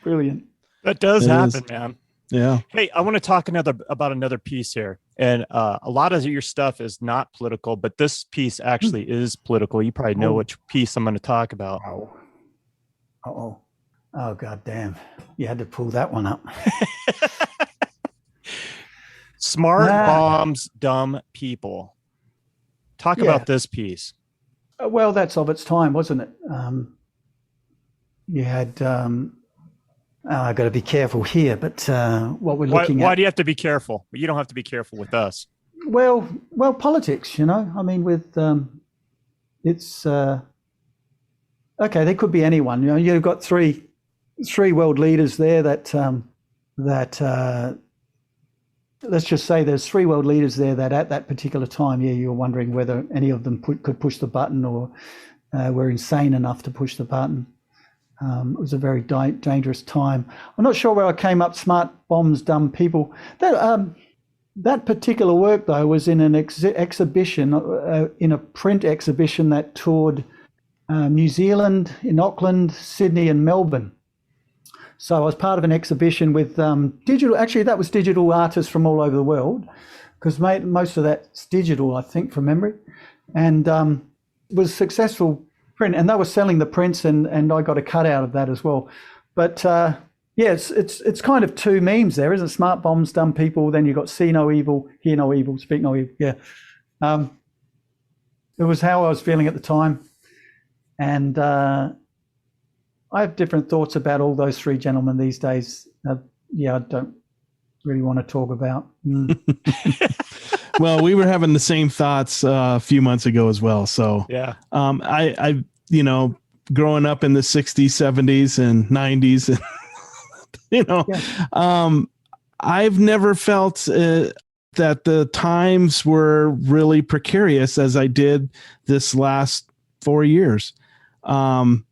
Brilliant. That does happen, man. Yeah. Hey, I want to talk about another piece here. And a lot of your stuff is not political, but this piece actually is political. You probably know which piece I'm going to talk about. Oh, God damn. You had to pull that one up. Smart bombs, dumb people. Talk about this piece. Well, that's of its time, wasn't it? You had... I've got to be careful here, but what we're looking at... Why do you have to be careful? You don't have to be careful with us. Well, politics, I mean, with... it's... okay, there could be anyone. You've got three world leaders there that let's just say there's three world leaders there that at that particular time, you're wondering whether any of them could push the button or were insane enough to push the button. It was a very dangerous time. I'm not sure where I came up, smart bombs, dumb people. That particular work, though, was in an exhibition, in a print exhibition that toured New Zealand, in Auckland, Sydney and Melbourne. So I was part of an exhibition with that was digital artists from all over the world, because most of that's digital, I think, from memory. And it was successful print, and they were selling the prints, and I got a cut out of that as well. But it's kind of two memes there, isn't it? Smart bombs, dumb people. Then you got see no evil, hear no evil, speak no evil. Yeah, it was how I was feeling at the time, and I have different thoughts about all those three gentlemen these days. I don't really want to talk about. Well, we were having the same thoughts a few months ago as well. So yeah, I growing up in the 60s, 70s and 90s, I've never felt that the times were really precarious as I did this last 4 years. I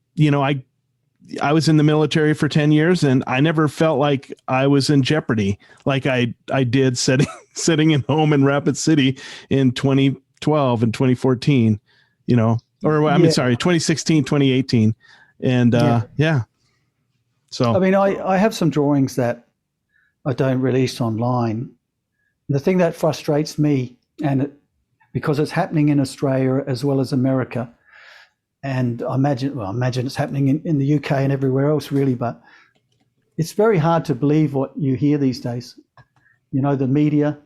was in the military for 10 years and I never felt like I was in jeopardy like I did sitting in home in Rapid City in 2012 and 2014, sorry, 2016, 2018. And So, I mean, I have some drawings that I don't release online. The thing that frustrates me, because it's happening in Australia as well as America, and I imagine it's happening in the UK and everywhere else, really, but it's very hard to believe what you hear these days. The media,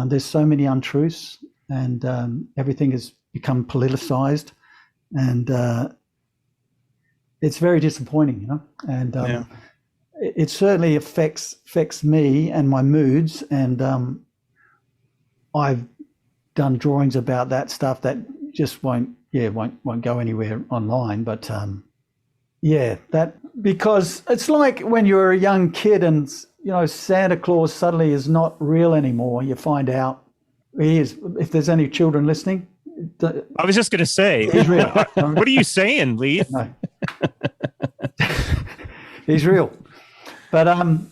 there's so many untruths, and everything has become politicized, and it's very disappointing, and it certainly affects me and my moods, and I've done drawings about that stuff that just won't go anywhere online, but that, because it's like when you're a young kid and Santa Claus suddenly is not real anymore. You find out he is. If there's any children listening, I was just going to say, he's real. What are you saying, Leith? No. He's real. But and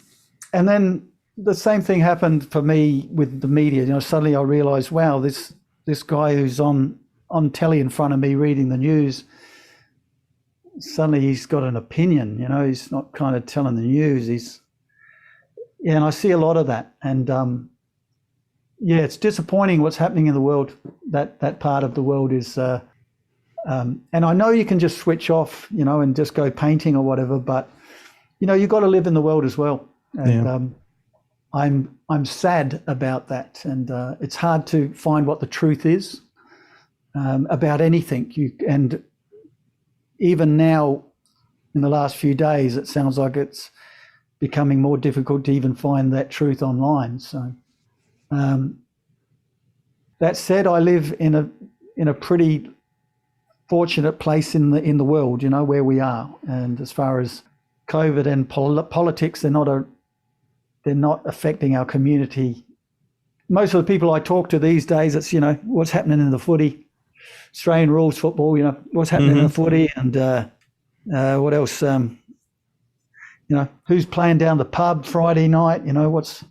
then the same thing happened for me with the media. Suddenly I realized, wow, this guy who's on telly in front of me reading the news, suddenly he's got an opinion. He's not kind of telling the news. And I see a lot of that, and it's disappointing what's happening in the world. That part of the world is, and I know you can just switch off, and just go painting or whatever, but you've got to live in the world as well. And Yeah. I'm sad about that. And it's hard to find what the truth is about anything. And even now, in the last few days, it sounds like it's becoming more difficult to even find that truth online. So that said, I live in a pretty fortunate place in the world, where we are. And as far as COVID and politics, they're not affecting our community. Most of the people I talk to these days, it's what's happening in the footy, Australian rules football. What's happening in the footy, and what else? Who's playing down the pub Friday night?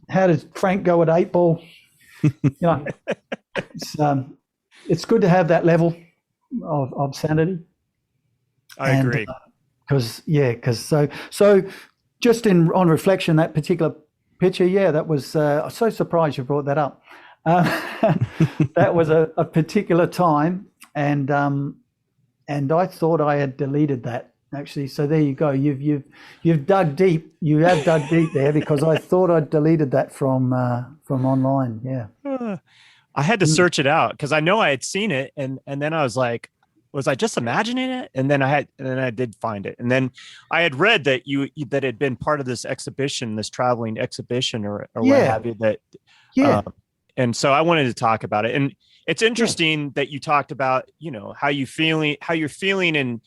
How did Frank go at 8 ball? It's good to have that level of sanity. I agree. Because so just on reflection, that particular picture, that was I'm so surprised you brought that up. That was a particular time, and I thought I had deleted that actually. So there you go. You've dug deep. You have dug deep there, because I thought I'd deleted that from online. Yeah. I had to search it out because I know I had seen it, and then I was like, was I just imagining it? And then I did find it, and then I had read that that had been part of this exhibition, this traveling exhibition, or what have you. And so I wanted to talk about it, and it's interesting that you talked about how you're feeling, and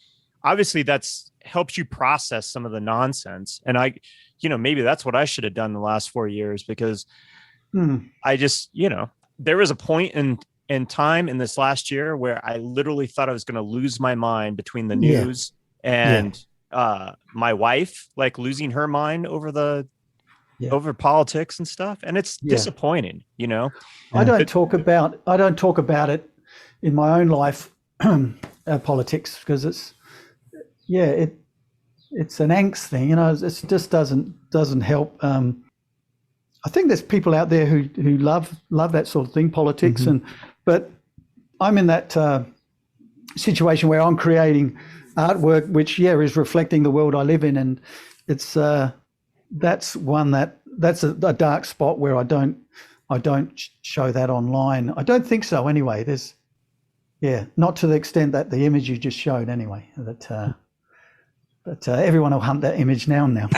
obviously that's helps you process some of the nonsense. And maybe that's what I should have done the last 4 years, because I just there was a point in time in this last year where I literally thought I was going to lose my mind between the news and my wife, like losing her mind over over politics and stuff. And it's disappointing, I don't talk about it in my own life, politics, because it's an angst thing, it just doesn't help. I think there's people out there who love that sort of thing, politics, but I'm in that situation where I'm creating artwork which is reflecting the world I live in, and it's that's a dark spot where I don't show that online. I don't think so anyway. There's not to the extent that the image you just showed anyway. But everyone will hunt that image now and now.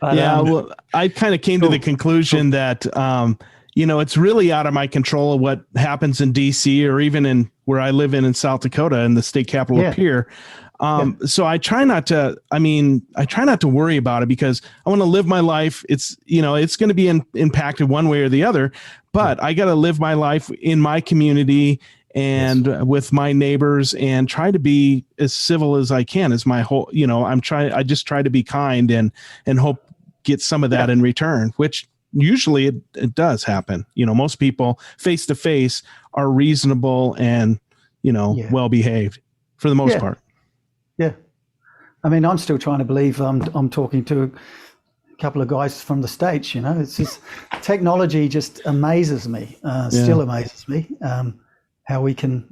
But, well, I kind of came to the conclusion that, it's really out of my control what happens in DC, or even in where I live in South Dakota, in the state capital of Pierre. So I try not to worry about it, because I want to live my life. It's, it's going to be impacted one way or the other, but I got to live my life in my community and with my neighbors, and try to be as civil as I can, as my whole, I just try to be kind and hope get some of that in return, which usually it does happen. Most people face to face are reasonable and, well behaved for the most part. Yeah. I mean, I'm still trying to believe I'm talking to a couple of guys from the States, it's just technology just amazes me, still amazes me, how we can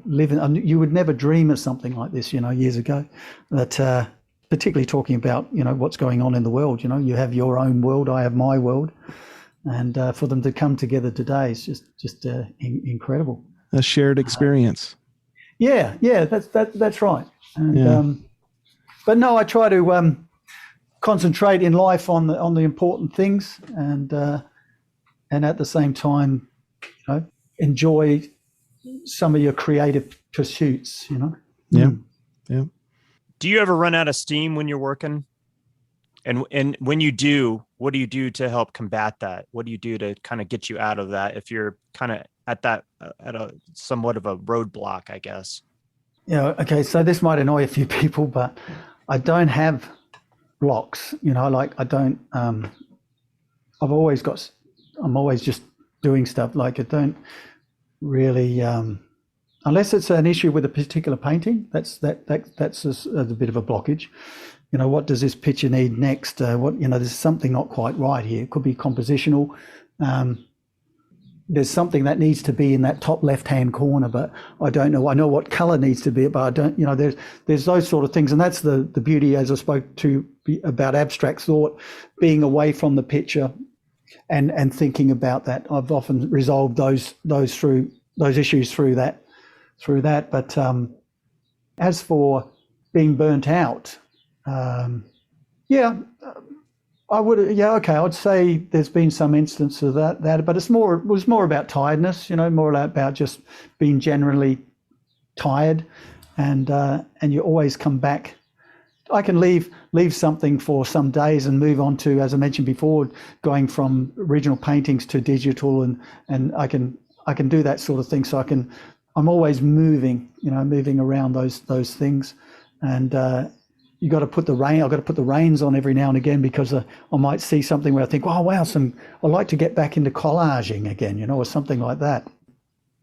live in, you would never dream of something like this, years ago, that, particularly talking about, what's going on in the world, you have your own world, I have my world, and for them to come together today is just incredible. A shared experience. That's right. And, but no, I try to concentrate in life on the important things, and at the same time, enjoy some of your creative pursuits. Yeah. Do you ever run out of steam when you're working? And when you do, what do you do to help combat that? What do you do to kind of get you out of that if you're kind of at a somewhat of a roadblock, I guess? Okay. So this might annoy a few people, but I don't have blocks. I don't. I'm always just doing stuff. Like I don't really. Unless it's an issue with a particular painting, that's a bit of a blockage. What does this picture need next? There's something not quite right here. It could be compositional. there's something that needs to be in that top left-hand corner, but I don't know. I know what color needs to be, but I don't, there's those sort of things. And that's the beauty, as I spoke to about abstract thought, being away from the picture and thinking about that. I've often resolved those issues through that. But as for being burnt out, I would, I'd say there's been some instances of that, but it was more about tiredness, more about just being generally tired, and you always come back. I can leave something for some days and move on to, as I mentioned before, going from original paintings to digital, and I can do that sort of thing. So I'm always moving around those things, and I've got to put the reins on every now and again, because I might see something where I think, oh wow, I'd like to get back into collaging again, or something like that.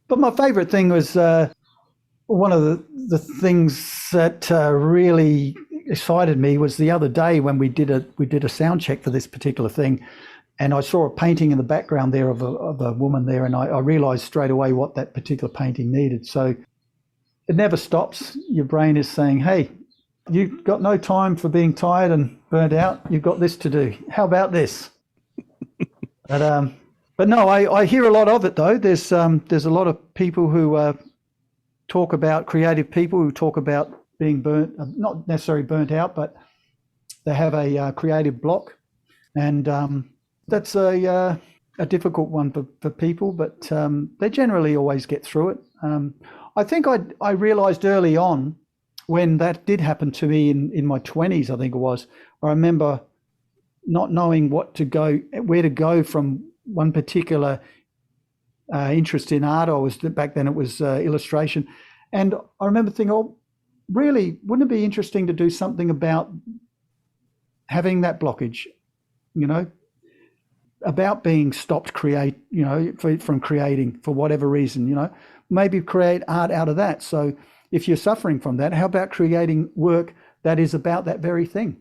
But my favorite thing was one of the things that really excited me was the other day when we did a sound check for this particular thing, and I saw a painting in the background there of a woman there, and I realized straight away what that particular painting needed. So it never stops. Your brain is saying, hey, you've got no time for being tired and burnt out. You've got this to do. How about this? But no, I hear a lot of it though. There's a lot of people who talk about, creative people who talk about being burnt, not necessarily burnt out, but they have a creative block, and that's a difficult one for people. But they generally always get through it. I think I realised early on, when that did happen to me in my 20s, I think it was, I remember not knowing where to go from one particular interest in art. Back then it was illustration. And I remember thinking, oh, really, wouldn't it be interesting to do something about having that blockage, about being stopped from creating for whatever reason, maybe create art out of that. So if you're suffering from that, how about creating work that is about that very thing?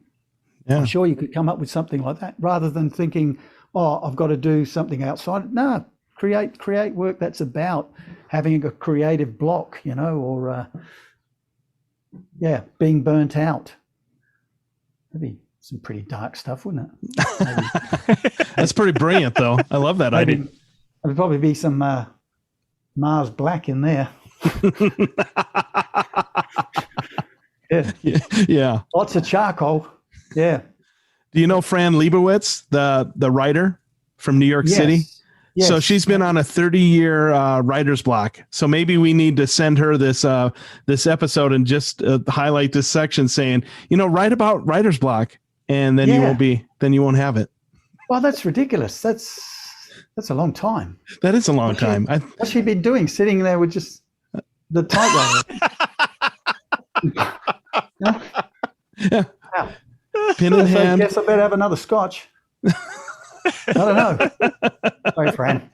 Yeah. I'm sure you could come up with something like that, rather than thinking, oh, I've got to do something outside. No, create work that's about having a creative block, or being burnt out. That'd be some pretty dark stuff, wouldn't it? That's pretty brilliant, though. I love that idea. There'd probably be some Mars Black in there. Yeah. Lots of charcoal. Yeah. Do you know Fran Lebowitz, the writer from New York City? Yes. So she's been on a 30-year writer's block. So maybe we need to send her this episode and just highlight this section saying, write about writer's block, and then you won't have it. Well, that's ridiculous. That's a long time. That is a long time. What's she been doing? Sitting there with just the typewriter. Yeah. Pin in hand. I guess I better have another scotch. I don't know. Sorry, Fran.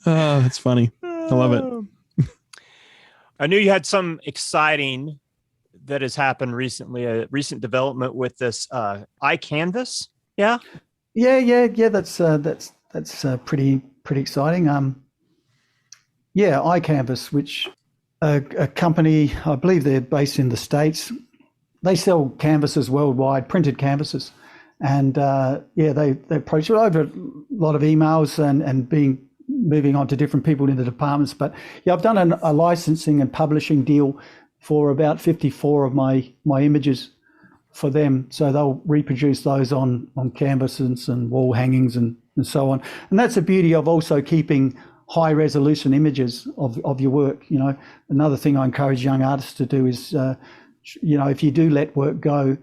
Oh, that's funny. I love it. I knew you had some exciting that has happened recently, a recent development with this iCanvas. Yeah. Yeah. That's pretty exciting. iCanvas, which a company, I believe they're based in the States. They sell canvases worldwide, printed canvases. And they approached it over a lot of emails and moving on to different people in the departments. But I've done a licensing and publishing deal for about 54 of my images for them. So they'll reproduce those on canvases and wall hangings and so on. And that's the beauty of also keeping high resolution images of your work. Another thing I encourage young artists to do is, if you do let work go,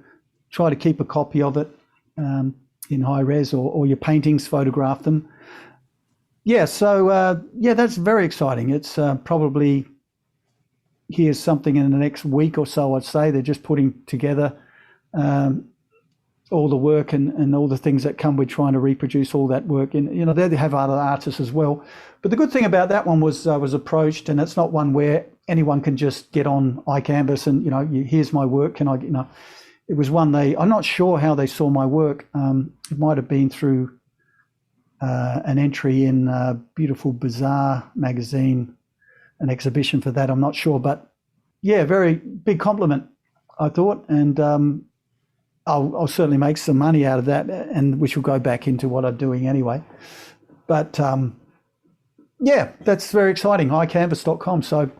try to keep a copy of it in high res, or your paintings, photograph them. So that's very exciting. It's probably, here's something in the next week or so, I'd say. They're just putting together all the work and all the things that come with trying to reproduce all that work. And, they have other artists as well. But the good thing about that one was I was approached, and it's not one where anyone can just get on iCanvas and, here's my work. Can I, it was one I'm not sure how they saw my work. It might have been through an entry in Beautiful Bazaar magazine, an exhibition for that. I'm not sure, but yeah, very big compliment, I thought, and I'll certainly make some money out of that, and which will go back into what I'm doing anyway. But yeah, that's very exciting. iCanvas.com. So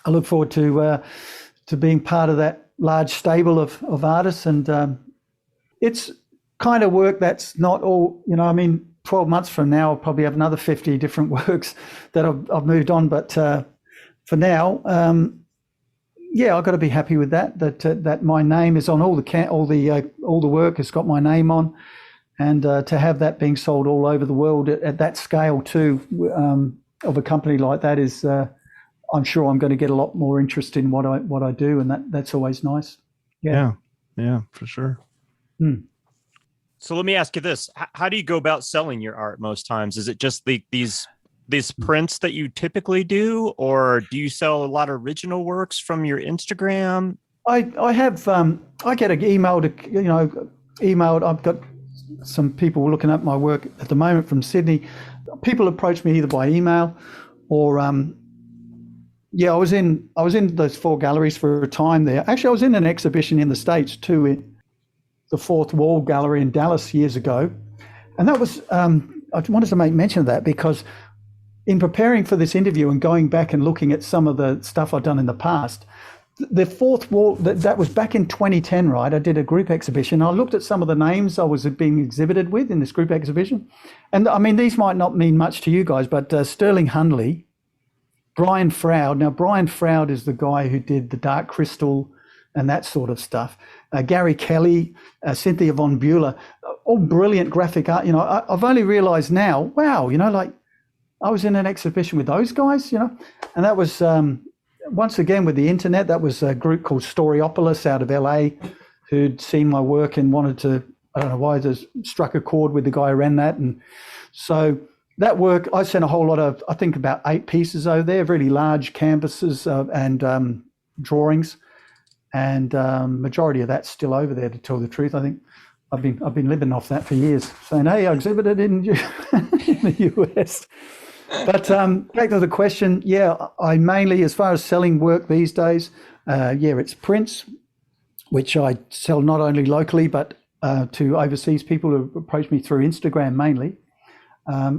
I look forward to being part of that large stable of artists, and it's kind of work that's not all, 12 months from now, I'll probably have another 50 different works that I've moved on. But for now, I've got to be happy with that my name is on all the work has got my name on, and to have that being sold all over the world at that scale too, of a company like that is, I'm sure I'm going to get a lot more interest in what I do, and that's always nice. Yeah, for sure. So let me ask you this: how do you go about selling your art most times? Is it just these prints that you typically do, or do you sell a lot of original works from your Instagram? I have I get an email emailed. I've got some people looking at my work at the moment from Sydney. People approach me either by email or I was in those 4 galleries for a time there. Actually, I was in an exhibition in the States too, in the Fourth Wall Gallery in Dallas years ago, and that was I wanted to make mention of that because in preparing for this interview and going back and looking at some of the stuff I've done in the past, the Fourth Wall, that was back in 2010, right? I did a group exhibition. I looked at some of the names I was being exhibited with in this group exhibition. And I mean, these might not mean much to you guys, but Sterling Hundley, Brian Froud. Now, Brian Froud is the guy who did the Dark Crystal and that sort of stuff. Gary Kelly, Cynthia Von Bueller, all brilliant graphic art. I've only realized now, wow, I was in an exhibition with those guys, and that was, once again, with the internet, that was a group called Storyopolis out of LA who'd seen my work and wanted to, I don't know why, just struck a chord with the guy who ran that. And so that work, I sent a whole lot of, I think about 8 pieces over there, really large canvases and drawings. And majority of that's still over there, to tell the truth. I think I've been living off that for years, saying, hey, I exhibited in the US. But back to the question, I mainly, as far as selling work these days, it's prints, which I sell not only locally, but to overseas people who approach me through Instagram mainly.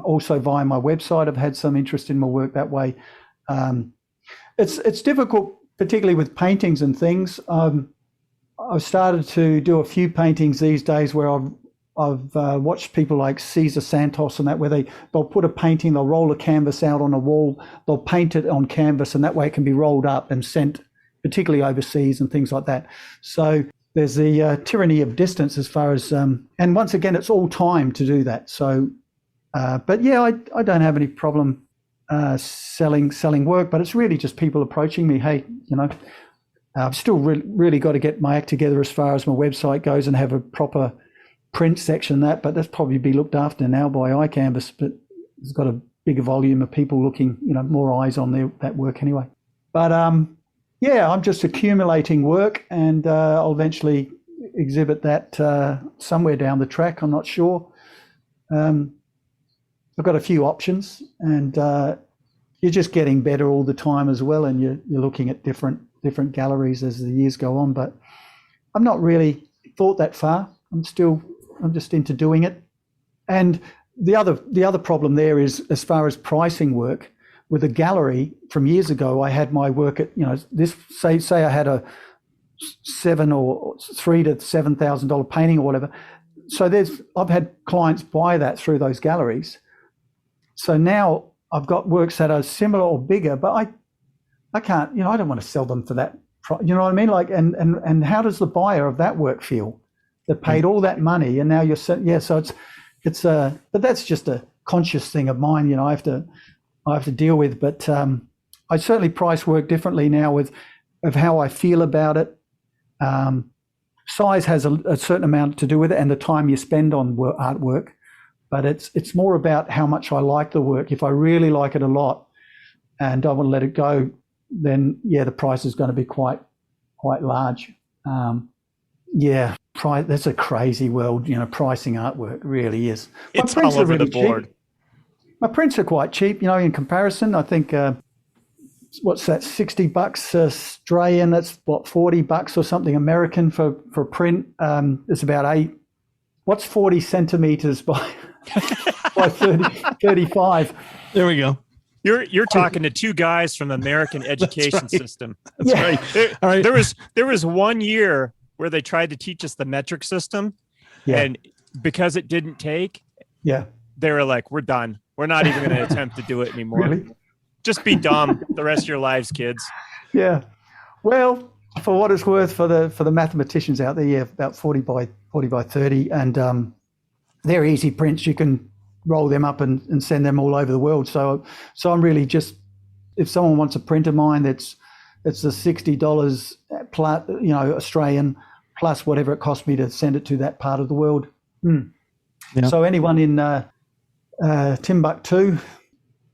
Also via my website, I've had some interest in my work that way. It's difficult, particularly with paintings and things. I've started to do a few paintings these days where I've watched people like Cesar Santos and that, where they'll put a painting, they'll roll a canvas out on a wall, they'll paint it on canvas, and that way it can be rolled up and sent, particularly overseas and things like that. So there's the tyranny of distance as far as, and once again, it's all time to do that. So, but yeah, I don't have any problem selling work, but it's really just people approaching me. Hey, I've still really got to get my act together as far as my website goes and have a proper print section, but that's probably be looked after now by iCanvas, but it's got a bigger volume of people looking, more eyes on that work anyway. But I'm just accumulating work, and I'll eventually exhibit that somewhere down the track. I'm not sure. I've got a few options, and you're just getting better all the time as well, and you're looking at different galleries as the years go on. But I'm not really thought that far. I'm just into doing it. And the other problem there is, as far as pricing work with a gallery from years ago, I had my work at, this, say I had a $7,000 or $3,000 to $7,000 painting or whatever. So I've had clients buy that through those galleries. So now I've got works that are similar or bigger, but I can't, I don't want to sell them for that. You know what I mean? Like, and how does the buyer of that work feel? They paid all that money, and now you're so it's but that's just a conscious thing of mine. I have to deal with. But I certainly price work differently now of how I feel about it. Size has a certain amount to do with it, and the time you spend on artwork. But it's more about how much I like the work. If I really like it a lot and don't want to let it go, then the price is going to be quite large. That's a crazy world, pricing artwork really is. It's all over the board. Cheap. My prints are quite cheap, in comparison. I think, what's that, $60 Australian, that's what, $40 or something American for print. It's about what's 40 centimeters by 35. There we go. You're talking to two guys from the American education system. That's right. All right. There was 1 year where they tried to teach us the metric system, and because it didn't take, they were like, "We're done. We're not even going to attempt to do it anymore. Really? Just be dumb the rest of your lives, kids." Yeah. Well, for what it's worth, for the mathematicians out there, about 40 by 30, and they're easy prints. You can roll them up and send them all over the world. So I'm really just, if someone wants a print of mine, it's the $60 plus, Australian, plus whatever it cost me to send it to that part of the world. Yeah. So anyone in Timbuktu,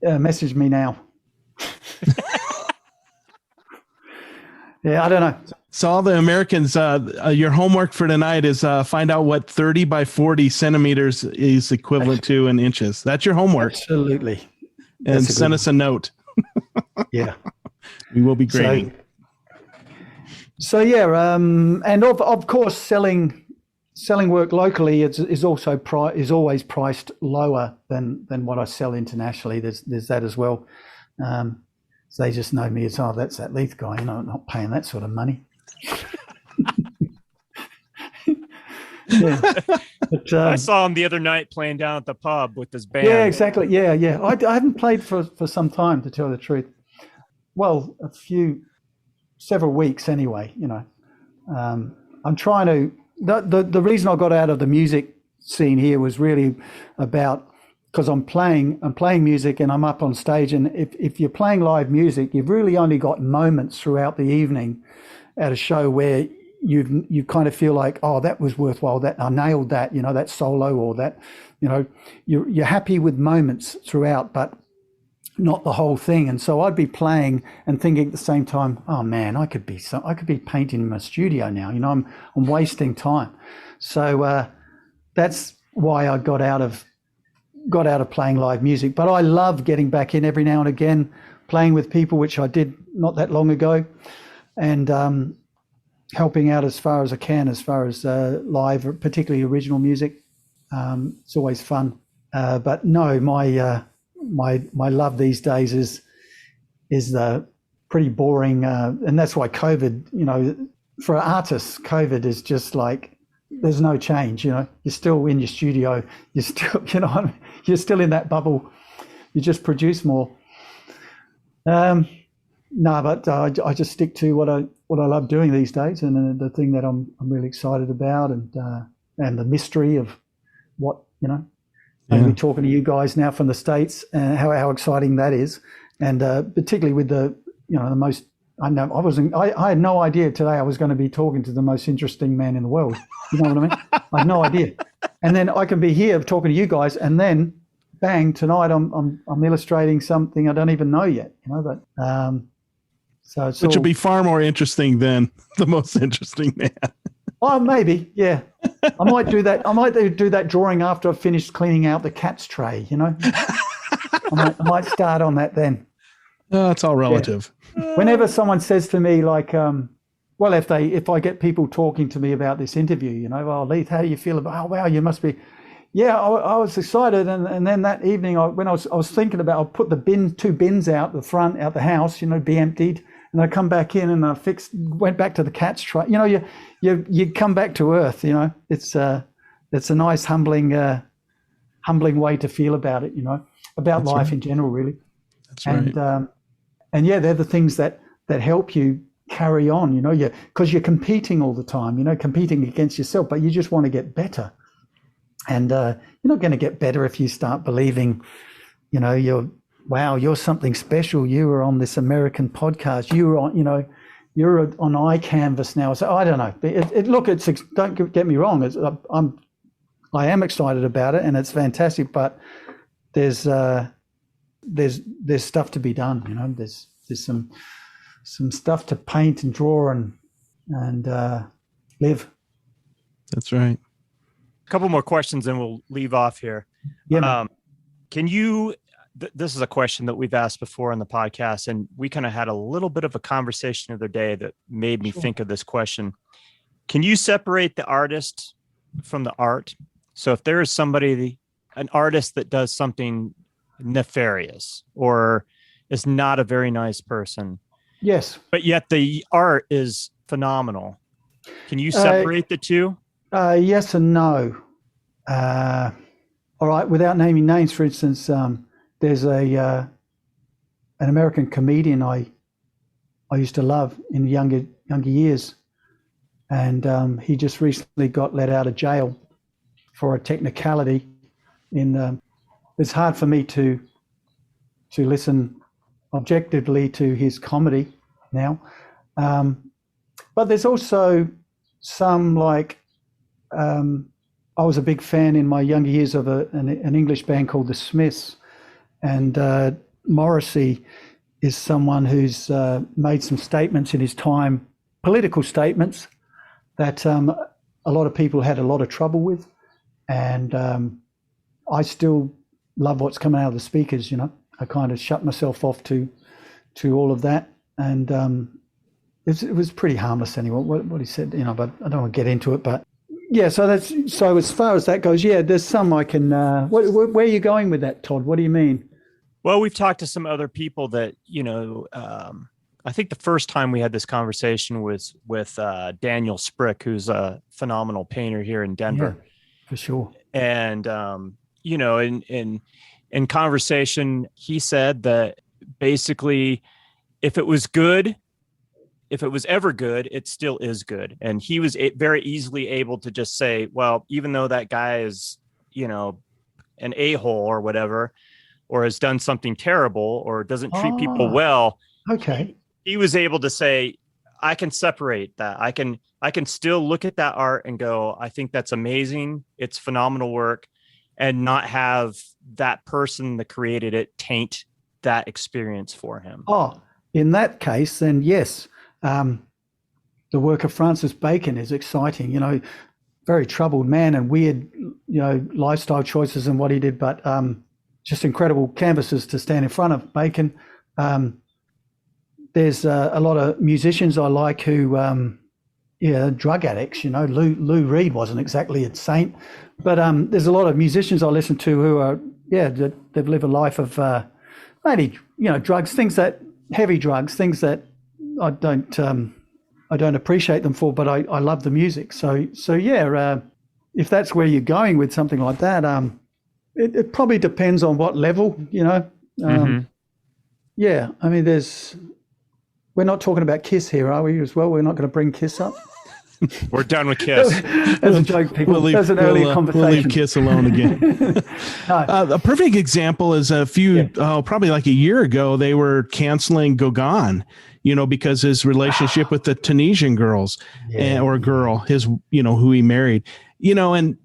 message me now. Yeah, I don't know. So all the Americans, your homework for tonight is find out what 30 by 40 centimeters is equivalent to in inches. That's your homework. Absolutely. And send us a note. Yeah. We will be grading. So yeah, and of course, selling work locally is always priced lower than what I sell internationally. There's that as well. So they just know me as, that's that Leith guy. I'm not paying that sort of money. Yeah. But, I saw him the other night playing down at the pub with his band. Yeah, exactly. Yeah. I haven't played for some time, to tell the truth. Well, several weeks anyway. I'm trying to. The reason I got out of the music scene here was really about, because I'm playing music and I'm up on stage, and if you're playing live music, you've really only got moments throughout the evening at a show where you kind of feel like, that was worthwhile, that I nailed that, that solo, or that, you're happy with moments throughout, but not the whole thing. And so I'd be playing and thinking at the same time, oh man, I could be painting in my studio now. I'm wasting time. So that's why I got out of playing live music. But I love getting back in every now and again, playing with people, which I did not that long ago, and helping out as far as I can, as far as live, particularly original music. It's always fun. But no, my love these days is the pretty boring, and that's why COVID, for artists, COVID is just like, there's no change. You're still in your studio, you're still, you're still in that bubble, you just produce more. But I just stick to what I love doing these days, and the thing that I'm really excited about, and the mystery of what, maybe talking to you guys now from the States, and how exciting that is, and particularly with the most. I had no idea today I was going to be talking to the most interesting man in the world. You know what I mean? I had no idea, and then I can be here talking to you guys, and then bang, tonight I'm illustrating something I don't even know yet. But so it's which will be far more interesting than the most interesting man. Oh, maybe, yeah. I might do that. I might do that drawing after I've finished cleaning out the cat's tray. I might start on that then. Oh, it's all relative. Yeah. Whenever someone says to me, like, well, if I get people talking to me about this interview, oh, Leith, how do you feel about? Oh, wow, you must be. Yeah, I was excited, and then that evening, when I was thinking about, I'll put the two bins out the front, out the house, be emptied. And I come back in and I went back to the cat's tray. You come back to earth. It's a nice humbling way to feel about it. About That's life right. in general, really. That's right. And yeah, they're the things that help you carry on. Because you're competing all the time. Competing against yourself, but you just want to get better. And you're not going to get better if you start believing, you're something special. You were on this American podcast. You were on, you're on iCanvas now. So I don't know. Don't get me wrong. I am excited about it, and it's fantastic. But there's stuff to be done. There's some stuff to paint and draw and live. That's right. A couple more questions and we'll leave off here. Yeah. Can you, this is a question that we've asked before on the podcast, and we kind of had a little bit of a conversation the other day that made me think of this question. Can you separate the artist from the art? So if there is somebody, an artist that does something nefarious or is not a very nice person, Yes, but yet the art is phenomenal, can you separate the two? yes and no. All right, without naming names, for instance, there's an American comedian I used to love in younger years, and he just recently got let out of jail for a technicality. It's hard for me to listen objectively to his comedy now, but there's also some like. I was a big fan in my younger years of an English band called the Smiths, and Morrissey is someone who's made some statements in his time, political statements, that a lot of people had a lot of trouble with, and I still love what's coming out of the speakers. You know, I kind of shut myself off to all of that, and it was pretty harmless anyway. What he said, you know, but I don't want to get into it, but. Yeah, so as far as that goes, yeah, there's some I can. Where are you going with that, Todd? What do you mean? Well, we've talked to some other people that, you know, I think the first time we had this conversation was with Daniel Sprick, who's a phenomenal painter here in Denver. Yeah, for sure. And, you know, in conversation, he said that basically if it was good, if it was ever good, it still is good. And he was very easily able to just say, well, even though that guy is, you know, an a-hole or whatever, or has done something terrible or doesn't treat people well. Okay. He was able to say, I can separate that. I can still look at that art and go, I think that's amazing. It's phenomenal work, and not have that person that created it taint that experience for him. Oh, in that case, then yes. The work of Francis Bacon is exciting, you know, very troubled man and weird, you know, lifestyle choices and what he did, but just incredible canvases to stand in front of. Bacon. There's a lot of musicians I like who, drug addicts, you know. Lou Reed wasn't exactly a saint, but there's a lot of musicians I listen to who are, they've lived a life of maybe, you know, heavy drugs, things that I don't appreciate them for, but I love the music. So yeah, if that's where you're going with something like that, it probably depends on what level, you know. Yeah, I mean, we're not talking about Kiss here, are we, as well? We're not going to bring Kiss up. We're done with Kiss. As a joke, people. That's an earlier conversation. We'll leave Kiss alone again. No. A perfect example is probably like a year ago, they were canceling Gauguin, you know, because his relationship with the Tunisian girls or girl, his, you know, who he married, you know, and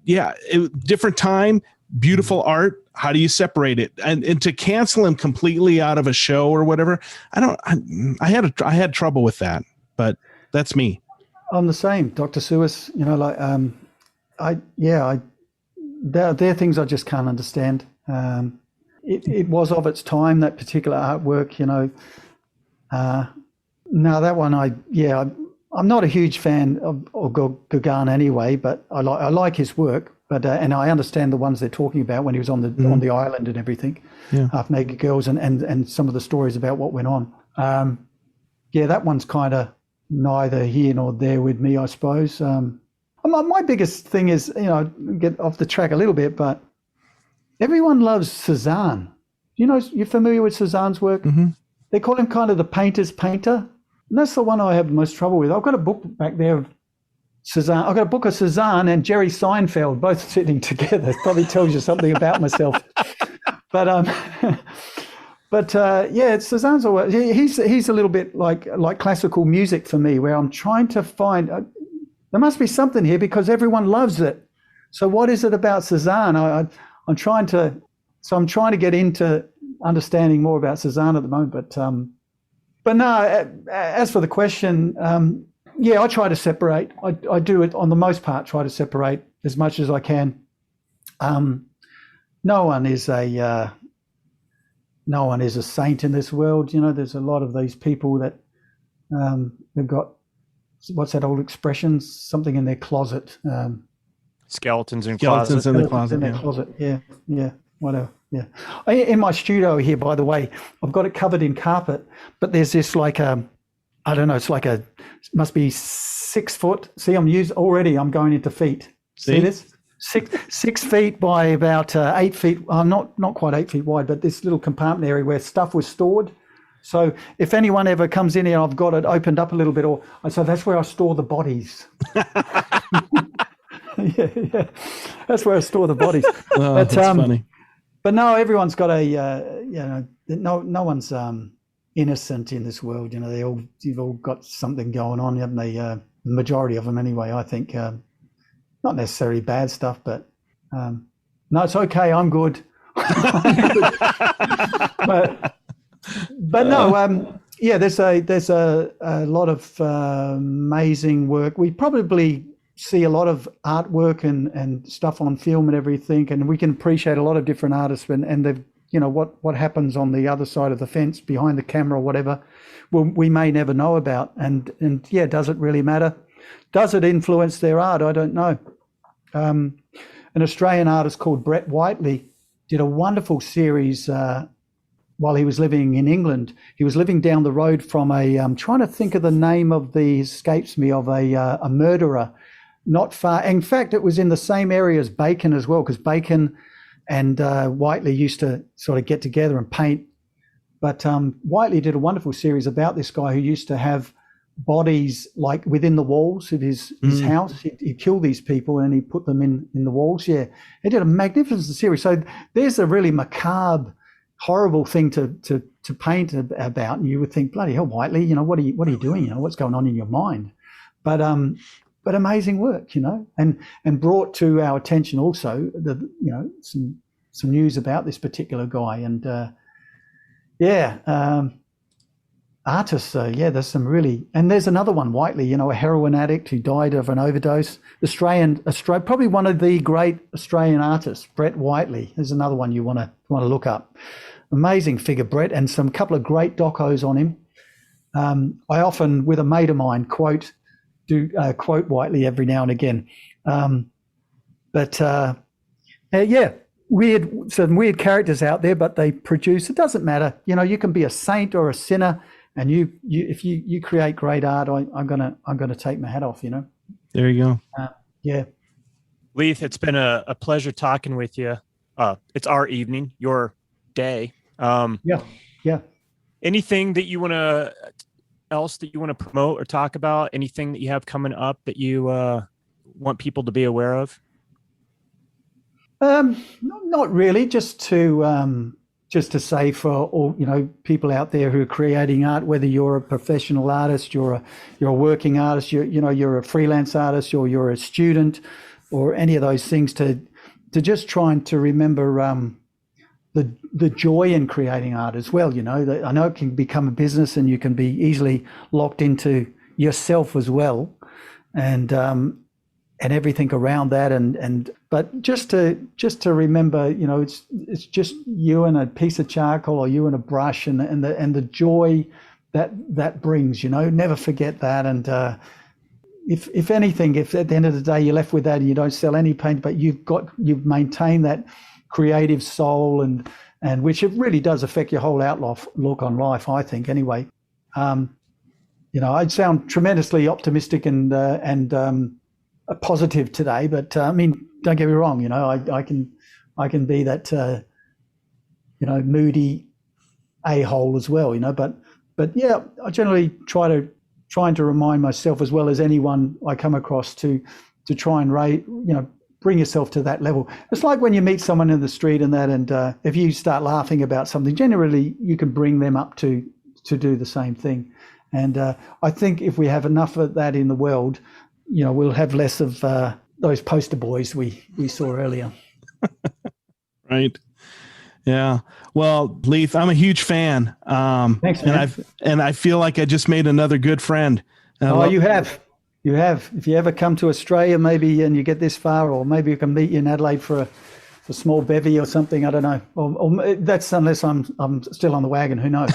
different time, beautiful art. How do you separate it? And to cancel him completely out of a show or whatever, I had trouble with that, but that's me. I'm the same, Dr. Seuss, you know, like, there are things I just can't understand. It was of its time, that particular artwork, you know. No, that one, I'm not a huge fan of Gauguin anyway, but I like his work. But and I understand the ones they're talking about when he was on the island and everything, half naked girls and some of the stories about what went on. That one's kind of neither here nor there with me, I suppose. My biggest thing is, you know, get off the track a little bit, but everyone loves Cézanne. You know, you're familiar with Cézanne's work? Mm-hmm. They call him kind of the painter's painter. And that's the one I have the most trouble with. I've got a book back there of Cézanne. I've got a book of Cézanne and Jerry Seinfeld both sitting together. It probably tells you something about myself. But Cézanne's always, he's a little bit like classical music for me, where I'm trying to find, there must be something here because everyone loves it. So what is it about Cézanne? I'm trying to get into understanding more about Cézanne at the moment. But no, as for the question, I try to separate. I do it on the most part. Try to separate as much as I can. No one is a saint in this world. There's a lot of these people that they've got, what's that old expression? Something in their closet. Skeletons in Skeletons closet. in the closet. In their closet. Yeah, whatever. Yeah. In my studio here, by the way, I've got it covered in carpet, but there's this like I don't know. It's like it must be 6 foot. See, I'm going into feet. See this? 6 feet by about 8 feet. Not quite 8 feet wide, but this little compartment area where stuff was stored. So if anyone ever comes in here, I've got it opened up a little bit, so that's where I store the bodies. yeah, that's where I store the bodies. Oh, that's funny. But no, everyone's got no one's innocent in this world. You've all got something going on, haven't they? The majority of them, anyway. I think not necessarily bad stuff, but no, it's okay. I'm good. But no, there's a lot of amazing work. We probably see a lot of artwork and stuff on film and everything, and we can appreciate a lot of different artists and they've, what happens on the other side of the fence behind the camera or whatever, we may never know about. And does it really matter? Does it influence their art? I don't know. An Australian artist called Brett Whiteley did a wonderful series while he was living in England. He was living down the road from I'm trying to think of the name of escapes me, of a murderer not far. In fact, it was in the same area as Bacon as well, because Bacon and Whiteley used to sort of get together and paint. But Whiteley did a wonderful series about this guy who used to have bodies like within the walls of his house. He'd kill these people and he'd put them in the walls. Yeah, he did a magnificent series. So there's a really macabre, horrible thing to paint about, and you would think, bloody hell, Whiteley, what are you doing? What's going on in your mind? But amazing work, and brought to our attention also some news about this particular guy. And artists. There's some really, and there's another one, Whiteley, a heroin addict who died of an overdose. Probably one of the great Australian artists, Brett Whiteley. There's another one you want to look up. Amazing figure, Brett, and some couple of great docos on him. I often, with a mate of mine, quote Whiteley every now and again. Some weird characters out there, but they produce. It doesn't matter, you can be a saint or a sinner, and if you create great art, I'm gonna take my hat off. There you go. Leith, it's been a pleasure talking with you. It's our evening, your day. Anything that you want to promote or talk about? Anything that you have coming up that you want people to be aware of? Not really. Just to say for all people out there who are creating art, whether you're a professional artist, you're a working artist, you're a freelance artist, or you're a student, or any of those things, to just trying to remember the joy in creating art as well. I know it can become a business, and you can be easily locked into yourself as well, and everything around that, but just to remember, it's just you and a piece of charcoal, or you and a brush, and the joy that brings. Never forget that. And if anything, if at the end of the day you're left with that and you don't sell any paint, but you've maintained that creative soul, and which it really does affect your whole outlook on life, I think. Anyway, I'd sound tremendously optimistic and positive today, but don't get me wrong. I can be that moody a-hole as well. But yeah, I generally trying to remind myself, as well as anyone I come across, to try and bring yourself to that level. It's like when you meet someone in the street and if you start laughing about something, generally you can bring them up to do the same thing. And I think if we have enough of that in the world, we'll have less of those poster boys we saw earlier. Right. Yeah. Well, Leith, I'm a huge fan. Thanks, man. And I feel like I just made another good friend. You have. You have. If you ever come to Australia, maybe, and you get this far, or maybe we can meet you in Adelaide for a small bevy or something. I don't know. Or that's unless I'm still on the wagon. Who knows?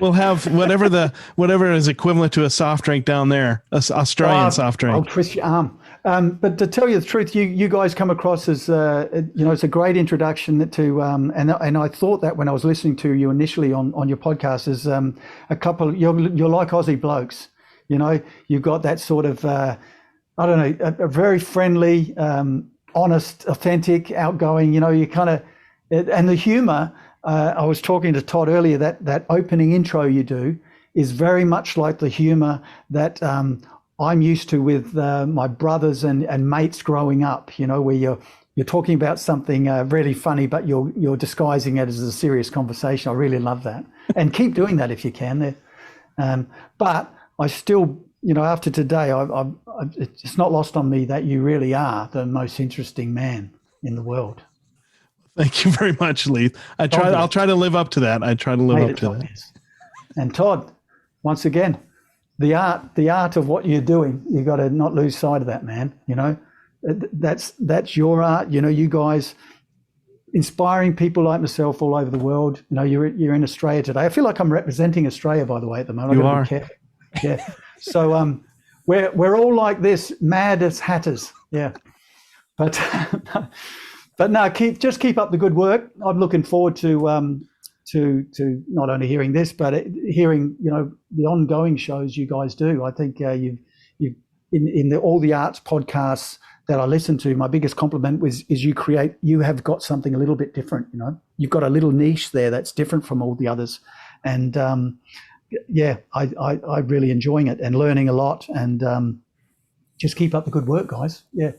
We'll have whatever is equivalent to a soft drink down there, Australian soft drink. I'll twist your arm. But to tell you the truth, you guys come across as it's a great introduction to and I thought that when I was listening to you initially on your podcast as a couple. You're like Aussie blokes. You've got that sort of I don't know, a very friendly, honest, authentic, outgoing. You kind of and the humour. I was talking to Todd earlier that opening intro you do is very much like the humour that I'm used to with my brothers and mates growing up, where you're talking about something really funny, but you're disguising it as a serious conversation. I really love that, and keep doing that if you can. But I still, after today, it's not lost on me that you really are the most interesting man in the world. Thank you very much, Leith. I'll try to live up to that. And Todd, once again, the art of what you're doing, you got to not lose sight of that, man. That's your art. You guys inspiring people like myself all over the world. You're in Australia today. I feel like I'm representing Australia, by the way, at the moment. You are. Yeah. So we're all like this, mad as hatters. Yeah. But no, keep up the good work. I'm looking forward to not only hearing this, but hearing the ongoing shows you guys do. I think you've in all the arts podcasts that I listen to, my biggest compliment is you have got something a little bit different. You've got a little niche there that's different from all the others, and I'm really enjoying it and learning a lot. And just keep up the good work, guys. Yeah.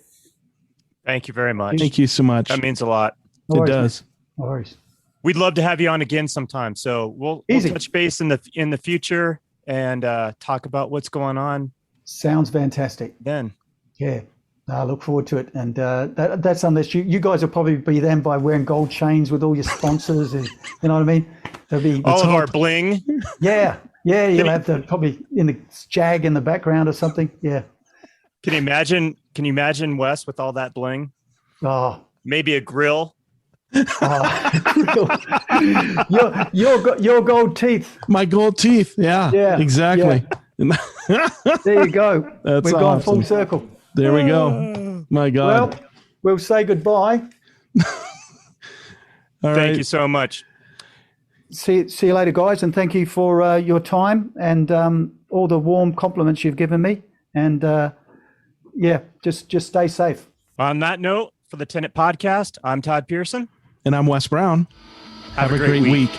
Thank you very much. Thank you so much. That means a lot. It does. No worries. We'd love to have you on again sometime. So we'll touch base in the future and talk about what's going on. Sounds fantastic. Then. Yeah. I look forward to it. And that's unless you guys will probably be then by wearing gold chains with all your sponsors. And, you know what I mean? There'll be all of our bling. Yeah. Yeah. You'll have probably in the Jag in the background or something. Yeah. Can you imagine Wes with all that bling? Oh, maybe a grill. Your gold teeth. My gold teeth. Yeah. Exactly. Yeah. There you go. We've gone full circle. There we go. My God. Well, we'll say goodbye. Thank you so much. See you later, guys, and thank you for your time and all the warm compliments you've given me. And just stay safe. On that note, for the Tenet Podcast, I'm Todd Pearson. And I'm Wes Brown. Have a great week.